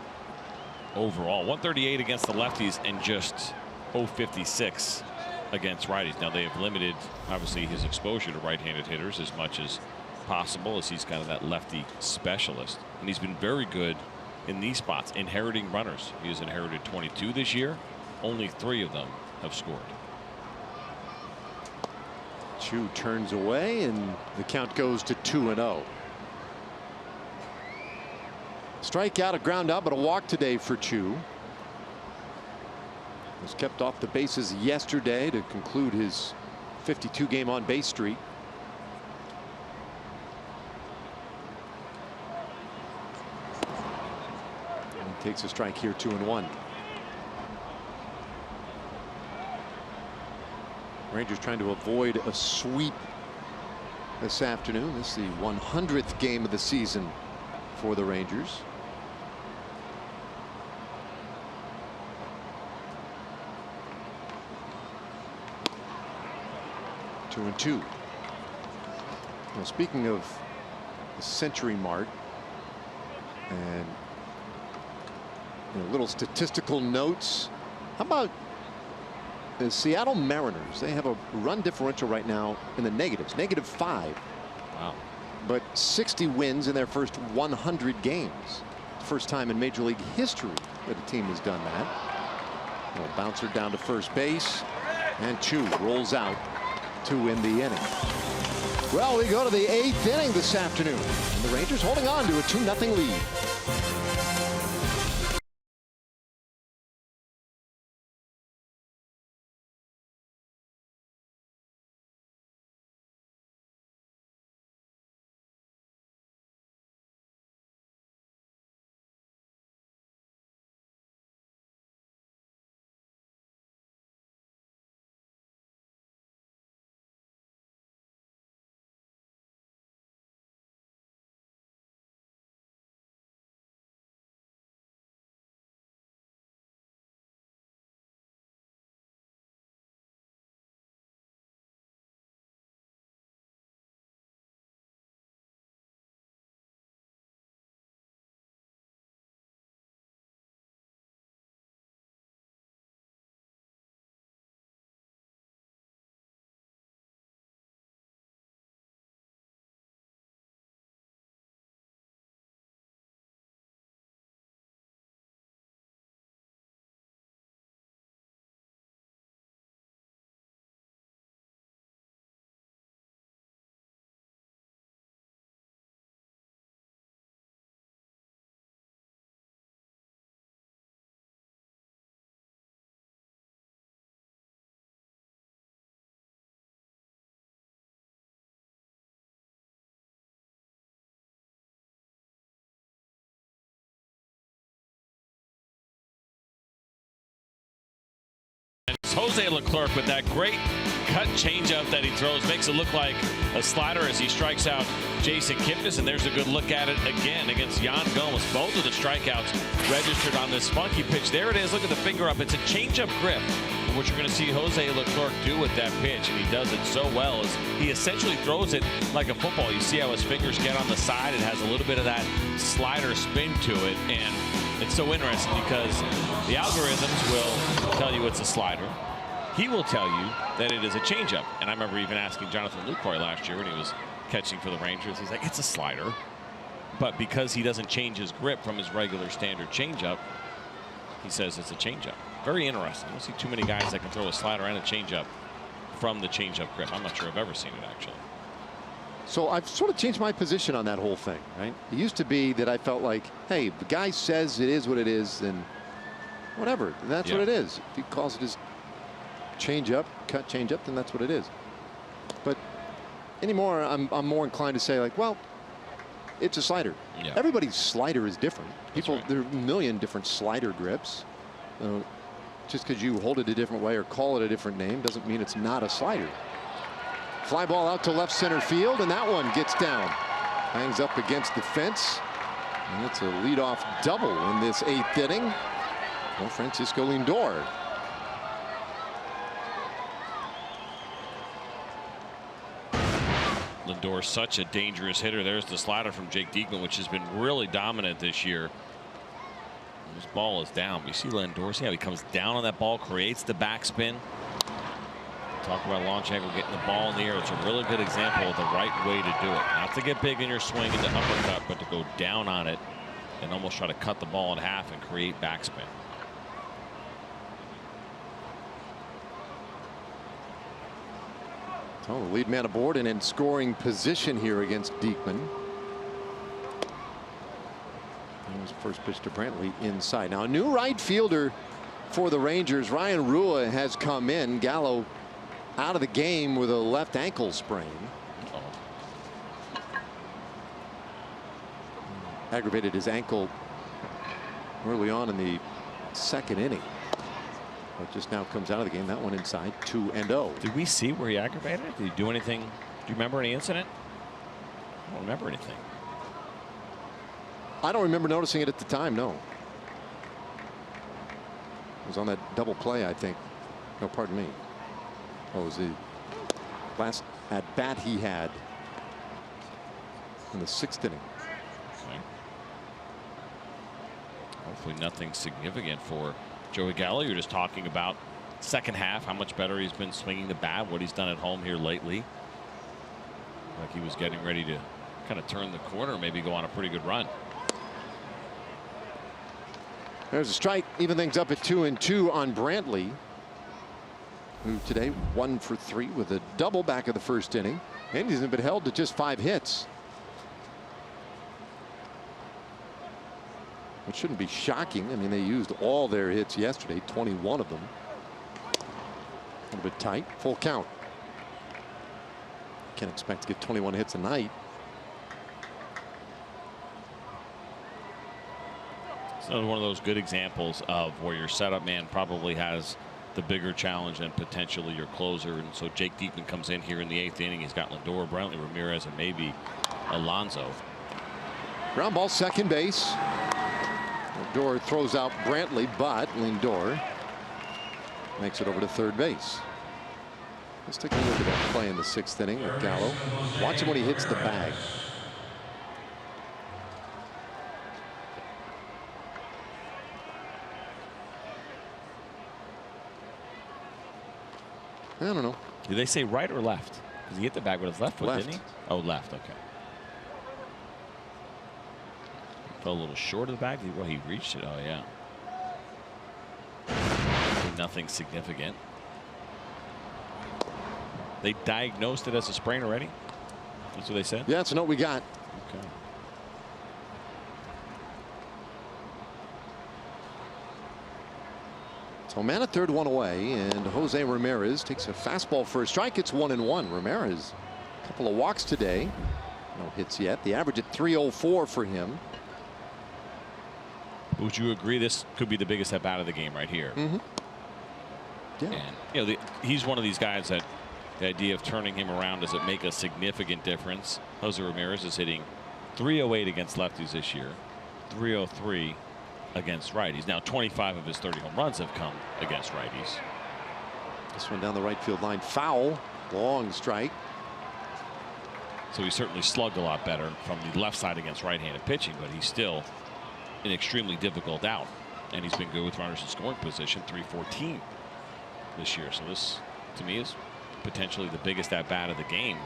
overall. 138 against the lefties and just 056 against righties. Now they have limited, obviously, his exposure to right-handed hitters as much as possible, as he's kind of that lefty specialist. And he's been very good in these spots, inheriting runners. He has inherited 22 this year. Only 3 of them have scored. Choo turns away, and the count goes to 2-0. Strikeout, a ground out, but a walk today for Choo. Was kept off the bases yesterday to conclude his 52-game on-base streak. Takes a strike here, 2-1. Rangers trying to avoid a sweep this afternoon. This is the 100th game of the season for the Rangers. Two and two. Well, speaking of the century mark and little statistical notes. How about the Seattle Mariners? They have a run differential right now in the negatives, -5. Wow. But 60 wins in their first 100 games. First time in Major League history that a team has done that. Well, bouncer down to first base, and Choo rolls out to win the inning. Well, we go to the 8th inning this afternoon, and the Rangers holding on to a 2-0 lead. It's Jose Leclerc with that great cut changeup that he throws. Makes it look like a slider as he strikes out Jason Kipnis. And there's a good look at it again against Yan Gomes. Both of the strikeouts registered on this funky pitch. There it is. Look at the finger up. It's a changeup grip. And what you're going to see Jose Leclerc do with that pitch, and he does it so well, is he essentially throws it like a football. You see how his fingers get on the side. It has a little bit of that slider spin to it. And it's so interesting because the algorithms will tell you it's a slider. He will tell you that it is a changeup. And I remember even asking Jonathan Lucroy last year when he was catching for the Rangers. He's like, it's a slider. But because he doesn't change his grip from his regular standard changeup, he says it's a changeup. Very interesting. I don't see too many guys that can throw a slider and a changeup from the changeup grip. I'm not sure I've ever seen it, actually. So I've sort of changed my position on that whole thing, right? It used to be that I felt like, hey, the guy says it is what it is, then whatever. That's what it is. If he calls it his change up, cut change up, then that's what it is. But anymore, I'm more inclined to say, like, well, it's a slider. Yeah. Everybody's slider is different. People, right. there are a million different slider grips. just because you hold it a different way or call it a different name doesn't mean it's not a slider. Fly ball out to left center field, and that one gets down. Hangs up against the fence. And it's a leadoff double in this 8th inning for Francisco Lindor. Lindor, such a dangerous hitter. There's the slider from Jake Diekman, which has been really dominant this year. This ball is down. You see Lindor, see how he comes down on that ball, creates the backspin. Talk about launch angle, getting the ball in the air. It's a really good example of the right way to do it. Not to get big in your swing and to uppercut, but to go down on it and almost try to cut the ball in half and create backspin. So the lead man aboard and in scoring position here against Diekman. That was first pitch to Brantley inside. Now a new right fielder for the Rangers. Ryan Rua has come in. Gallo out of the game with a left ankle sprain. Aggravated his ankle early on in the 2nd inning. But just now comes out of the game. That one inside, 2-0. Did we see where he aggravated it? Did he do anything? Do you remember any incident? I don't remember anything. I don't remember noticing it at the time, no. It was on that double play, I think. No, pardon me. Oh, it was the last at bat he had in the 6th inning. Okay. Hopefully nothing significant for Joey Gallo. You're just talking about second half, how much better he's been swinging the bat, what he's done at home here lately. Like he was getting ready to kind of turn the corner, maybe go on a pretty good run. There's a strike, even things up at 2-2 on Brantley, who today 1 for 3 with a double back of the 1st inning. And he's been held to just 5 hits. It shouldn't be shocking. I mean, they used all their hits yesterday, 21 of them. A little bit tight, full count. Can't expect to get 21 hits a night. It's another one of those good examples of where your setup man probably has the bigger challenge and potentially your closer. And so Jake Diekman comes in here in the 8th inning. He's got Lindor, Brantley, Ramirez, and maybe Alonso. Ground ball, second base. Lindor throws out Brantley, but Lindor makes it over to third base. Let's take a look at that play in the 6th inning with Gallo. Watch him when he hits the bag. I don't know. Did they say right or left? Because he hit the bag with his left foot, Left. didn't he? Oh, left. Okay. Fell a little short of the bag. Well, he reached it. Oh, yeah. Nothing significant. They diagnosed it as a sprain already? That's what they said? Yeah, that's a note we got. Okay. So man at third, 1 away, and Jose Ramirez takes a fastball for a strike. It's 1-1. Ramirez, a couple of walks today. No hits yet. The average at 304 for him. Would you agree this could be the biggest at bat of the game right here? Mm-hmm. Yeah. And you know, he's one of these guys that the idea of turning him around, does it make a significant difference? Jose Ramirez is hitting .308 against lefties this year, .303 against righties. Now 25 of his 30 home runs have come against righties. This one down the right field line, foul, long strike. So he certainly slugged a lot better from the left side against right-handed pitching, but he's still an extremely difficult out. And he's been good with runners in scoring position, .314 this year. So this, to me, is potentially the biggest at bat of the game.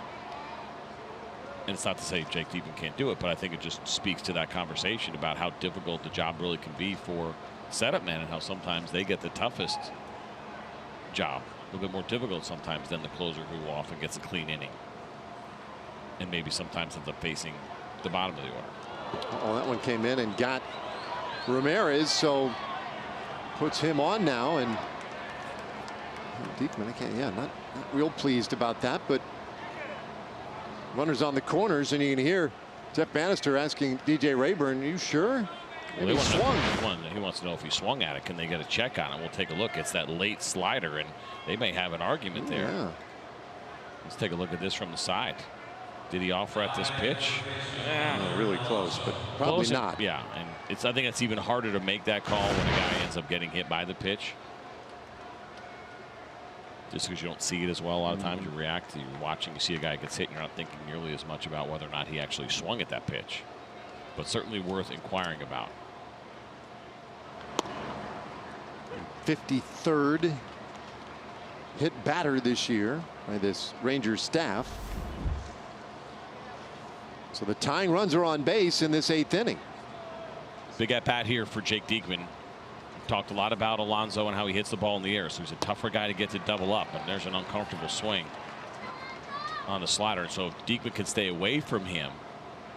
And it's not to say Jake Diekman can't do it, but I think it just speaks to that conversation about how difficult the job really can be for setup men and how sometimes they get the toughest job, a little bit more difficult sometimes than the closer who often gets a clean inning and maybe sometimes ends up facing the bottom of the order. Oh, that one came in and got Ramirez, so puts him on now. And Diekman, not real pleased about that, but runners on the corners, and you can hear Jeff Bannister asking DJ Rayburn, "You sure?" Well, he wants to know if he swung at it. Can they get a check on it? We'll take a look. It's that late slider, and they may have an argument there. Yeah. Let's take a look at this from the side. Did he offer at this pitch? Really close, but probably close not. Yeah, and I think it's even harder to make that call when a guy ends up getting hit by the pitch. Just because you don't see it as well, a lot of times you react. You're watching, you see a guy gets hit, and you're not thinking nearly as much about whether or not he actually swung at that pitch. But certainly worth inquiring about. 53rd hit batter this year by this Rangers staff. So the tying runs are on base in this 8th inning. Big at bat here for Jake Diekman. We've talked a lot about Alonso and how he hits the ball in the air, so he's a tougher guy to get to double up, and there's an uncomfortable swing on the slider. So if Diekman can stay away from him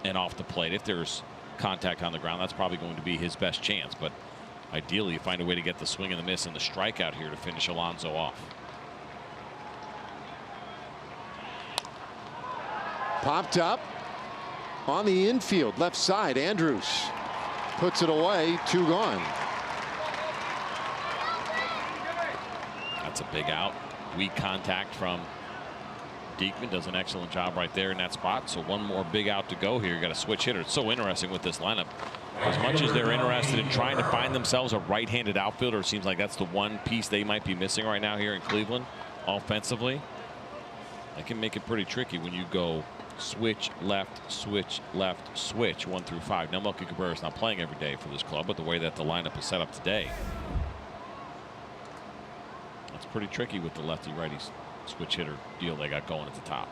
and off the plate, if there's contact on the ground, that's probably going to be his best chance. But ideally, you find a way to get the swing and the miss and the strikeout here to finish Alonso off. Popped up on the infield left side. Andrews puts it away. 2 gone. That's a big out. Weak contact from Diekman. Does an excellent job right there in that spot. So 1 more big out to go here. You got a switch hitter. It's so interesting with this lineup. As much as they're interested in trying to find themselves a right-handed outfielder, it seems like that's the one piece they might be missing right now here in Cleveland offensively. That can make it pretty tricky when you go switch left, switch left, switch 1 through 5. Now Melky Cabrera is not playing every day for this club, but the way that the lineup is set up today, that's pretty tricky with the lefty-righty switch hitter deal they got going at the top.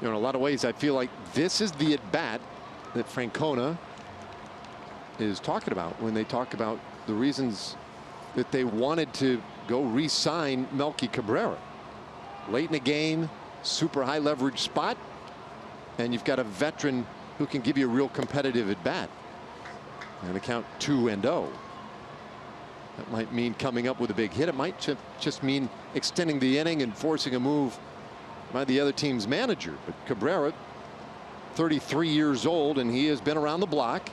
You know, in a lot of ways, I feel like this is the at-bat that Francona is talking about when they talk about the reasons that they wanted to go re-sign Melky Cabrera. Late in the game, super high leverage spot, and you've got a veteran who can give you a real competitive at bat. And the count 2-0. That might mean coming up with a big hit. It might just mean extending the inning and forcing a move by the other team's manager. But Cabrera, 33 years old, and he has been around the block.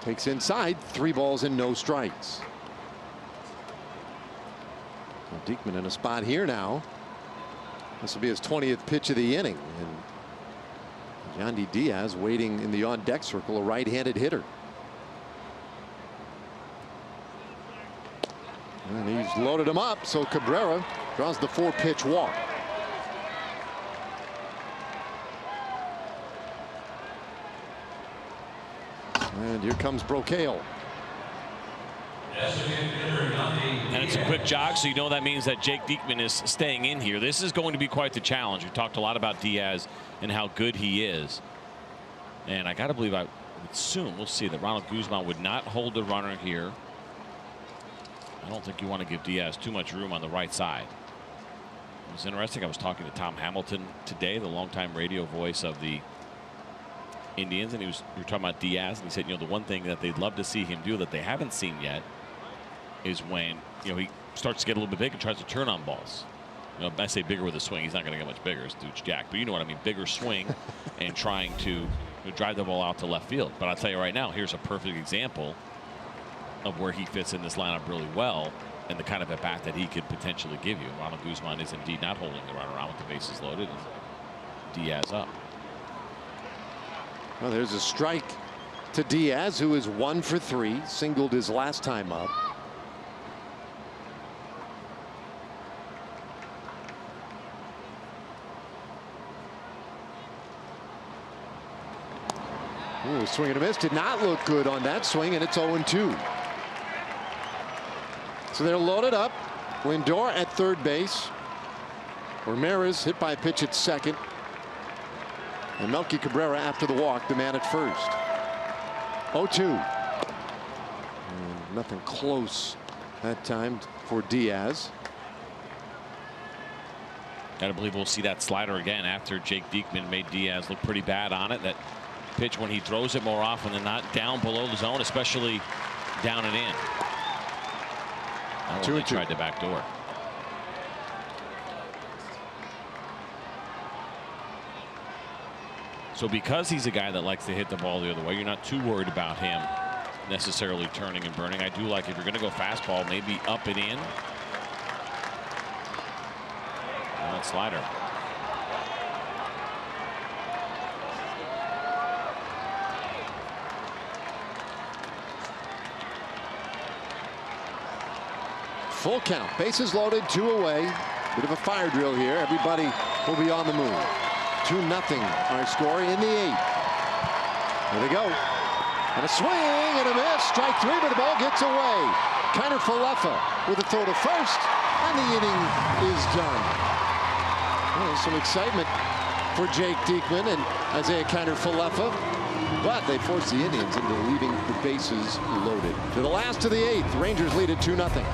Takes inside, 3 balls and no strikes. Diekman in a spot here now. This will be his 20th pitch of the inning, and Yandy Diaz waiting in the on-deck circle, a right-handed hitter. And he's loaded him up, so Cabrera draws the 4-pitch walk. And here comes Brocail. And it's a quick jog, so you know that means that Jake Diekman is staying in here. This is going to be quite the challenge. We talked a lot about Diaz and how good he is. And I got to believe, I would assume, we'll see, that Ronald Guzman would not hold the runner here. I don't think you want to give Diaz too much room on the right side. It was interesting. I was talking to Tom Hamilton today, the longtime radio voice of the Indians, and we were talking about Diaz, and he said, you know, the one thing that they'd love to see him do that they haven't seen yet is when, you know, he starts to get a little bit big and tries to turn on balls. You know, I say bigger with a swing. He's not going to get much bigger. This dude's jacked, but you know what I mean. Bigger swing and trying to drive the ball out to left field. But I'll tell you right now, here's a perfect example of where he fits in this lineup really well and the kind of at bat that he could potentially give you. Ronald Guzman is indeed not holding the runner around with the bases loaded. And Diaz up. Well, there's a strike to Diaz, who is 1 for 3, singled his last time up. Ooh, swing and a miss. Did not look good on that swing, and it's 0-2. So they're loaded up. Lindor at third base. Ramirez hit by a pitch at second. And Melky Cabrera after the walk, the man at first. 0-2. And nothing close that time for Diaz. Gotta believe we'll see that slider again after Jake Diekman made Diaz look pretty bad on it. That pitch, when he throws it more often than not down below the zone, especially down and in. That one, they tried the back door. So because he's a guy that likes to hit the ball the other way, you're not too worried about him necessarily turning and burning. I do like if you're going to go fastball, maybe up and in. And that slider. Full count, bases loaded, 2 away. Bit of a fire drill here. Everybody will be on the move. 2-0 our score in the 8th. Here they go. And a swing and a miss. Strike 3, but the ball gets away. Kiner Falefa with a throw to first, and the inning is done. Well, some excitement for Jake Diekman and Isaiah Kiner Falefa, but they forced the Indians into leaving the bases loaded. To the last of the 8th, Rangers lead at 2-0.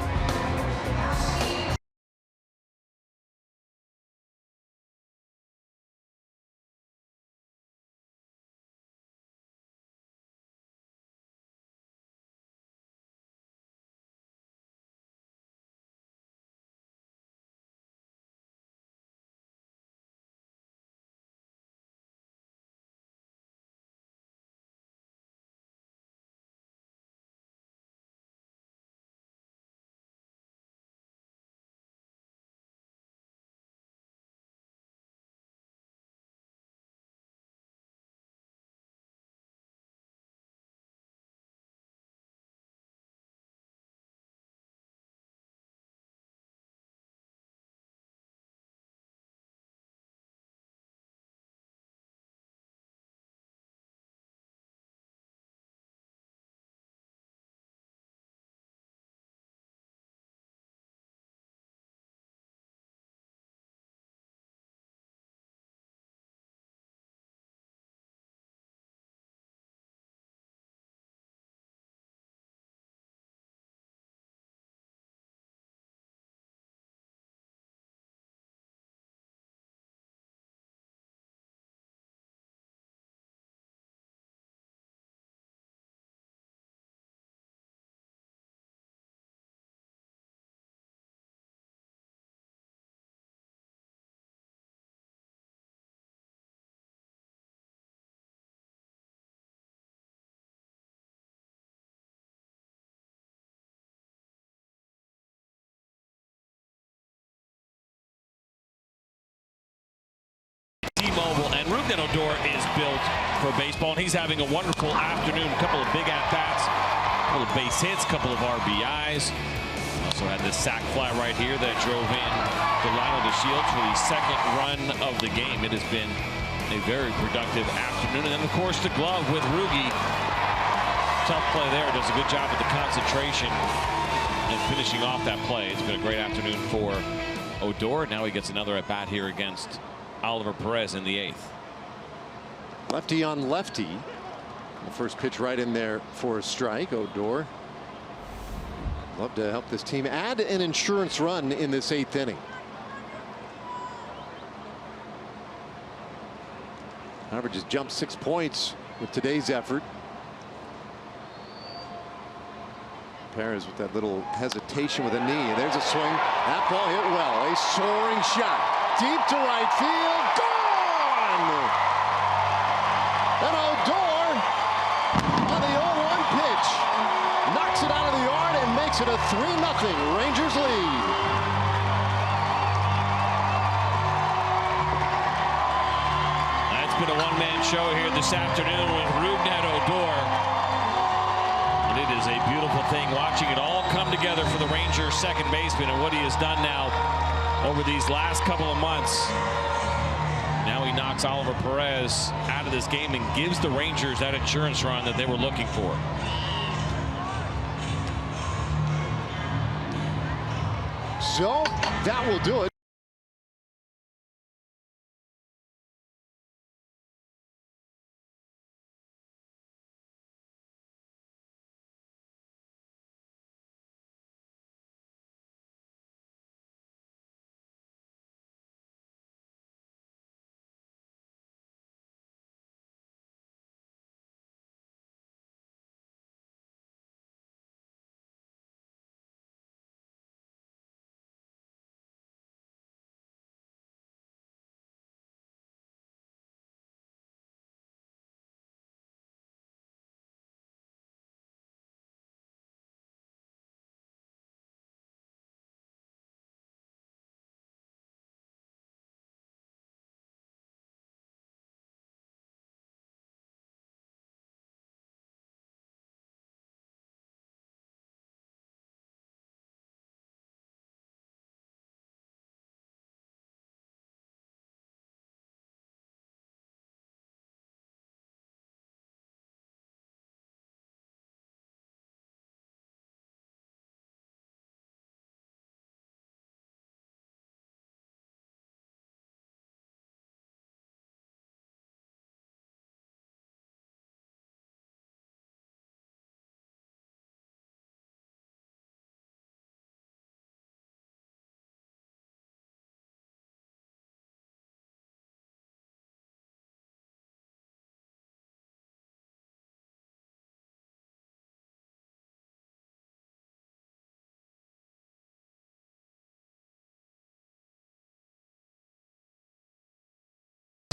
T-Mobile, and Ruben Odor is built for baseball, and he's having a wonderful afternoon. A couple of big at-bats, a couple of base hits, a couple of RBIs. Also had this sac fly right here that drove in Delano DeShields for the second run of the game. It has been a very productive afternoon. And then, of course, the glove with Rugi. Tough play there. Does a good job with the concentration and finishing off that play. It's been a great afternoon for Odor. Now he gets another at-bat here against Oliver Perez in the 8th. Lefty on lefty. The first pitch right in there for a strike. Odor love to help this team add an insurance run in this 8th inning. Average has jumped 6 points with today's effort. Perez with that little hesitation with a knee. And there's a swing. That ball hit well. A soaring shot. Deep to right field. Gone! And Odor on the 0-1 pitch knocks it out of the yard and makes it a 3-0 Rangers lead. That's been a one-man show here this afternoon with Ruben Odor. And it is a beautiful thing watching it all come together for the Rangers second baseman and what he has done now over these last couple of months. Now he knocks Oliver Perez out of this game and gives the Rangers that insurance run that they were looking for. So that will do it.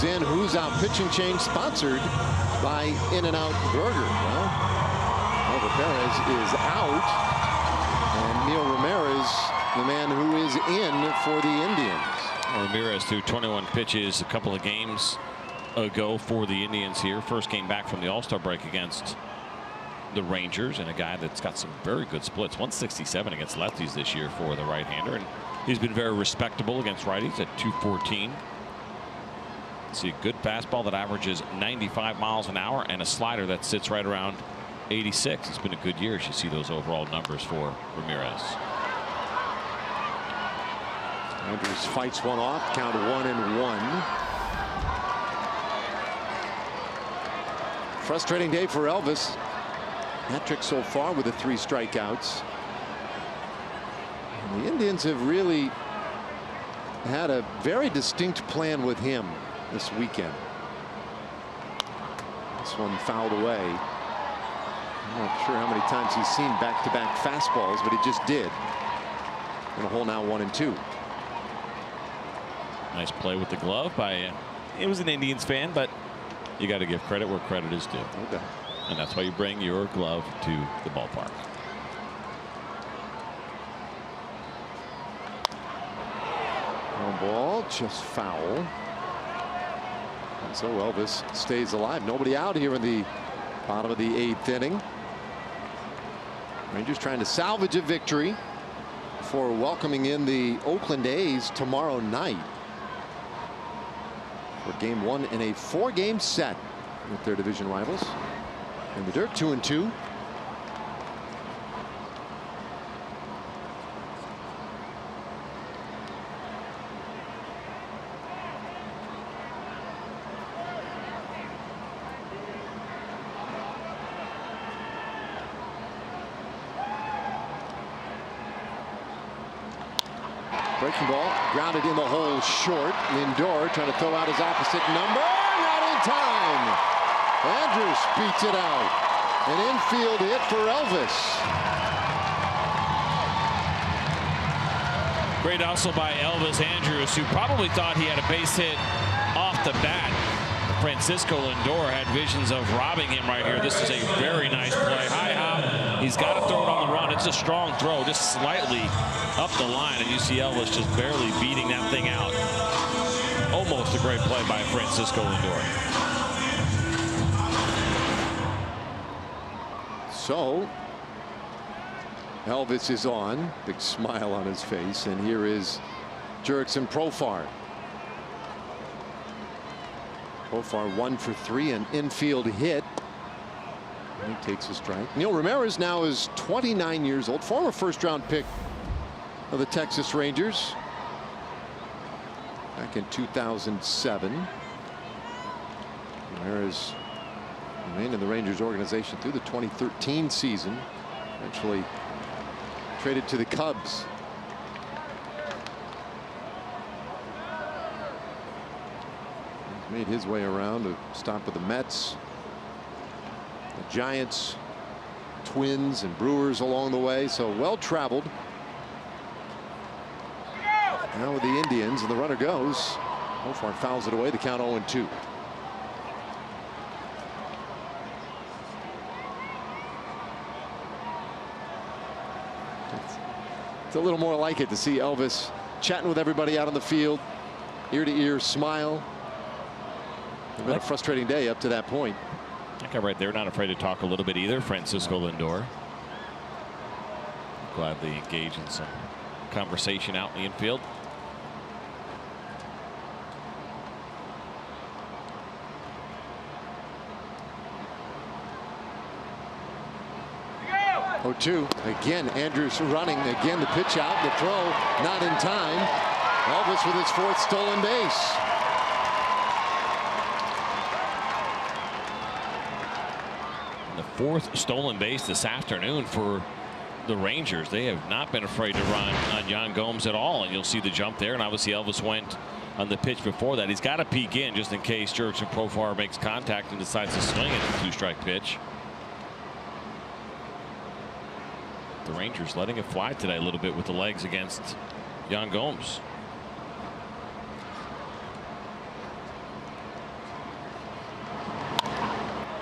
in. Who's out? Pitching change sponsored by In-N-Out Burger. Well, Elvis Perez is out, and Neil Ramirez, the man who is in for the Indians. Ramirez threw 21 pitches a couple of games ago for the Indians here. First game back from the All-Star break against the Rangers, and a guy that's got some very good splits. 167 against lefties this year for the right-hander, and he's been very respectable against righties at 214. See a good fastball that averages 95 miles an hour and a slider that sits right around 86. It's been a good year as you see those overall numbers for Ramirez. Andrews fights one off, count 1-1. Frustrating day for Elvis. Hat trick so far with the 3 strikeouts. And the Indians have really had a very distinct plan with him this weekend. This one fouled away. I'm not sure how many times he's seen back-to-back fastballs, but he just did. In a hole now, 1-2. Nice play with the glove by it was an Indians fan, but you got to give credit where credit is due. Okay. And that's why you bring your glove to the ballpark. No ball, just foul. And so Elvis stays alive. Nobody out here in the bottom of the 8th inning. Rangers trying to salvage a victory before welcoming in the Oakland A's tomorrow night for game 1 in a 4-game set with their division rivals. In the dirt, 2-2. Breaking ball grounded in the hole short. Lindor trying to throw out his opposite number. Not in time. Andrews beats it out. An infield hit for Elvis. Great hustle by Elvis Andrews, who probably thought he had a base hit off the bat. Francisco Lindor had visions of robbing him right here. This is a very nice play. High hop. He's got to throw it on the run. It's a strong throw, just slightly up the line, and you see Elvis just barely beating that thing out. Almost a great play by Francisco Lindor. So Elvis is on, big smile on his face, and here is Jurickson Profar. Profar 1 for 3, an infield hit. And he takes a strike. Neil Ramirez now is 29 years old, former first-round pick of the Texas Rangers back in 2007. Ramirez remained in the Rangers organization through the 2013 season, eventually traded to the Cubs. He's made his way around to stop with the Mets, the Giants, Twins, and Brewers along the way, so well traveled. Now with the Indians, and the runner goes. Profar fouls it away, the count 0-2. It's a little more like it to see Elvis chatting with everybody out on the field, ear to ear smile. It's been a frustrating day up to that point. That guy right there, not afraid to talk a little bit either, Francisco Lindor. Glad they engage in some conversation out in the infield. Oh, 2 again. Andrews running again. The pitch out, the throw not in time. Elvis with his 4th stolen base. The 4th stolen base this afternoon for the Rangers. They have not been afraid to run on Yan Gomes at all, and you'll see the jump there. And obviously Elvis went on the pitch before that. He's got to peek in just in case Jurickson Profar makes contact and decides to swing at the 2-strike pitch. The Rangers letting it fly today a little bit with the legs against Yan Gomes.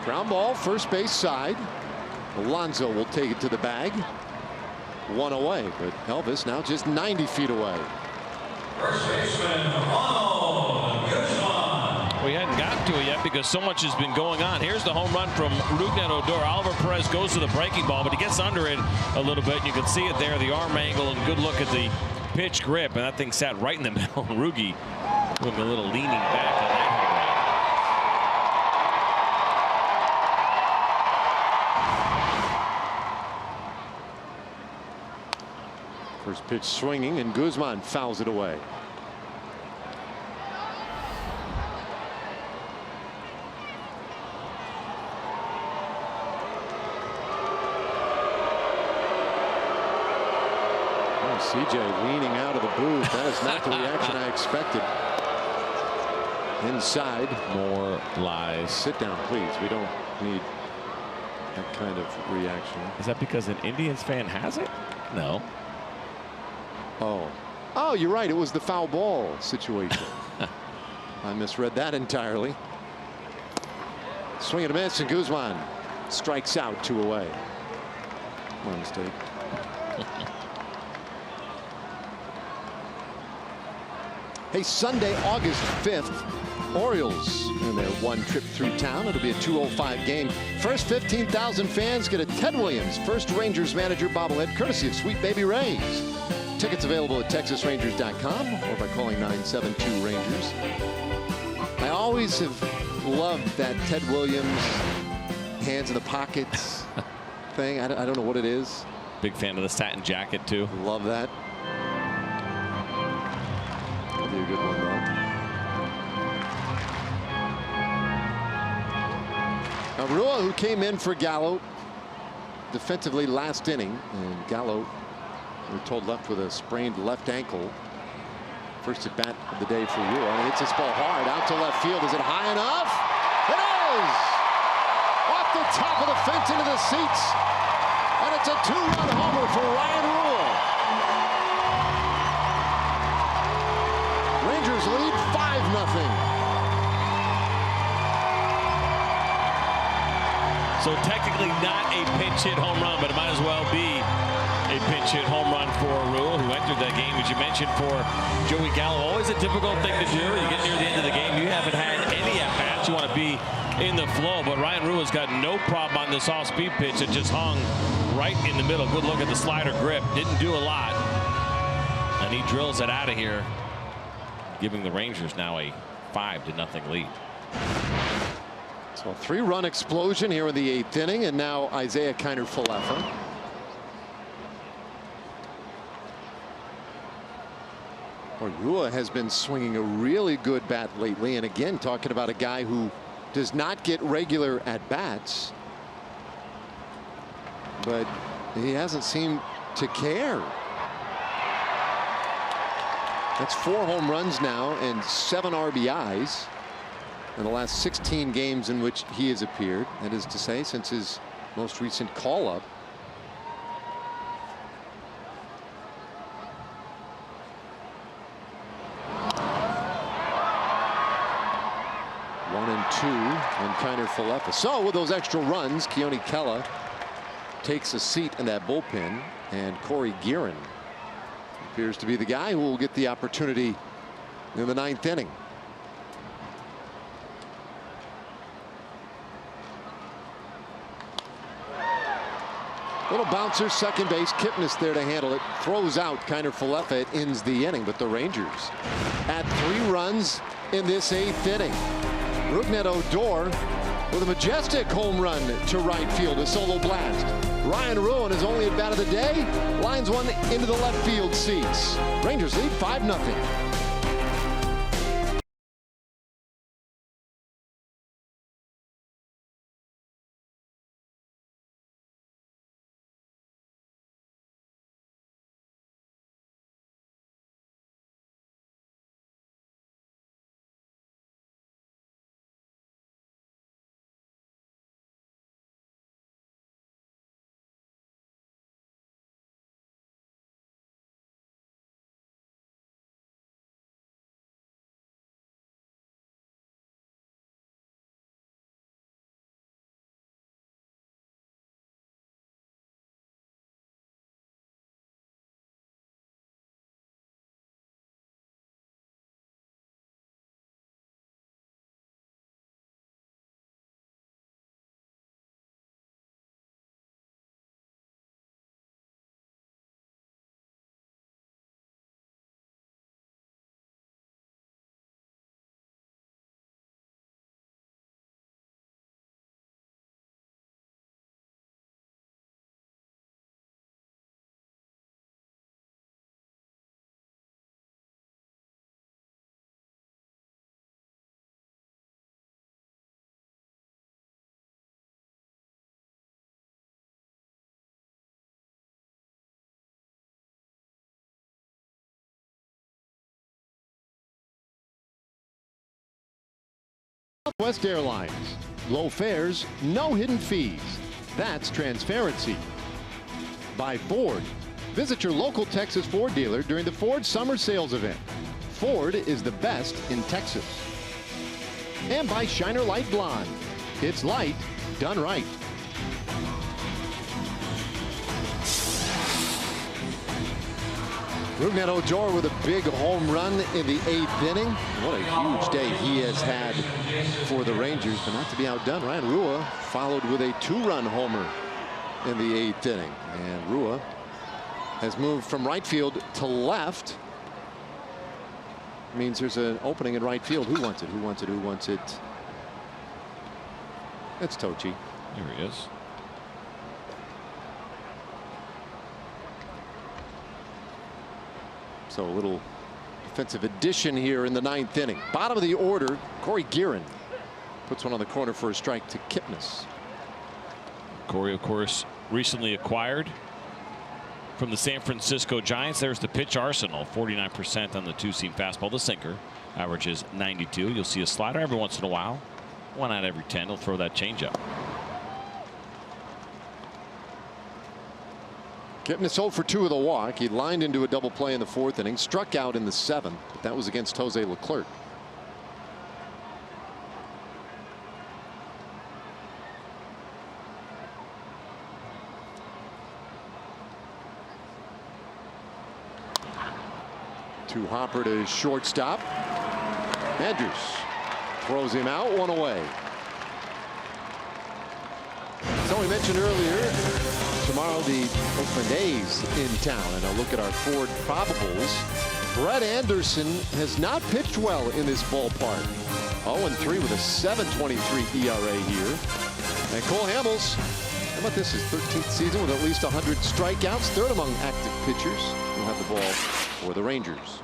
Ground ball, first base side. Alonso will take it to the bag. One away, but Elvis now just 90 feet away. First baseman, Ronald Guzman. We hadn't gotten to it yet because so much has been going on. Here's the home run from Rougned Odor. Oliver Perez goes to the breaking ball, but he gets under it a little bit. You can see it there, the arm angle, and good look at the pitch grip, and that thing sat right in the middle. Rugi doing a little leaning back on that home run. First pitch swinging, and Guzman fouls it away. CJ leaning out of the booth. That is not the reaction I expected. Inside. More lies. Sit down, please. We don't need that kind of reaction. Is that because an Indians fan has it? No. Oh, you're right. It was the foul ball situation. I misread that entirely. Swing and a miss, and Guzman strikes out, 2 away. My mistake. Hey, Sunday, August 5th, Orioles in their one trip through town. It'll be a 2:05 game. First 15,000 fans get a Ted Williams First Rangers manager bobblehead courtesy of Sweet Baby Ray's. Tickets available at TexasRangers.com or by calling 972-RANGERS. I always have loved that Ted Williams hands in the pockets thing. I don't know what it is. Big fan of the satin jacket, too. Love that. That'll be a good one, though. Arua, who came in for Gallo defensively last inning, and Gallo, we're told, left with a sprained left ankle. First at bat of the day for Arua, and he hits this ball hard out to left field. Is it high enough? It is! Off the top of the fence into the seats, and it's a 2-run homer for Ryan Rule. Rangers lead 5-0. So technically not a pinch hit home run, but it might as well be a pinch hit home run for Rule, who entered that game, as you mentioned, for Joey Gallo. Always a difficult thing to do. You get near the end of the game, you haven't had any at-bats. You want to be in the flow, but Ryan Rule has got no problem on this off-speed pitch that just hung right in the middle. Good look at the slider grip. Didn't do a lot, and he drills it out of here, giving the Rangers now a 5-0 lead. So a 3-run explosion here in the 8th inning, and now Isaiah Kiner-Falefa. Arua has been swinging a really good bat lately, and again, talking about a guy who does not get regular at-bats, but he hasn't seemed to care. That's 4 home runs now and 7 RBIs in the last 16 games in which he has appeared. That is to say, since his most recent call-up. One and 2 on Kiner-Falefa. So with those extra runs, Keone Kela takes a seat in that bullpen, and Corey Guerin appears to be the guy who will get the opportunity in the 9th inning. Little bouncer, second base. Kipnis there to handle it. Throws out Kiner-Falefa. It ends the inning, but the Rangers at 3 runs in this 8th inning. Rougned Odor with a majestic home run to right field, a solo blast. Ryan Rule, his only at bat of the day, lines one into the left field seats. Rangers lead 5-0. West Airlines. Low fares, no hidden fees. That's transparency. By Ford. Visit your local Texas Ford dealer during the Ford Summer Sales Event. Ford is the best in Texas. And by Shiner Light Blonde. It's light done right. Rougned Odor with a big home run in the 8th inning. What a huge day he has had for the Rangers, but not to be outdone. Ryan Rua followed with a 2-run homer in the 8th inning. And Rua has moved from right field to left. Means there's an opening in right field. Who wants it? Who wants it? Who wants it? It's Tochi. There he is. So a little defensive addition here in the 9th inning. Bottom of the order, Corey Guerin puts one on the corner for a strike to Kipnis. Corey, of course, recently acquired from the San Francisco Giants. There's the pitch arsenal. 49% on the 2-seam fastball. The sinker averages 92. You'll see a slider every once in a while. 1 out of every 10. He'll throw that changeup. Kipnis 0 for 2 with a walk. He lined into a double play in the 4th inning, struck out in the 7th, but that was against Jose Leclerc. To Hopper to shortstop. Andrews throws him out, 1 away. So we mentioned earlier, tomorrow the Oakland A's in town, and a look at our Ford probables. Brett Anderson has not pitched well in this ballpark. 0-3 with a 7.23 ERA here. And Cole Hamels, how about this, his 13th season with at least 100 strikeouts, 3rd among active pitchers. We'll have the ball for the Rangers.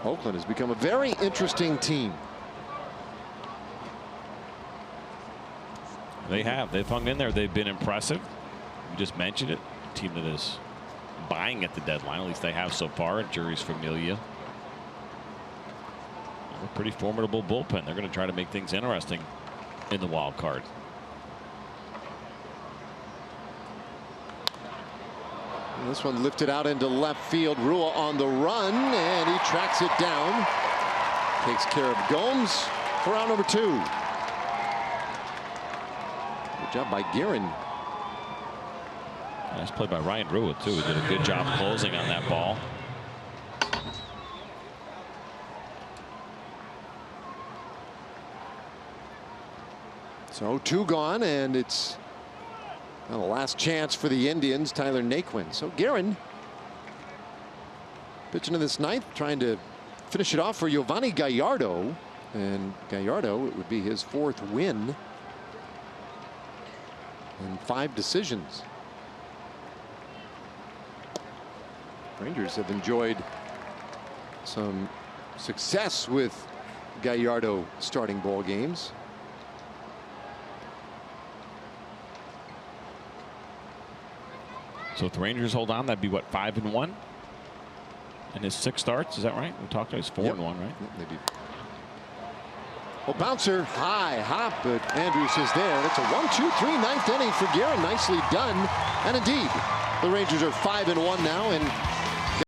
Oakland has become a very interesting team. They have. They've hung in there. They've been impressive. You just mentioned it. A team that is buying at the deadline. At least they have so far. Jury's Familia. A pretty formidable bullpen. They're going to try to make things interesting in the wild card. And this one lifted out into left field. Rua on the run, and he tracks it down. Takes care of Gomes for out number 2. Good job by Guerin. Nice play by Ryan Rua, too. He did a good job closing on that ball. So 2 gone, and it's the last chance for the Indians. Tyler Naquin. So Guerin pitching in this 9th, trying to finish it off for Giovanni Gallardo. And Gallardo, it would be his 4th win and 5 decisions. Rangers have enjoyed some success with Gallardo starting ball games. So if the Rangers hold on, that'd be what, 5-1 in his 6 starts? Is that right? We talked about his 4-1, right? Yep, maybe. Well, bouncer high hop, but Andrews is there. It's a 1-2-3 9th inning for Guerin. Nicely done. And indeed, the Rangers are 5-1 now, and